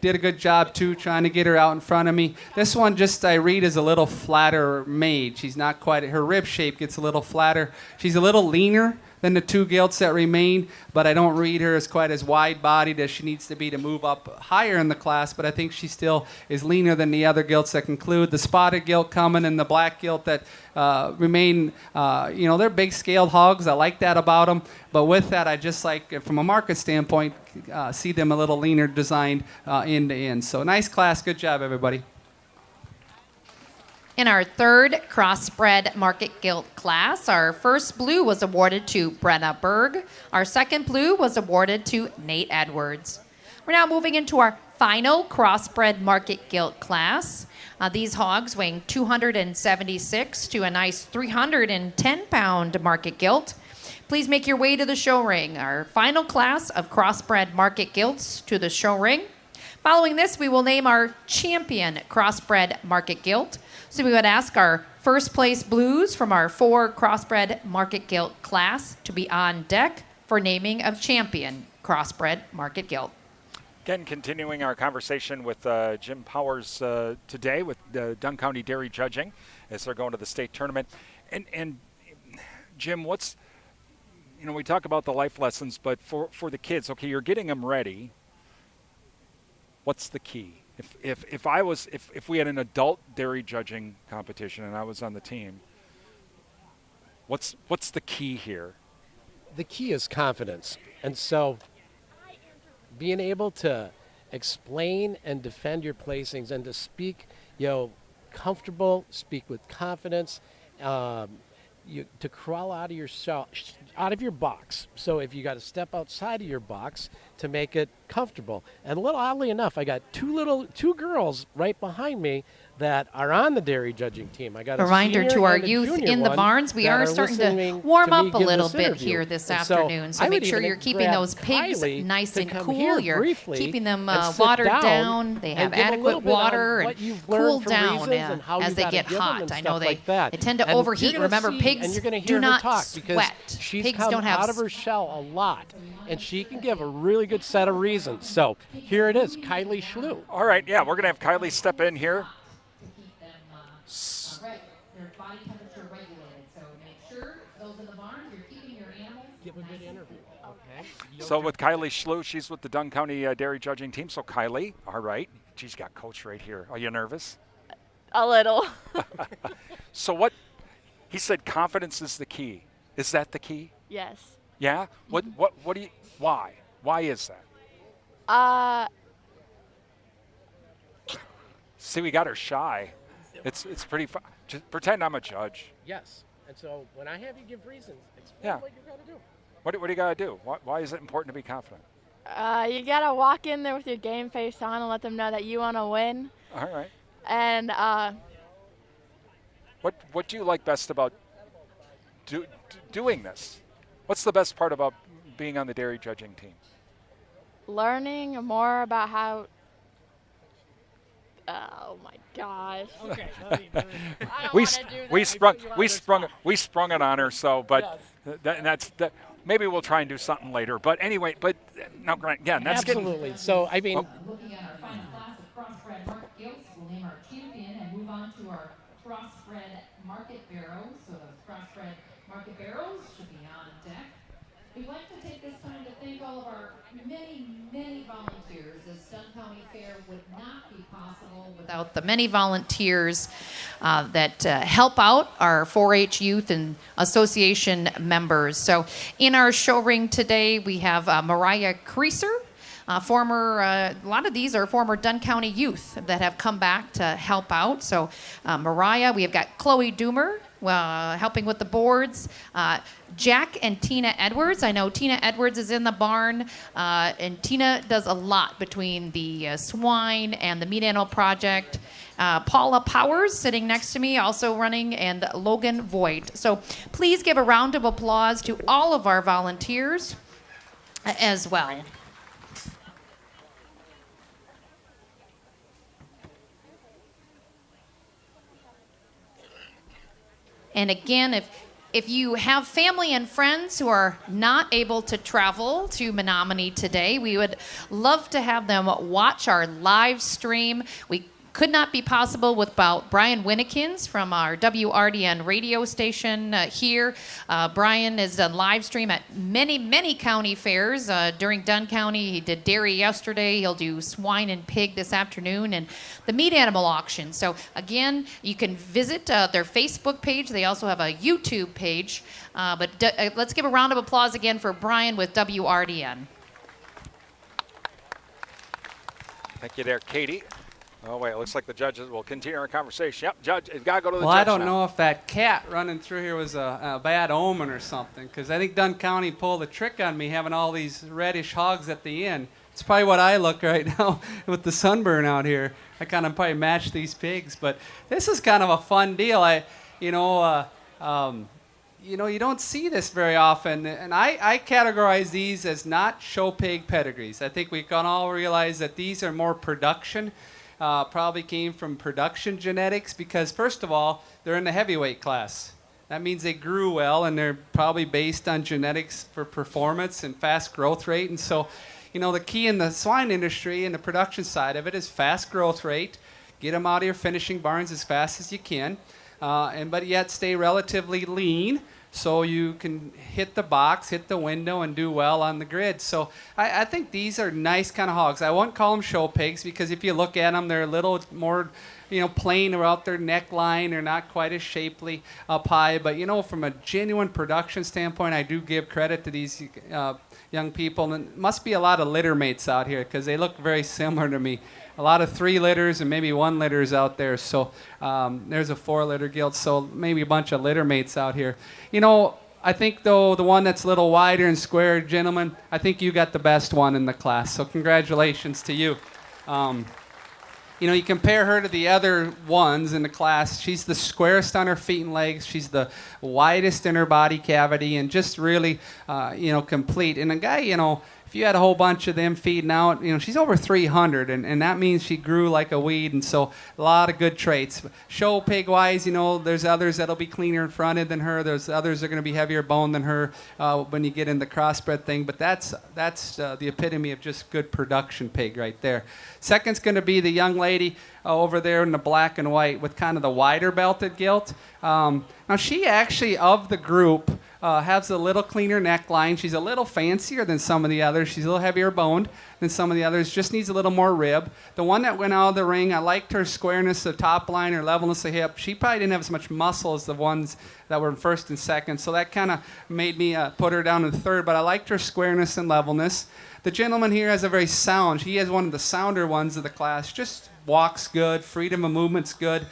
did a good job too, trying to get her out in front of me. This one just, I read, is a little flatter made. She's not quite, her rib shape gets a little flatter. She's a little leaner than the two gilts that remain, but I don't read her as quite as wide-bodied as she needs to be to move up higher in the class, but I think she still is leaner than the other gilts that conclude. The spotted gilt coming and the black gilt that remain, they're big scaled hogs. I like that about them, but with that, I just like, from a market standpoint, see them a little leaner designed end to end. So nice class. Good job, everybody. In our third crossbred market gilt class, our first blue was awarded to Brenna Berg. Our second blue was awarded to Nate Edwards. We're now moving into our final crossbred market gilt class. These hogs weighing 276 to a nice 310-pound market gilt. Please make your way to the show ring. Our final class of crossbred market gilts to the show ring. Following this, we will name our champion crossbred market gilt. So we would ask our first place blues from our 4 crossbred market gilt class to be on deck for naming of champion crossbred market gilt. Again, continuing our conversation with Jim Powers today with Dunn County Dairy Judging as they're going to the state tournament. And Jim, we talk about the life lessons, but for the kids, okay, you're getting them ready. What's the key? If we had an adult dairy judging competition and I was on the team, what's the key here? The key is confidence. And so being able to explain and defend your placings and to speak, comfortable, speak with confidence, to crawl out of your box. So if you got to step outside of your box to make it comfortable. And a little oddly enough, I got two girls right behind me that are on the dairy judging team. I got a reminder senior to our and a youth junior in the one barns. We that are starting to listening warm to me up a give little this bit interview. here this And afternoon. So I make would sure even you're keeping grab those pigs Kylie nice to and come cool. here You're briefly keeping them and sit watered down down. They and have give a little adequate bit on water what and you've learned cool for down reasons and how as you they gotta get give them hot. and I know stuff they like that. tend to And overheat. you're gonna Remember, see, pigs and you're gonna do hear her not talk because sweat. she's Pigs come don't have out of her shell a lot, and she can give a really good set of reasons. So here it is, Kylie Schlew. All right, yeah, we're going to have Kylie step in here. Their body temperature regulated. So make sure those in the barns, you're keeping your animals. Give a good interview, okay? So with Kylie Schlew, she's with the Dunn County Dairy Judging Team. So Kylie, all right. She's got coach right here. Are you nervous? A little. So what, he said confidence is the key. Is that the key? Yes. Yeah? What do you, why? Why is that? See, we got her shy. It's pretty fun. Just pretend I'm a judge. Yes. And so when I have you give reasons, explain Yeah. what you got to do. What do you got to do? Why is it important to be confident? You gotta walk in there with your game face on and let them know that you want to win. All right. And What do you like best about doing this? What's the best part about being on the dairy judging team? learning more about how. Oh my gosh. Okay. We sprung it on her. So, but that maybe we'll try and do something later. But anyway, now Grant, again, that's absolutely. So I mean, Looking at our final class of crossbred market gilts, we'll name our champion and move on to our crossbred market barrows. So those crossbred market barrows should be on deck. We'd like to take this time to thank all of our many, many volunteers. This Dunn County Fair would not be possible without the many volunteers that help out our 4-H youth and association members. So in our show ring today, we have Mariah Creaser, A lot of these are former Dunn County youth that have come back to help out. So Mariah, we have got Chloe Doomer helping with the boards. Jack and Tina Edwards. I know Tina Edwards is in the barn, and Tina does a lot between the Swine and the Meat Animal Project. Paula Powers sitting next to me, also running, and Logan Voigt. So please give a round of applause to all of our volunteers as well. And again, if you have family and friends who are not able to travel to Menominee today, we would love to have them watch our live stream. We could not be possible without Brian Winnikins from our WRDN radio station here. Brian has done live stream at many county fairs. During Dunn County, he did dairy yesterday. He'll do swine and pig this afternoon, and the meat animal auction. So again, you can visit their Facebook page. They also have a YouTube page. But let's give a round of applause again for Brian with WRDN. Thank you there, Katie. Oh, wait, it looks like the judges will continue our conversation. Yep, judge, it's got to go to the judge. Well, I don't now. know if that cat running through here was a bad omen or something, because I think Dunn County pulled a trick on me having all these reddish hogs at the end. It's probably what I look right now with the sunburn out here. I kind of probably match these pigs, but this is kind of a fun deal. You don't see this very often, and I categorize these as not show pig pedigrees. I think we can all realize that these are more production. Probably came from production genetics because, first of all, they're in the heavyweight class. That means they grew well, and they're probably based on genetics for performance and fast growth rate. And so, the key in the swine industry and the production side of it is fast growth rate. Get them out of your finishing barns as fast as you can, but yet stay relatively lean, so you can hit the box, hit the window, and do well on the grid. So I think these are nice kind of hogs. I won't call them show pigs because if you look at them, they're a little more, plain about their neckline. They're not quite as shapely up high. But, from a genuine production standpoint, I do give credit to these young people. And there must be a lot of litter mates out here because they look very similar to me. A lot of 3 litters and maybe 1 litters out there. So there's a 4 litter gilt. So maybe a bunch of litter mates out here. I think, though, the one that's a little wider and square, gentlemen, I think you got the best one in the class. So congratulations to you. You compare her to the other ones in the class. She's the squarest on her feet and legs. She's the widest in her body cavity and just really, complete. And a guy, if you had a whole bunch of them feeding out, she's over 300, and that means she grew like a weed, and so a lot of good traits. Show pig-wise, there's others that'll be cleaner and fronted than her. There's others that are going to be heavier bone than her when you get in the crossbred thing, but that's the epitome of just good production pig right there. Second's going to be the young lady over there in the black and white with kind of the wider belted gilt. Now, she actually, of the group, has a little cleaner neckline. She's a little fancier than some of the others. She's a little heavier boned than some of the others. Just needs a little more rib. The one that went out of the ring, I liked her squareness of top line, her levelness of hip. She probably didn't have as much muscle as the ones that were in first and second, so that kind of made me put her down in third, but I liked her squareness and levelness. The gentleman here has a very sound. He has one of the sounder ones of the class. Just walks good. Freedom of movement's good.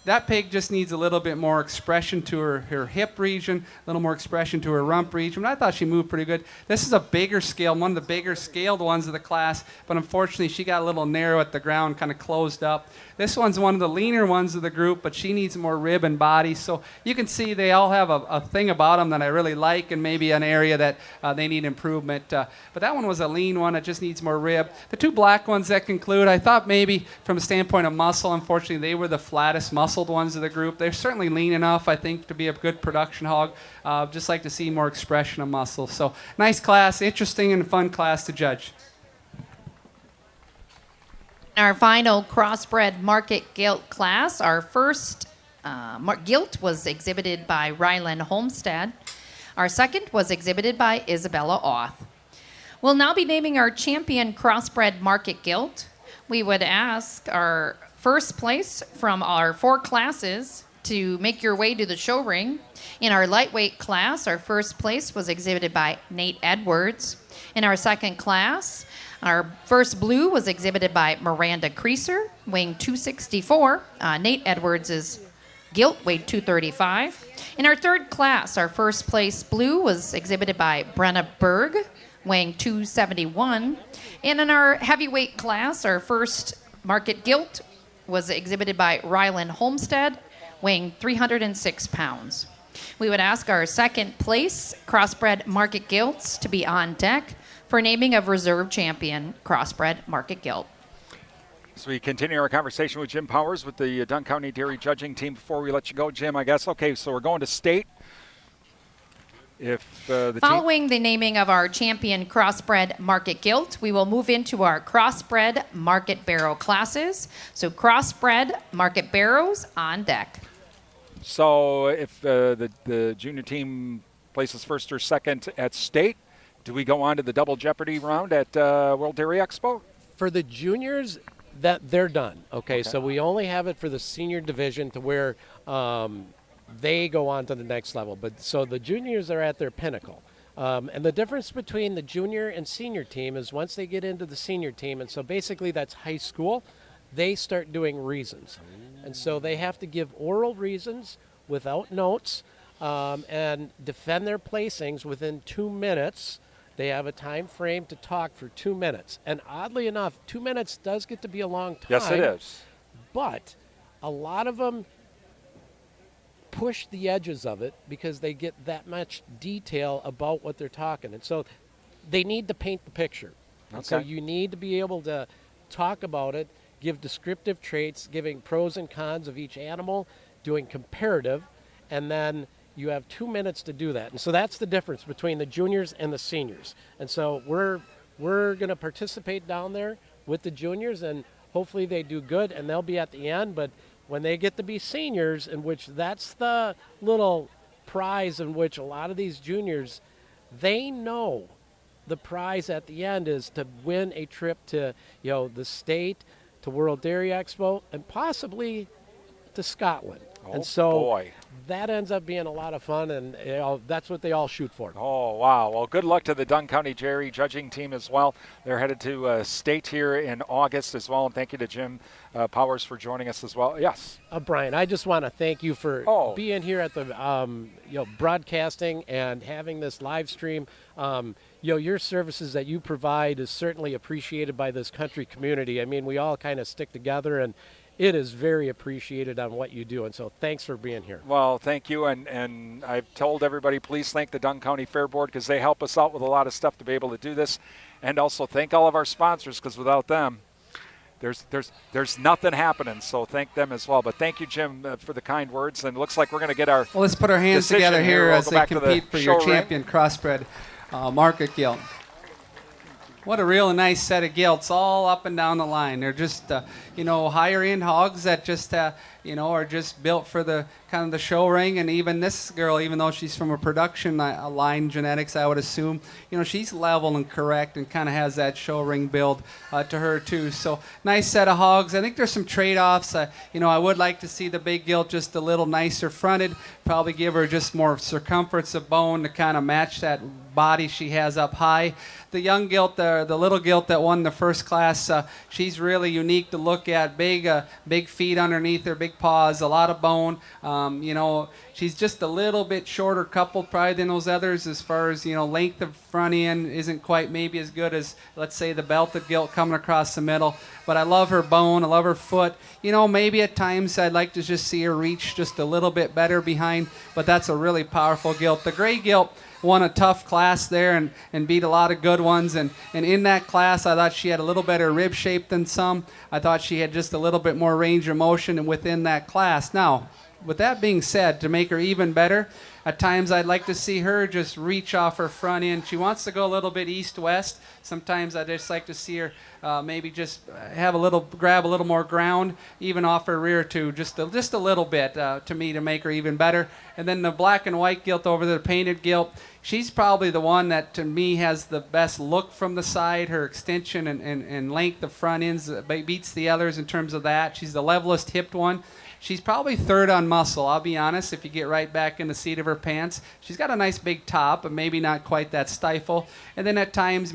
That pig just needs a little bit more expression to her hip region, a little more expression to her rump region. But I thought she moved pretty good. This is a bigger scale, one of the bigger scaled ones of the class, but unfortunately she got a little narrow at the ground, kind of closed up. This one's one of the leaner ones of the group, but she needs more rib and body. So you can see they all have a thing about them that I really like and maybe an area that they need improvement. But that one was a lean one. It just needs more rib. The 2 black ones that conclude, I thought maybe from a standpoint of muscle, unfortunately, they were the flattest muscled ones of the group. They're certainly lean enough, I think, to be a good production hog. Just like to see more expression of muscle. So nice class, interesting and fun class to judge. Our final crossbred market gilt class, our first gilt was exhibited by Ryland Homestead. Our second was exhibited by Isabella Auth. We'll now be naming our champion crossbred market gilt. We would ask our first place from our 4 classes to make your way to the show ring. In our lightweight class, our first place was exhibited by Nate Edwards. In our second class, Our first blue was exhibited by Miranda Creaser, weighing 264. Nate Edwards' gilt weighed 235. In our third class, our first place blue was exhibited by Brenna Berg, weighing 271. And in our heavyweight class, our first market gilt was exhibited by Rylan Homestead, weighing 306 pounds. We would ask our second place crossbred market gilts to be on deck for naming of reserve champion crossbred market gilt. So we continue our conversation with Jim Powers with the Dunn County Dairy Judging Team. Before we let you go, Jim, I guess, okay, so we're going to state. If the Following the naming of our champion crossbred market gilt, we will move into our crossbred market barrow classes. So crossbred market barrows on deck. So if the junior team places first or second at state, do we go on to the double jeopardy round at World Dairy Expo? For the juniors, that they're done. Okay, so we only have it for the senior division to where they go on to the next level. But so the juniors are at their pinnacle. And the difference between the junior and senior team is once they get into the senior team, and so basically that's high school, they start doing reasons. And so they have to give oral reasons without notes and defend their placings within 2 minutes. They have a time frame to talk for 2 minutes. And oddly enough, 2 minutes does get to be a long time. Yes, it is. But a lot of them push the edges of it because they get that much detail about what they're talking. And so they need to paint the picture. And so you need to be able to talk about it, give descriptive traits, giving pros and cons of each animal, doing comparative, and then you have 2 minutes to do that. And so that's the difference between the juniors and the seniors. And so we're going to participate down there with the juniors, and hopefully they do good, and they'll be at the end. But when they get to be seniors, in which that's the little prize in which a lot of these juniors, they know the prize at the end is to win a trip to, the state, to World Dairy Expo, and possibly to Scotland. And so that ends up being a lot of fun, and that's what they all shoot for. Oh, wow. Well, good luck to the Dunn County Dairy Judging Team as well. They're headed to state here in August as well, and thank you to Jim Powers for joining us as well. Yes. Brian, I just want to thank you for being here at the broadcasting and having this live stream. Your services that you provide is certainly appreciated by this country community. I mean, we all kind of stick together, and it is very appreciated on what you do, and so thanks for being here. Well, thank you, and I've told everybody, please thank the Dunn County Fair Board because they help us out with a lot of stuff to be able to do this, and also thank all of our sponsors because without them, there's nothing happening, so thank them as well. But thank you, Jim, for the kind words, and it looks like we're going to get our Well, let's put our hands together here We'll as they compete for your champion crossbred market gilt. What a real nice set of gilts all up and down the line. They're just, higher end hogs that just, are just built for the kind of the show ring. And even this girl, even though she's from a production line genetics, I would assume, she's level and correct and kind of has that show ring build to her too. So nice set of hogs. I think there's some trade-offs. I would like to see the big gilt just a little nicer fronted. Probably give her just more circumference of bone to kind of match that body she has up high. The young gilt, the little gilt that won the first class, she's really unique to look at. Big feet underneath her, big paws, a lot of bone. She's just a little bit shorter coupled probably than those others as far as, length of front end isn't quite maybe as good as, let's say, the belted gilt coming across the middle. But I love her bone. I love her foot. Maybe at times I'd like to just see her reach just a little bit better behind, but that's a really powerful gilt. The gray gilt won a tough class there and beat a lot of good ones. And in that class, I thought she had a little better rib shape than some. I thought she had just a little bit more range of motion within that class. Now, with that being said, to make her even better, at times I'd like to see her just reach off her front end. She wants to go a little bit east-west. Sometimes I just like to see her maybe just grab a little more ground, even off her rear too, just a little bit to me to make her even better. And then the black and white gilt over there, the painted gilt, she's probably the one that to me has the best look from the side. Her extension and length of front ends beats the others in terms of that. She's the levelest hipped one. She's probably third on muscle, I'll be honest. If you get right back in the seat of her her pants. She's got a nice big top, but maybe not quite that stifle. And then at times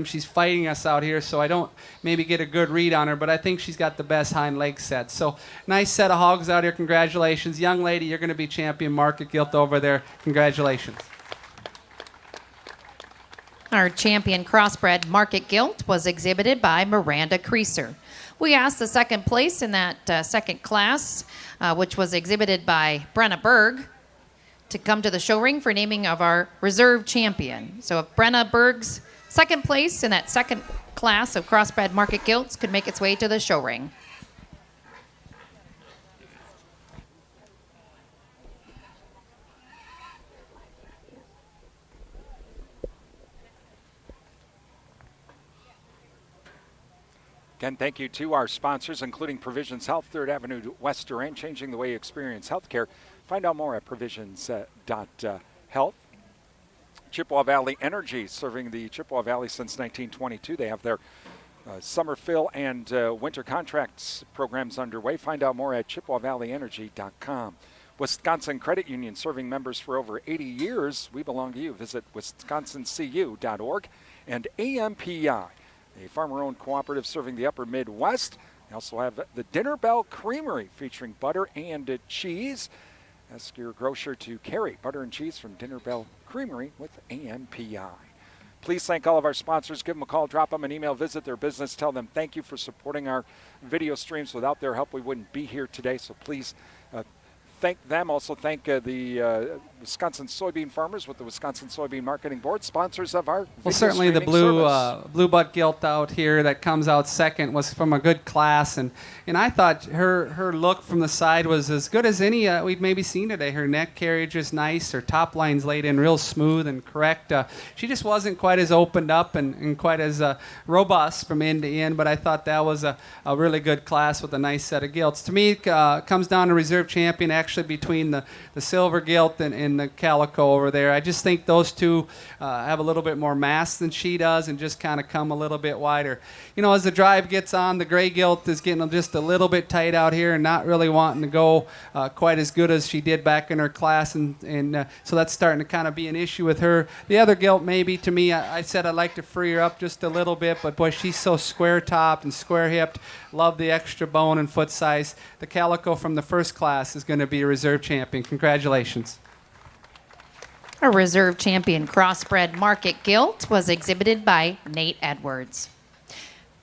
she's fighting us out here, so I don't maybe get a good read on her, but I think she's got the best hind leg set. So nice set of hogs out here. Congratulations. Young lady, you're going to be champion market gilt over there. Congratulations. Our champion crossbred market gilt was exhibited by Miranda Creaser. We asked the second place in that second class, which was exhibited by Brenna Berg, to come to the show ring for naming of our reserve champion. So if Brenna Berg's second place in that second class of crossbred market gilts could make its way to the show ring. Again, thank you to our sponsors, including Provisions Health, 3rd Avenue West Durant, changing the way you experience healthcare. Find out more at provisions.health. Chippewa Valley Energy, serving the Chippewa Valley since 1922. They have their summer fill and winter contracts programs underway. Find out more at ChippewaValleyEnergy.com. Wisconsin Credit Union, serving members for over 80 years. We belong to you. Visit wisconsincu.org. And AMPI, a farmer-owned cooperative serving the upper Midwest. They also have the Dinner Bell Creamery, featuring butter and cheese. Ask your grocer to carry butter and cheese from Dinner Bell Creamery with AMPI. Please thank all of our sponsors. Give them a call, drop them an email, visit their business, tell them thank you for supporting our video streams. Without their help, we wouldn't be here today, so please thank them. Also thank the Wisconsin soybean farmers with the Wisconsin Soybean Marketing Board, sponsors of our Well, certainly the blue butt gilt out here that comes out second was from a good class, and I thought her look from the side was as good as any we've maybe seen today. Her neck carriage is nice, her top line's laid in real smooth and correct. She just wasn't quite as opened up and quite as robust from end to end, but I thought that was a really good class with a nice set of gilts. To me, it comes down to reserve champion, actually between the silver gilt and the calico over there. I just think those two have a little bit more mass than she does and just kind of come a little bit wider. You know, as the drive gets on, the gray gilt is getting just a little bit tight out here and not really wanting to go quite as good as she did back in her class, and so that's starting to kind of be an issue with her. The other gilt, maybe, to me, I said I'd like to free her up just a little bit, but boy, she's so square-topped and square-hipped. Love the extra bone and foot size. The calico from the first class is going to be a reserve champion. Congratulations. A reserve champion crossbred market gilt was exhibited by Nate Edwards.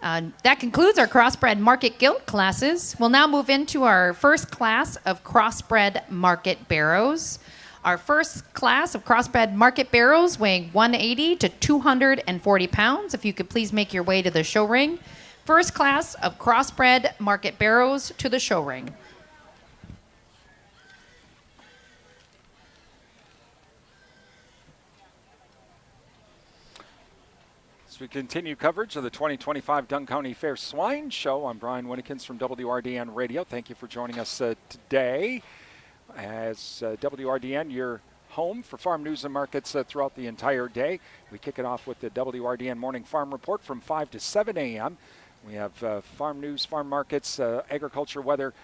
That concludes our crossbred market gilt classes. We'll now move into our first class of crossbred market barrows. Our first class of crossbred market barrows weighing 180 to 240 pounds. If you could please make your way to the show ring. First class of crossbred market barrows to the show ring. As we continue coverage of the 2025 Dunn County Fair Swine Show, I'm Brian Winnikins from WRDN Radio. Thank you for joining us today. As WRDN, your home for farm news and markets throughout the entire day. We kick it off with the WRDN Morning Farm Report from 5 to 7 a.m. We have farm news, farm markets, agriculture, weather,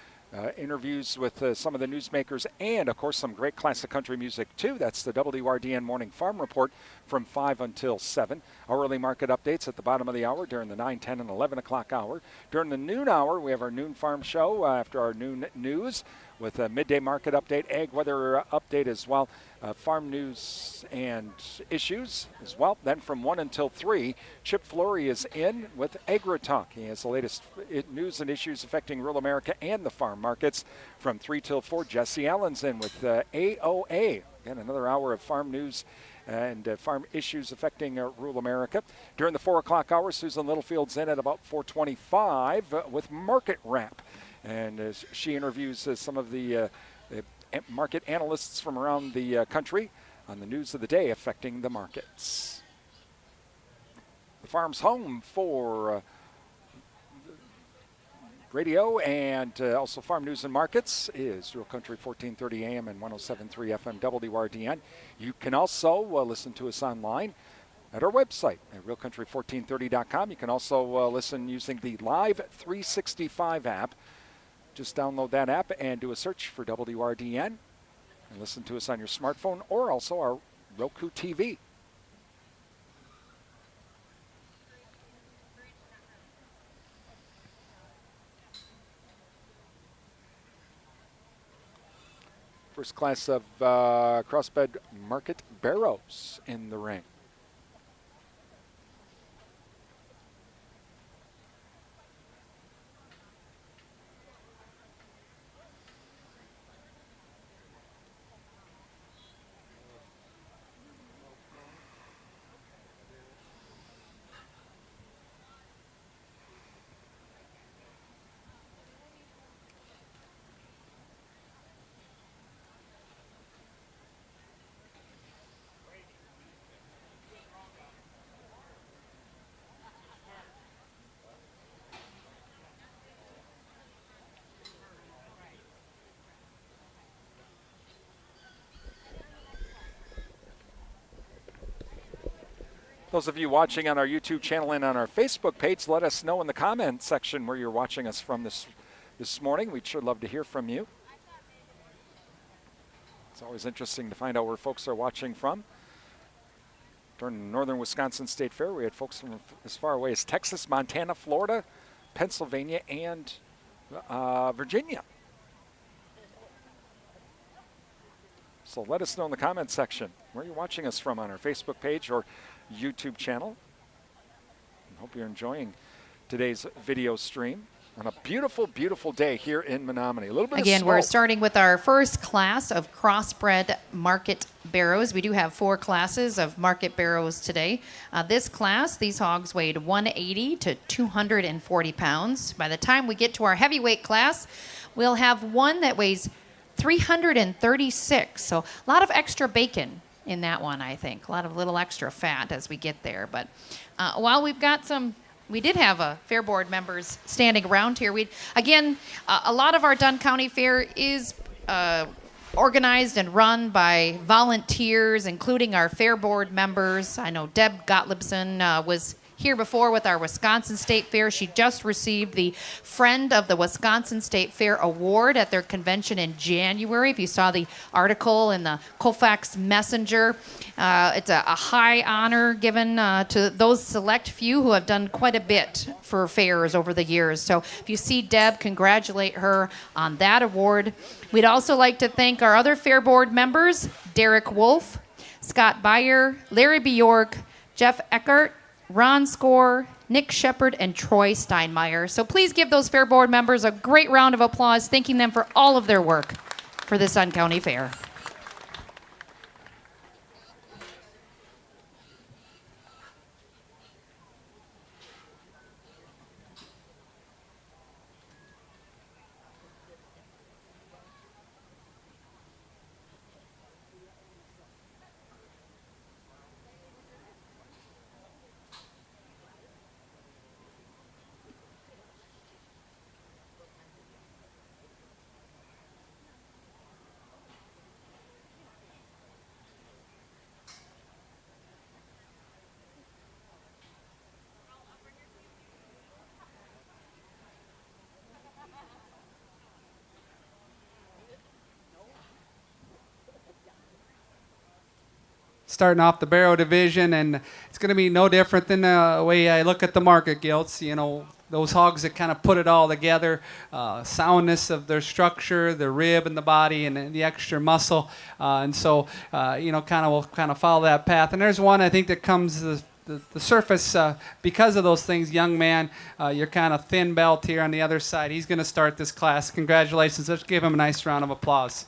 interviews with some of the newsmakers, and, of course, some great classic country music, too. That's the WRDN Morning Farm Report from 5 until 7. Our early market updates at the bottom of the hour during the 9, 10, and 11 o'clock hour. During the noon hour, we have our noon farm show after our noon news with a midday market update, ag weather update as well, farm news and issues as well. Then from 1 until 3, Chip Flory is in with Agri Talk. He has the latest news and issues affecting rural America and the farm markets. From 3 till 4, Jesse Allen's in with AOA. Again, another hour of farm news and farm issues affecting rural America. During the 4 o'clock hour, Susan Littlefield's in at about 4:25 with Market Wrap. And she interviews some of the market analysts from around the country on the news of the day affecting the markets. The farm's home for radio and also farm news and markets is Rural Country 1430 AM and 107.3 FM WRDN. You can also listen to us online at our website at realcountry1430.com. You can also listen using the Live 365 app. Just download that app and do a search for WRDN. And listen to us on your smartphone or also our Roku TV. First class of crossbred market barrows in the ring. Those of you watching on our YouTube channel and on our Facebook page, let us know in the comment section where you're watching us from this morning. We'd sure love to hear from you. It's always interesting to find out where folks are watching from. During Northern Wisconsin State Fair, we had folks from as far away as Texas, Montana, Florida, Pennsylvania, and Virginia. So let us know in the comment section where you're watching us from on our Facebook page or YouTube channel. I hope you're enjoying today's video stream on a beautiful, beautiful day here in Menominee. A little bit Again, of we're smoke. starting with our first class of crossbred market barrows. We do have 4 classes of market barrows today. This class, these hogs weighed 180 to 240 pounds. By the time we get to our heavyweight class, we'll have one that weighs 336. So a lot of extra bacon in that one, I think. A lot of little extra fat as we get there. But while we've got we did have Fair Board members standing around here. A lot of our Dunn County Fair is organized and run by volunteers, including our Fair Board members. I know Deb Gottliebson was here before with our Wisconsin State Fair. She just received the Friend of the Wisconsin State Fair Award at their convention in January. If you saw the article in the Colfax Messenger, it's a high honor given to those select few who have done quite a bit for fairs over the years. So if you see Deb, congratulate her on that award. We'd also like to thank our other Fair Board members, Derek Wolf, Scott Beyer, Larry Bjork, Jeff Eckert, Ron Score, Nick Shepard, and Troy Steinmeier. So please give those Fair Board members a great round of applause, thanking them for all of their work for the Dunn County Fair. Starting off the barrow division, and it's going to be no different than the way I look at the market gilts. You know, those hogs that kind of put it all together, soundness of their structure, the rib and the body, and the extra muscle, and so we'll kind of follow that path. And there's one I think that comes the surface because of those things. Young man, you're kind of thin belt here on the other side. He's going to start this class. Congratulations. Let's give him a nice round of applause.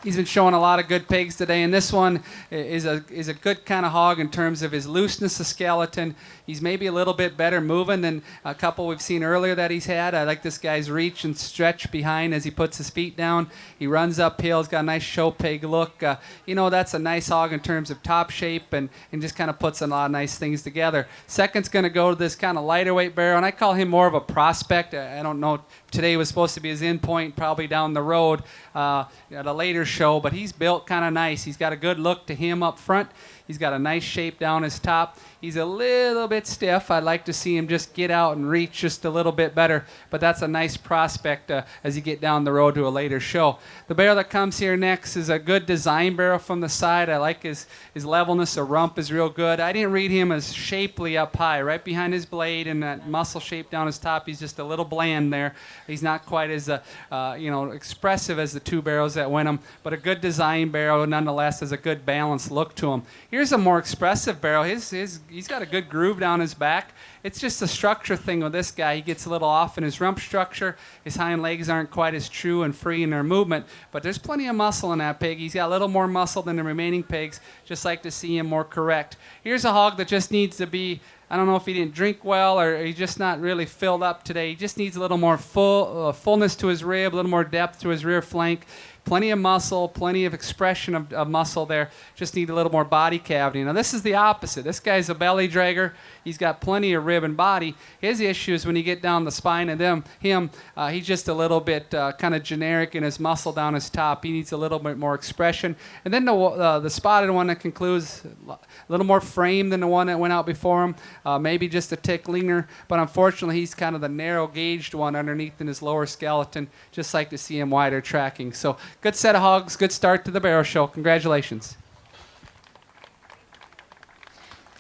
He's been showing a lot of good pigs today, and this one is a good kind of hog in terms of his looseness of skeleton. He's maybe a little bit better moving than a couple we've seen earlier that he's had. I like this guy's reach and stretch behind as he puts his feet down. He runs uphill. He's got a nice show pig look. That's a nice hog in terms of top shape and just kind of puts a lot of nice things together. Second's going to go to this kind of lighter weight barrow, and I call him more of a prospect. I don't know. Today was supposed to be his end point, probably down the road at a later show, but he's built kind of nice. He's got a good look to him up front. He's got a nice shape down his top. He's a little bit stiff. I'd like to see him just get out and reach just a little bit better, but that's a nice prospect as you get down the road to a later show. The barrel that comes here next is a good design barrel from the side. I like his levelness. The rump is real good. I didn't read him as shapely up high, right behind his blade and that muscle shape down his top. He's just a little bland there. He's not quite as expressive as the two barrels that win him, but a good design barrel nonetheless has a good balanced look to him. Here's a more expressive barrel. He's got a good groove down his back. It's just a structure thing with this guy. He gets a little off in his rump structure. His hind legs aren't quite as true and free in their movement, but there's plenty of muscle in that pig. He's got a little more muscle than the remaining pigs. Just like to see him more correct. Here's a hog that just needs to be, I don't know if he didn't drink well or he's just not really filled up today. He just needs a little more fullness to his rib, a little more depth to his rear flank. Plenty of muscle, plenty of expression of muscle there. Just need a little more body cavity. Now this is the opposite. This guy's a belly dragger. He's got plenty of rib and body. His issue is when you get down the spine of him, he's just a little bit kind of generic in his muscle down his top. He needs a little bit more expression. And then the spotted one that concludes a little more frame than the one that went out before him. Maybe just a tick leaner, but unfortunately he's kind of the narrow gauged one underneath in his lower skeleton. Just like to see him wider tracking. So good set of hogs, good start to the barrel show. Congratulations.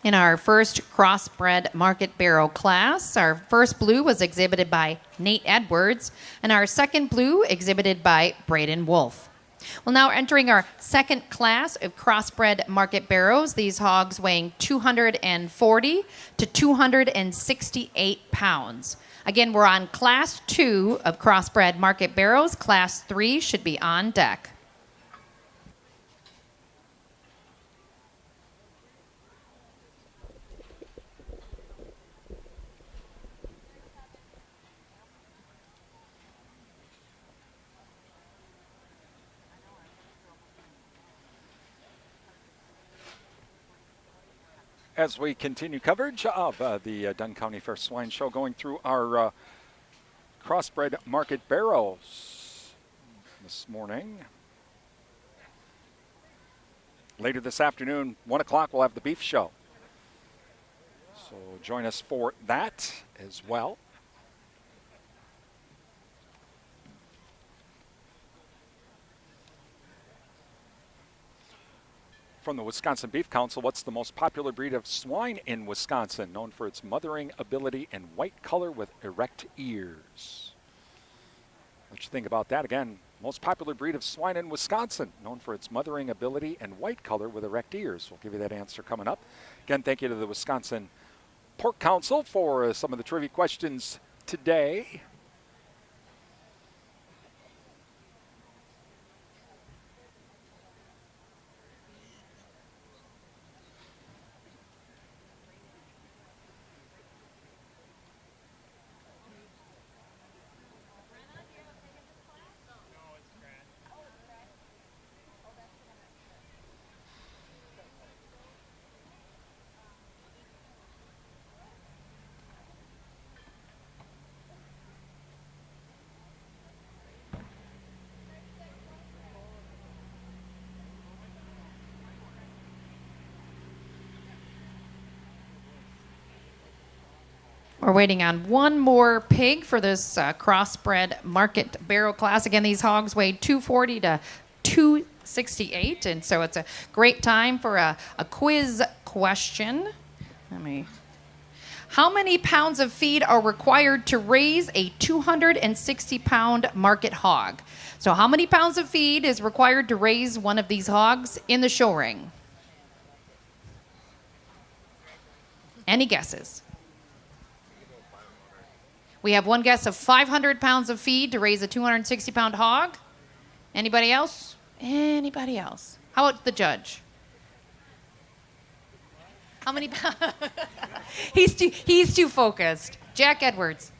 In our first crossbred market barrel class, our first blue was exhibited by Nate Edwards, and our second blue exhibited by Braden Wolf. Well, now entering our second class of crossbred market barrows, these hogs weighing 240 to 268 pounds. Again, we're on class 2 of crossbred market barrows. Class 3 should be on deck. As we continue coverage of the Dunn County Fair Swine Show, going through our crossbred market barrows this morning. Later this afternoon, 1 o'clock, we'll have the beef show. So join us for that as well. From the Wisconsin Beef Council, what's the most popular breed of swine in Wisconsin, known for its mothering ability and white color with erect ears? What you think about that? Again, most popular breed of swine in Wisconsin, known for its mothering ability and white color with erect ears. We'll give you that answer coming up. Again, thank you to the Wisconsin Pork Council for some of the trivia questions today. We're waiting on one more pig for this crossbred market barrel class. Again, these hogs weigh 240 to 268, and so it's a great time for a quiz question. How many pounds of feed are required to raise a 260-pound market hog? So how many pounds of feed is required to raise one of these hogs in the show ring? Any guesses? We have one guess of 500 pounds of feed to raise a 260-pound hog. Anybody else? Anybody else? How about the judge? How many pounds? He's too focused. Jack Edwards.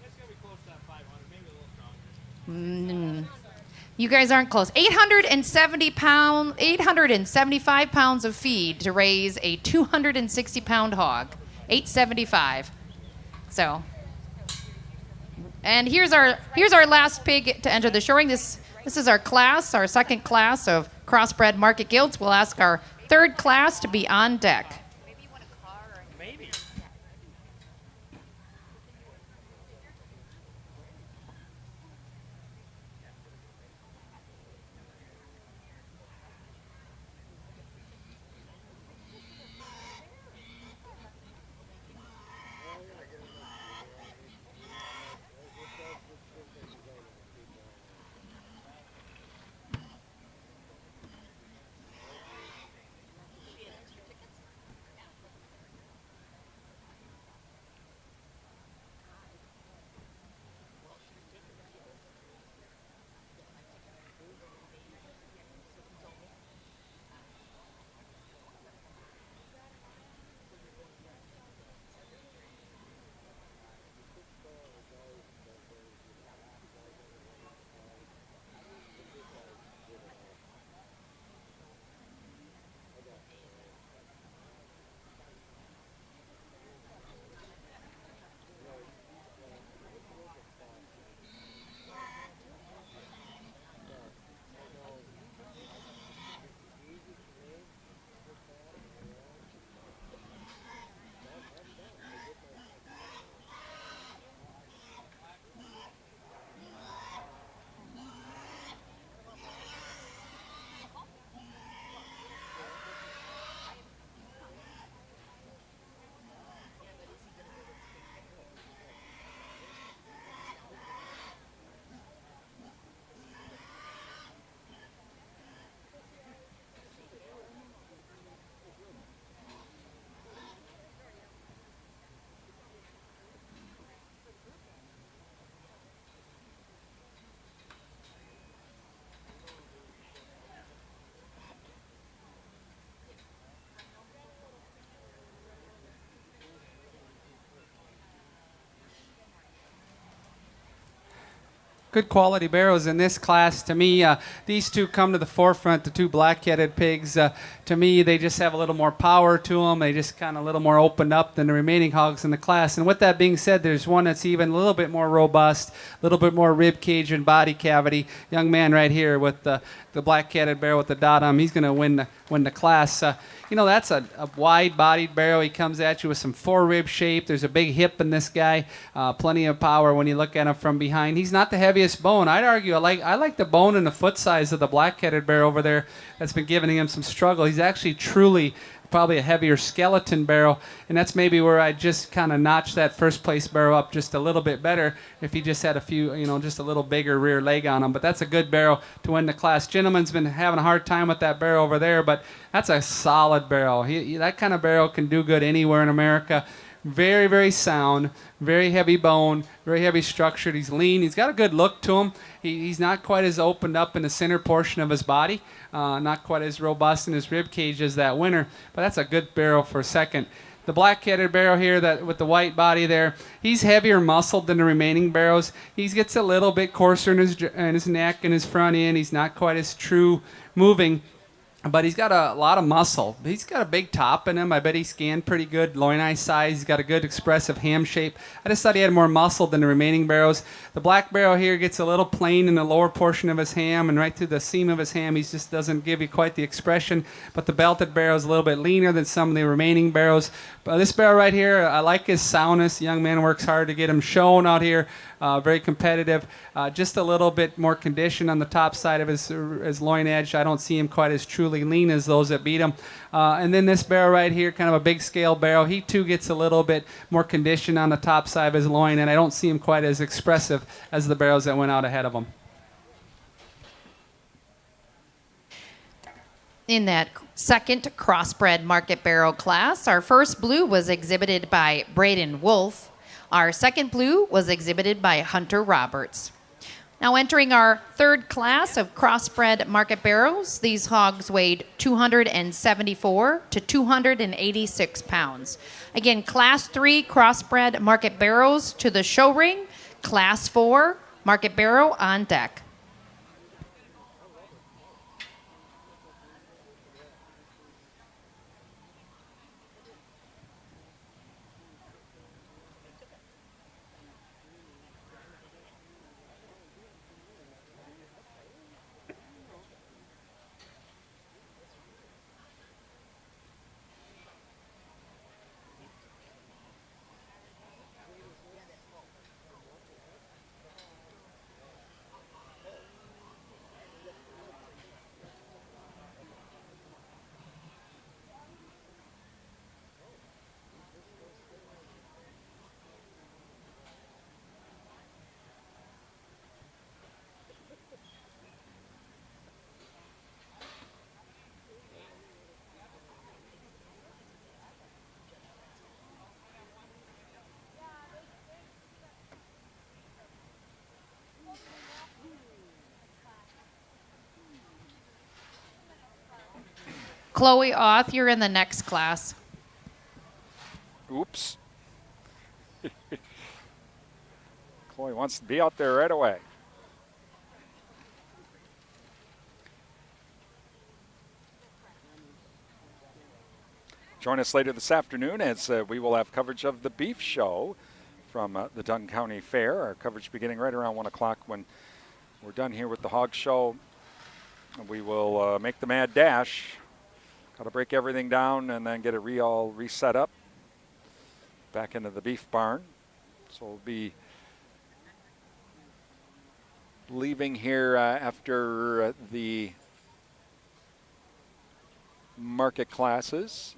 It's going to be close to that 500, maybe a little stronger. You guys aren't close. 875 pounds of feed to raise a 260-pound hog. 875. So, and here's our last pig to enter the show ring. This is our class, our second class of crossbred market guilds. We'll ask our third class to be on deck. Maybe. Good quality barrows in this class. To me, these two come to the forefront, the two black-headed pigs. To me, they just have a little more power to them. They just kind of a little more opened up than the remaining hogs in the class. And with that being said, there's one that's even a little bit more robust, a little bit more rib cage and body cavity. Young man right here with the black-headed barrow with the dot on him, he's going to win the class. That's a wide-bodied barrow. He comes at you with some four-rib shape. There's a big hip in this guy, plenty of power when you look at him from behind. He's not the heaviest bone. I'd argue I like the bone and the foot size of the black-headed barrow over there that's been giving him some struggle. He's actually truly probably a heavier skeleton barrow, and that's maybe where I just kind of notch that first place barrow up just a little bit better if he just had a few, just a little bigger rear leg on him. But that's a good barrow to win the class. Gentleman's been having a hard time with that barrow over there, but that's a solid barrow. That kind of barrow can do good anywhere in America. Very, very sound, very heavy bone, very heavy structured. He's lean. He's got a good look to him. He's not quite as opened up in the center portion of his body, not quite as robust in his rib cage as that winner, but that's a good barrow for second. The black-headed barrow here that with the white body there, he's heavier muscled than the remaining barrows. He gets a little bit coarser in his neck and his front end. He's not quite as true moving, but he's got a lot of muscle. He's got a big top in him. I bet he scanned pretty good, loin-eye size. He's got a good expressive ham shape. I just thought he had more muscle than the remaining barrows. The black barrow here gets a little plain in the lower portion of his ham, and right through the seam of his ham, he just doesn't give you quite the expression. But the belted barrow is a little bit leaner than some of the remaining barrows. But this barrow right here, I like his soundness. The young man works hard to get him shown out here. Very competitive. Just a little bit more condition on the top side of his loin edge. I don't see him quite as truly lean as those that beat him. And then this barrow right here, kind of a big scale barrow. He too gets a little bit more condition on the top side of his loin, and I don't see him quite as expressive as the barrows that went out ahead of him. In that second crossbred market barrow class, our first blue was exhibited by Braden Wolf. Our second blue was exhibited by Hunter Roberts. Now entering our third class of crossbred market barrows, these hogs weighed 274 to 286 pounds. Again, class 3 crossbred market barrows to the show ring, class 4 market barrow on deck. Chloe Oth, you're in the next class. Oops. Chloe wants to be out there right away. Join us later this afternoon as we will have coverage of the beef show from the Dunn County Fair. Our coverage beginning right around 1 o'clock. When we're done here with the hog show, we will make the mad dash. Got to break everything down and then get it all reset up back into the beef barn. So we'll be leaving here after the market classes.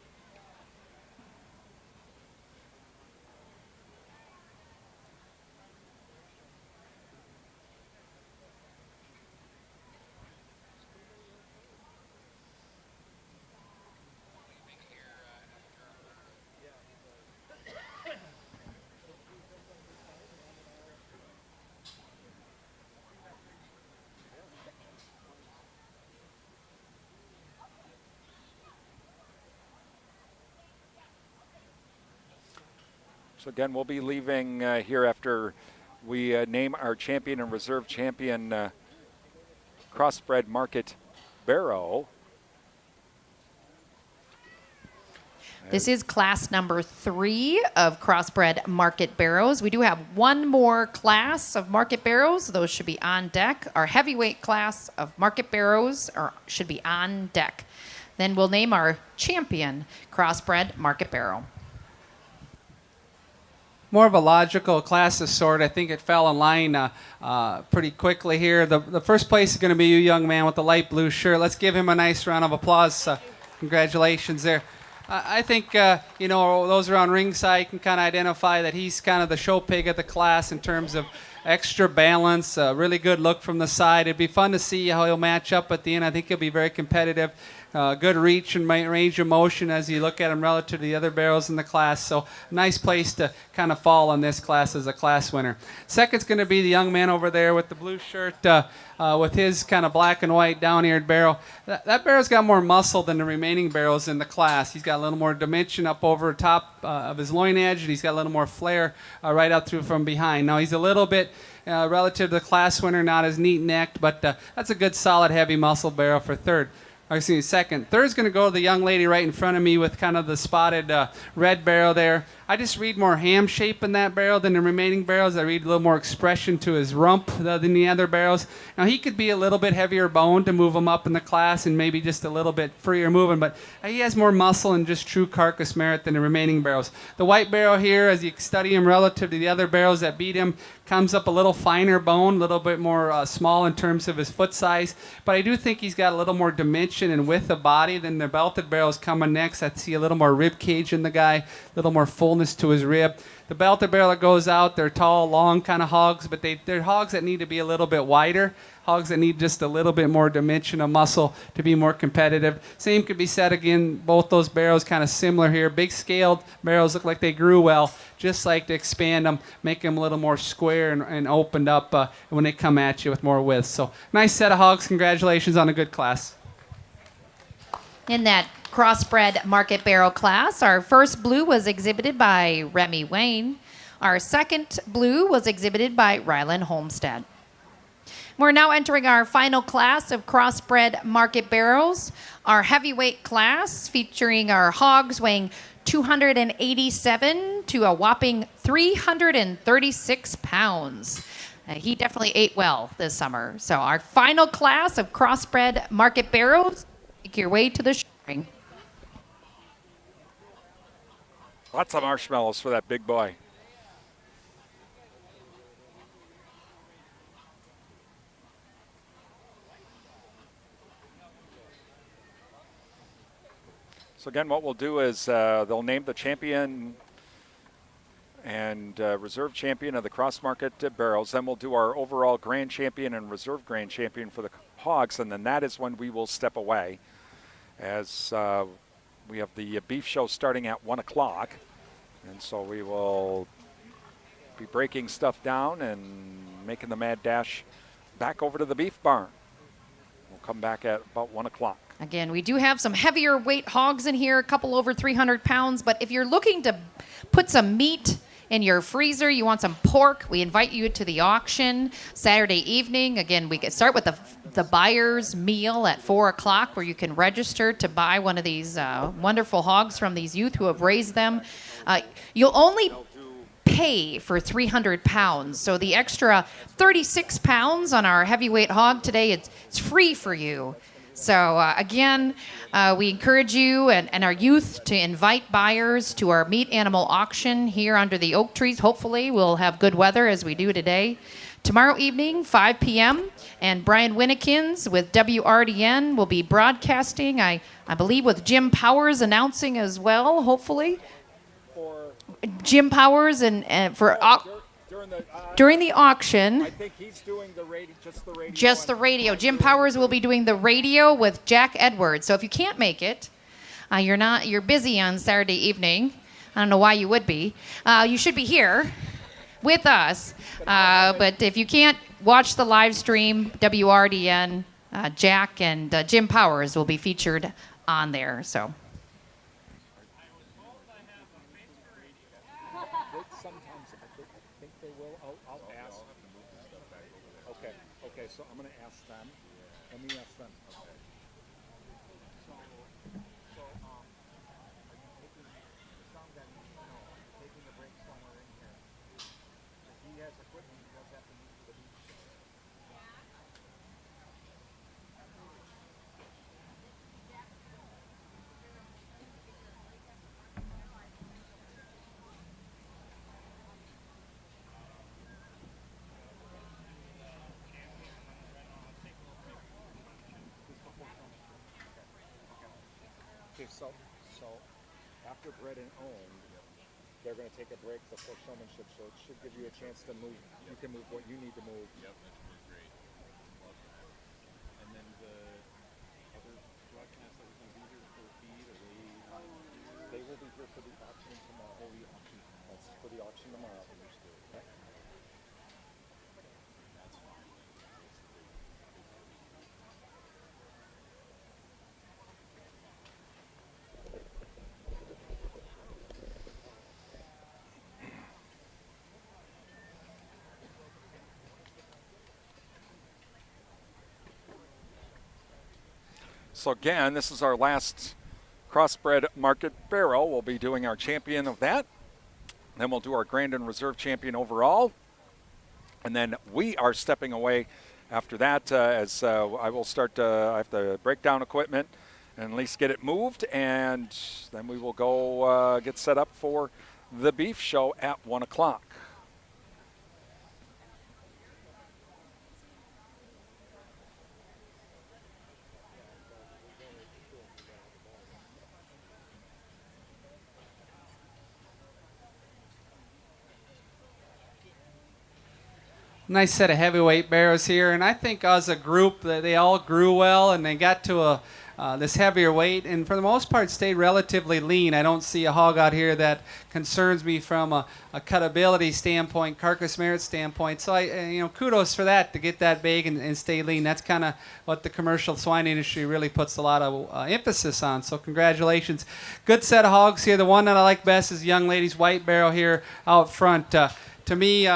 So again, we'll be leaving here after we name our champion and reserve champion crossbred market barrow. This is class number 3 of crossbred market barrows. We do have one more class of market barrows. Those should be on deck. Our heavyweight class of market barrows should be on deck. Then we'll name our champion crossbred market barrow. More of a logical class of sort. I think it fell in line pretty quickly here. The first place is going to be you, young man, with the light blue shirt. Let's give him a nice round of applause. Congratulations there. I think, those around ringside can kind of identify that he's kind of the show pig of the class in terms of extra balance, really good look from the side. It'd be fun to see how he'll match up at the end. I think he'll be very competitive. Good reach and range of motion as you look at him relative to the other barrels in the class. So nice place to kind of fall on this class as a class winner. Second's going to be the young man over there with the blue shirt with his kind of black and white down-eared barrel. That barrel's got more muscle than the remaining barrels in the class. He's got a little more dimension up over top of his loin edge, and he's got a little more flair right out through from behind. Now he's a little bit relative to the class winner, not as neat-necked, but that's a good solid heavy muscle barrel for third. Second. Third's going to go to the young lady right in front of me with kind of the spotted red barrel there. I just read more ham shape in that barrel than the remaining barrels. I read a little more expression to his rump than the other barrels. Now, he could be a little bit heavier bone to move him up in the class and maybe just a little bit freer moving, but he has more muscle and just true carcass merit than the remaining barrels. The white barrel here, as you study him relative to the other barrels that beat him, comes up a little finer bone, a little bit more small in terms of his foot size, but I do think he's got a little more dimension and width of body than the belted barrels coming next. I see a little more rib cage in the guy, a little more fullness to his rib. The belted barrel that goes out, they're tall, long kind of hogs, but they're hogs that need to be a little bit wider, hogs that need just a little bit more dimension of muscle to be more competitive. Same could be said again, both those barrels kind of similar here. Big scaled barrels look like they grew well, just like to expand them, make them a little more square and opened up when they come at you with more width. So nice set of hogs. Congratulations on a good class. In that crossbred market barrel class, our first blue was exhibited by Remy Wayne. Our second blue was exhibited by Rylan Homestead. We're now entering our final class of crossbred market barrels, our heavyweight class featuring our hogs weighing 287 to a whopping 336 pounds. He definitely ate well this summer. So our final class of crossbred market barrels, make your way to the showing. Lots of marshmallows for that big boy. So again, what we'll do is they'll name the champion and reserve champion of the cross market barrels. Then we'll do our overall grand champion and reserve grand champion for the hogs, and then that is when we will step away, as we have the beef show starting at 1 o'clock, and so we will be breaking stuff down and making the mad dash back over to the beef barn. We'll come back at about 1 o'clock. Again, we do have some heavier weight hogs in here, a couple over 300 pounds. But if you're looking to put some meat in your freezer, you want some pork, we invite you to the auction Saturday evening. Again, we can start with the buyer's meal at 4 o'clock, where you can register to buy one of these wonderful hogs from these youth who have raised them. You'll only pay for 300 pounds. So the extra 36 pounds on our heavyweight hog today, it's free for you. So again, we encourage you and our youth to invite buyers to our meat animal auction here under the oak trees. Hopefully we'll have good weather as we do today. Tomorrow evening, 5 p.m., and Brian Winnikins with WRDN will be broadcasting, I believe with Jim Powers announcing as well, hopefully. Jim Powers and for during the auction. I think he's doing just the radio. Just the radio. Jim Powers will be doing the radio with Jack Edwards. So if you can't make it, you're busy on Saturday evening. I don't know why you would be. You should be here with us. But if you can't watch the live stream, WRDN, Jack and Jim Powers will be featured on there. So. Sometimes I think they will. I'll ask. Okay. So I'm going to ask them. Let me ask them. Taking a break somewhere in here. He has equipment. He does have to move to the beach. Okay, so after bred and owned, they're going to take a break before showmanship, so it should give you a chance to move. You can move what you need to move. Yep, that's really great. Love that. And then the other broadcast that was going to be here for feed, They will be here for the auction tomorrow. Oh, the auction. That's for the auction tomorrow. Understood. Okay. that's fine. So again, this is our last crossbred market barrel. We'll be doing our champion of that. Then we'll do our Grand and Reserve champion overall. And then we are stepping away after that as I will start, I have to break down equipment and at least get it moved. And then we will go get set up for the beef show at 1 o'clock. Nice set of heavyweight barrows here, and I think as a group that they all grew well and they got to this heavier weight, and for the most part stayed relatively lean. I don't see a hog out here that concerns me from a cutability standpoint, carcass merit standpoint. So kudos for that, to get that big and stay lean. That's kind of what the commercial swine industry really puts a lot of emphasis on. So congratulations. Good set of hogs here. The one that I like best is the young lady's white barrel here out front. To me,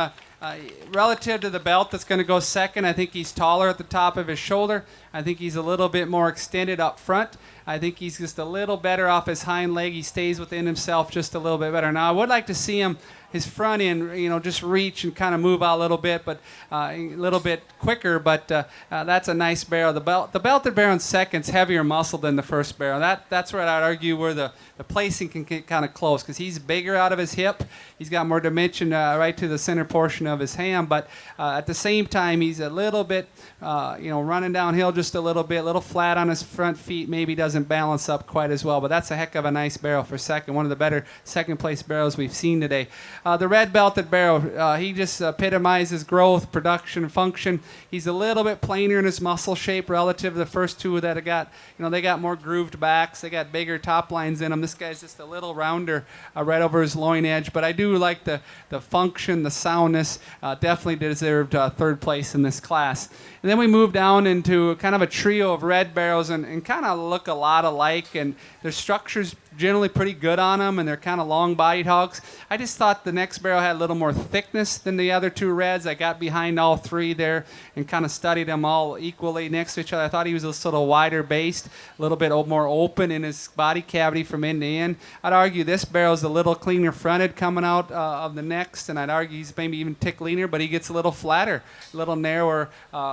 relative to the belt that's going to go second, I think he's taller at the top of his shoulder. I think he's a little bit more extended up front. I think he's just a little better off his hind leg. He stays within himself just a little bit better. Now, I would like to see him, his front end, just reach and kind of move out a little bit, but a little bit quicker. But that's a nice barrel. The belted barrel in second's heavier muscle than the first barrel. That's where I'd argue where the placing can get kind of close, because he's bigger out of his hip. He's got more dimension right to the center portion of his ham, but at the same time, he's a little bit, running downhill just a little bit, a little flat on his front feet. Maybe doesn't doesn't balance up quite as well, but that's a heck of a nice barrel for second. One of the better second place barrels we've seen today. The red belted barrel, he just epitomizes growth, production, function. He's a little bit plainer in his muscle shape relative to the first two that have got, they got more grooved backs. They got bigger top lines in them. This guy's just a little rounder right over his loin edge, but I do like the function, the soundness. Definitely deserved third place in this class. And then we move down into kind of a trio of red barrels and kind of look a lot alike, and their structure's generally pretty good on them, and they're kind of long-bodied hogs. I just thought the next barrel had a little more thickness than the other two reds. I got behind all three there and kind of studied them all equally next to each other. I thought he was a sort of wider based, a little bit more open in his body cavity from end to end. I'd argue this barrel's a little cleaner fronted coming out of the next, and I'd argue he's maybe even tick leaner, but he gets a little flatter, a little narrower.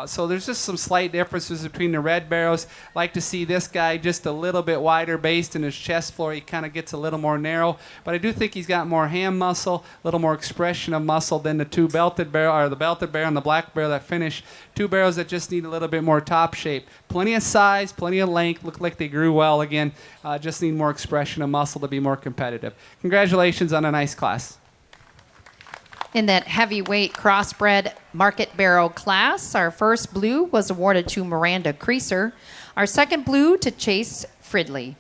So there's just some slight differences between the red barrels. Like to see this guy just a little bit wider based in his chest floor. He kind of gets a little more narrow, but I do think he's got more ham muscle, a little more expression of muscle than the two belted barrel, or the belted barrel and the black barrel that finish. Two barrels that just need a little bit more top shape. Plenty of size, plenty of length. Look like they grew well again. Just need more expression of muscle to be more competitive. Congratulations on a nice class. In that heavyweight crossbred market barrel class, our first blue was awarded to Miranda Creaser, our second blue to Chase Fridley.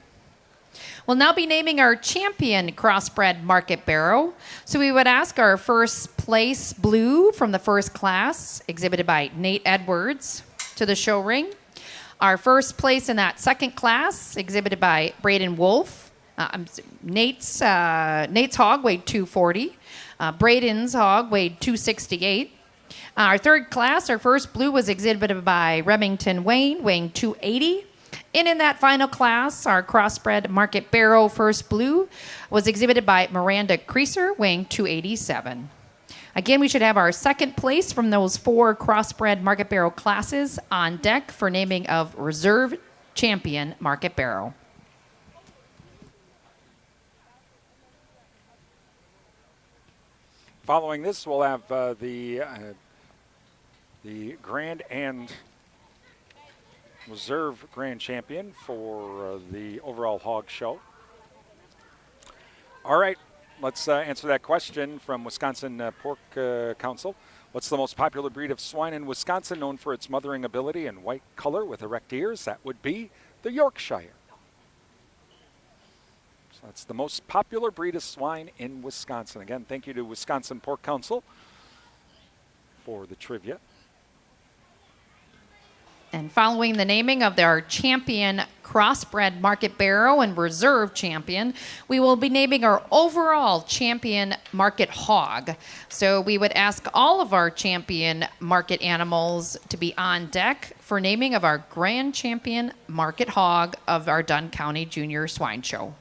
We'll now be naming our champion crossbred market barrel. So we would ask our first place blue from the first class, exhibited by Nate Edwards, to the show ring. Our first place in that second class, exhibited by Braden Wolf. Nate's hog weighed 240. Braden's hog weighed 268. Our third class, our first blue, was exhibited by Remington Wayne, weighing 280. And in that final class, our crossbred market barrel first blue was exhibited by Miranda Creaser, weighing 287. Again, we should have our second place from those four crossbred market barrel classes on deck for naming of reserve champion market barrel. Following this, we'll have the Grand and Reserve Grand Champion for the overall hog show. All right, let's answer that question from Wisconsin Pork Council. What's the most popular breed of swine in Wisconsin, known for its mothering ability and white color with erect ears? That would be the Yorkshire. So that's the most popular breed of swine in Wisconsin. Again, thank you to Wisconsin Pork Council for the trivia. And following the naming of our champion crossbred market barrel and reserve champion, we will be naming our overall champion market hog. So we would ask all of our champion market animals to be on deck for naming of our grand champion market hog of our Dunn County Junior Swine Show.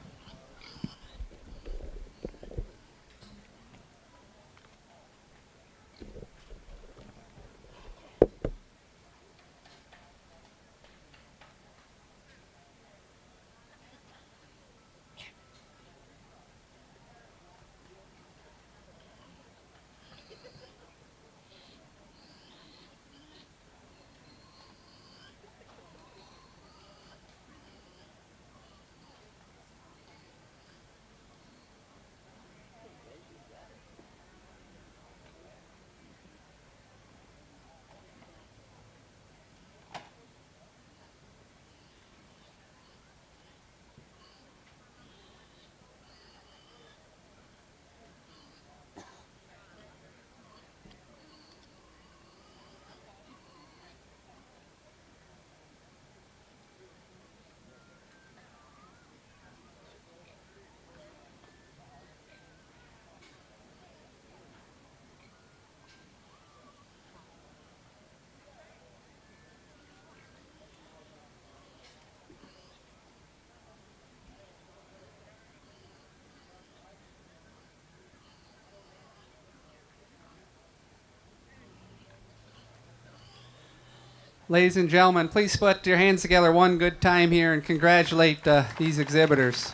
Ladies and gentlemen, please put your hands together one good time here and congratulate these exhibitors.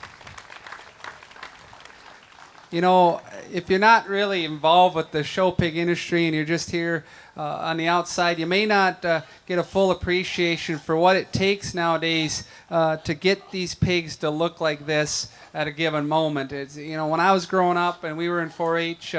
you know, if you're not really involved with the show pig industry and you're just here on the outside, you may not get a full appreciation for what it takes nowadays to get these pigs to look like this at a given moment. It's, you know, when I was growing up and we were in 4-H,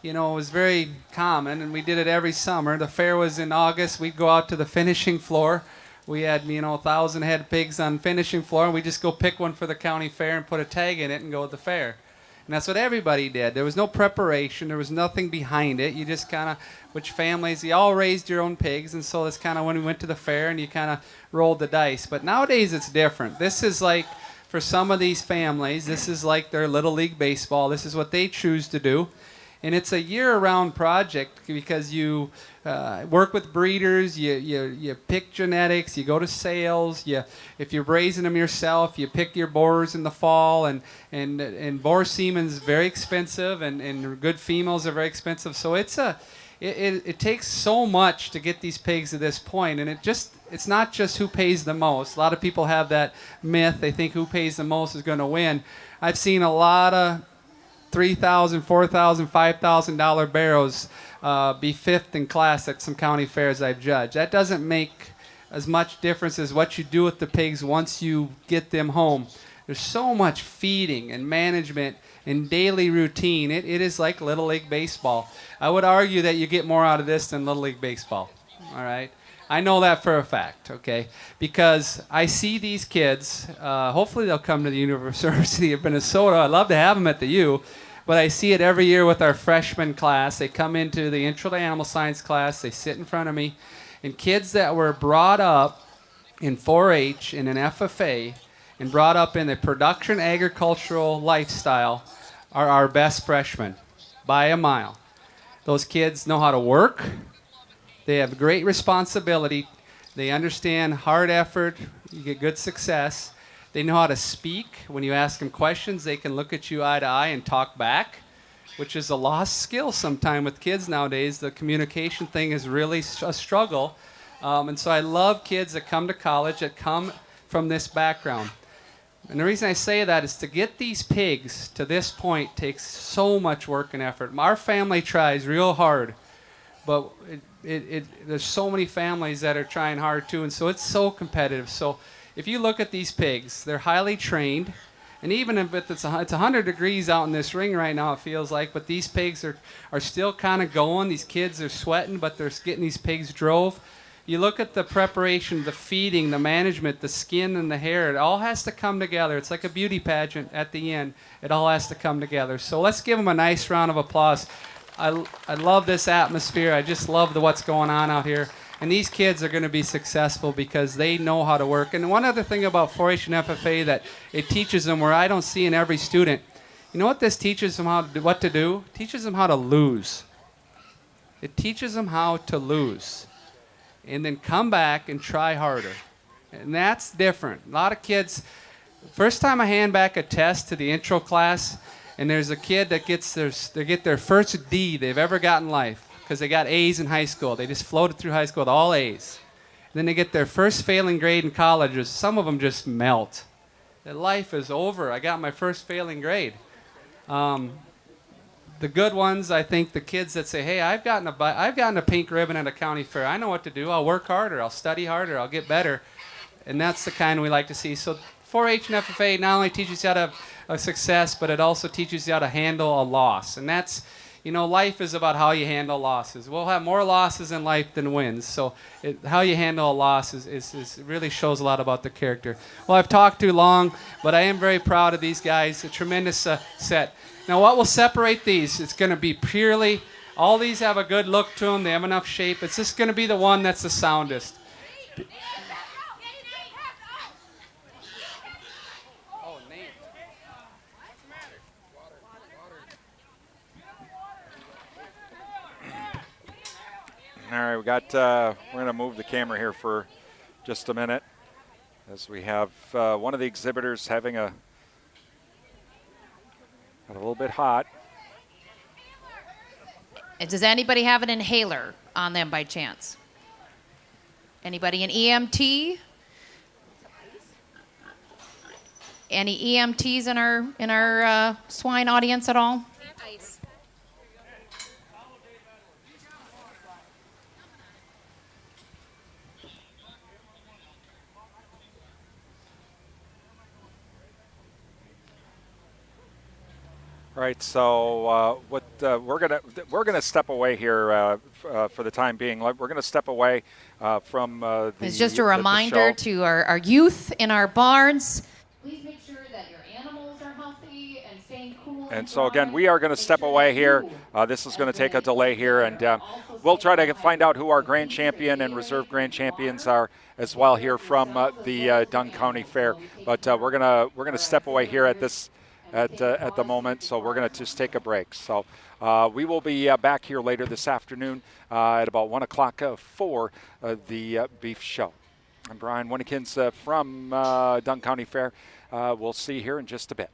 you know, it was very common, and we did it every summer. The fair was in August. We'd go out to the finishing floor. We had, you know, 1,000 head of pigs on finishing floor, and we just go pick one for the county fair and put a tag in it and go to the fair. And that's what everybody did. There was no preparation. There was nothing behind it. You just kind of, which families, you all raised your own pigs, and so that's kind of when we went to the fair and you kind of rolled the dice. But nowadays it's different. This is like, for some of these families, this is like their Little League Baseball. This is what they choose to do. And it's a year-round project because you work with breeders, you pick genetics, you go to sales, if you're raising them yourself, you pick your boars in the fall, and boar semen's very expensive, and good females are very expensive. So it takes so much to get these pigs to this point, and it's not just who pays the most. A lot of people have that myth. They think who pays the most is going to win. I've seen a lot of $3,000, $4,000, $5,000 barrows be fifth in class at some county fairs I've judged. That doesn't make as much difference as what you do with the pigs once you get them home. There's so much feeding and management and daily routine. It is like Little League Baseball. I would argue that you get more out of this than Little League Baseball. All right? I know that for a fact, okay? Because I see these kids. Hopefully they'll come to the University of Minnesota. I'd love to have them at the U. But I see it every year with our freshman class. They come into the Intro to Animal Science class. They sit in front of me. And kids that were brought up in 4-H, in an FFA, and brought up in the production agricultural lifestyle are our best freshmen by a mile. Those kids know how to work. They have great responsibility. They understand hard effort. You get good success. They know how to speak. When you ask them questions, they can look at you eye to eye and talk back, which is a lost skill sometime with kids nowadays. The communication thing is really a struggle. And so I love kids that come to college that come from this background. And the reason I say that is to get these pigs to this point takes so much work and effort. Our family tries real hard, but there's so many families that are trying hard too, and so it's so competitive. So if you look at these pigs, they're highly trained, and even if it's 100 degrees out in this ring right now, it feels like, but these pigs are still kind of going. These kids are sweating, but they're getting these pigs drove. You look at the preparation, the feeding, the management, the skin and the hair. It all has to come together. It's like a beauty pageant at the end. It all has to come together. So let's give them a nice round of applause. I love this atmosphere. I just love what's going on out here. And these kids are going to be successful because they know how to work. And one other thing about 4-H and FFA that it teaches them, where I don't see in every student, you know what this teaches them what to do? It teaches them how to lose. It teaches them how to lose. And then come back and try harder. And that's different. A lot of kids, first time I hand back a test to the intro class, and there's a kid that they get their first D they've ever got in life because they got A's in high school. They just floated through high school with all A's. And then they get their first failing grade in college. Some of them just melt. Their life is over. I got my first failing grade. The good ones, I think, the kids that say, hey, I've gotten a pink ribbon at a county fair. I know what to do. I'll work harder. I'll study harder. I'll get better. And that's the kind we like to see. So 4-H and FFA not only teaches you how to have a success, but it also teaches you how to handle a loss. And that's, you know, life is about how you handle losses. We'll have more losses in life than wins. So how you handle a loss is really shows a lot about the character. Well, I've talked too long, but I am very proud of these guys. A tremendous set. Now, what will separate these? It's going to be purely, all these have a good look to them. They have enough shape. It's just going to be the one that's the soundest. All right, we're going to move the camera here for just a minute as we have one of the exhibitors having got a little bit hot. Does anybody have an inhaler on them by chance? Anybody an EMT? Any EMTs in our swine audience at all? All right, so we're gonna step away here for the time being. We're gonna step away from the. It's just a the reminder show. to our youth in our barns. Please make sure that your animals are healthy and staying cool. And so again, we are going to step away here. This is going to take a delay here, and we'll try to find out who our grand champion and reserve grand champions are as well here from the Dunn County Fair. But we're gonna step away here at this. At the moment, so we're going to just take a break. So we will be back here later this afternoon at about 1 o'clock for the beef show. I'm Brian Winnikins from Dunn County Fair. We'll see you here in just a bit.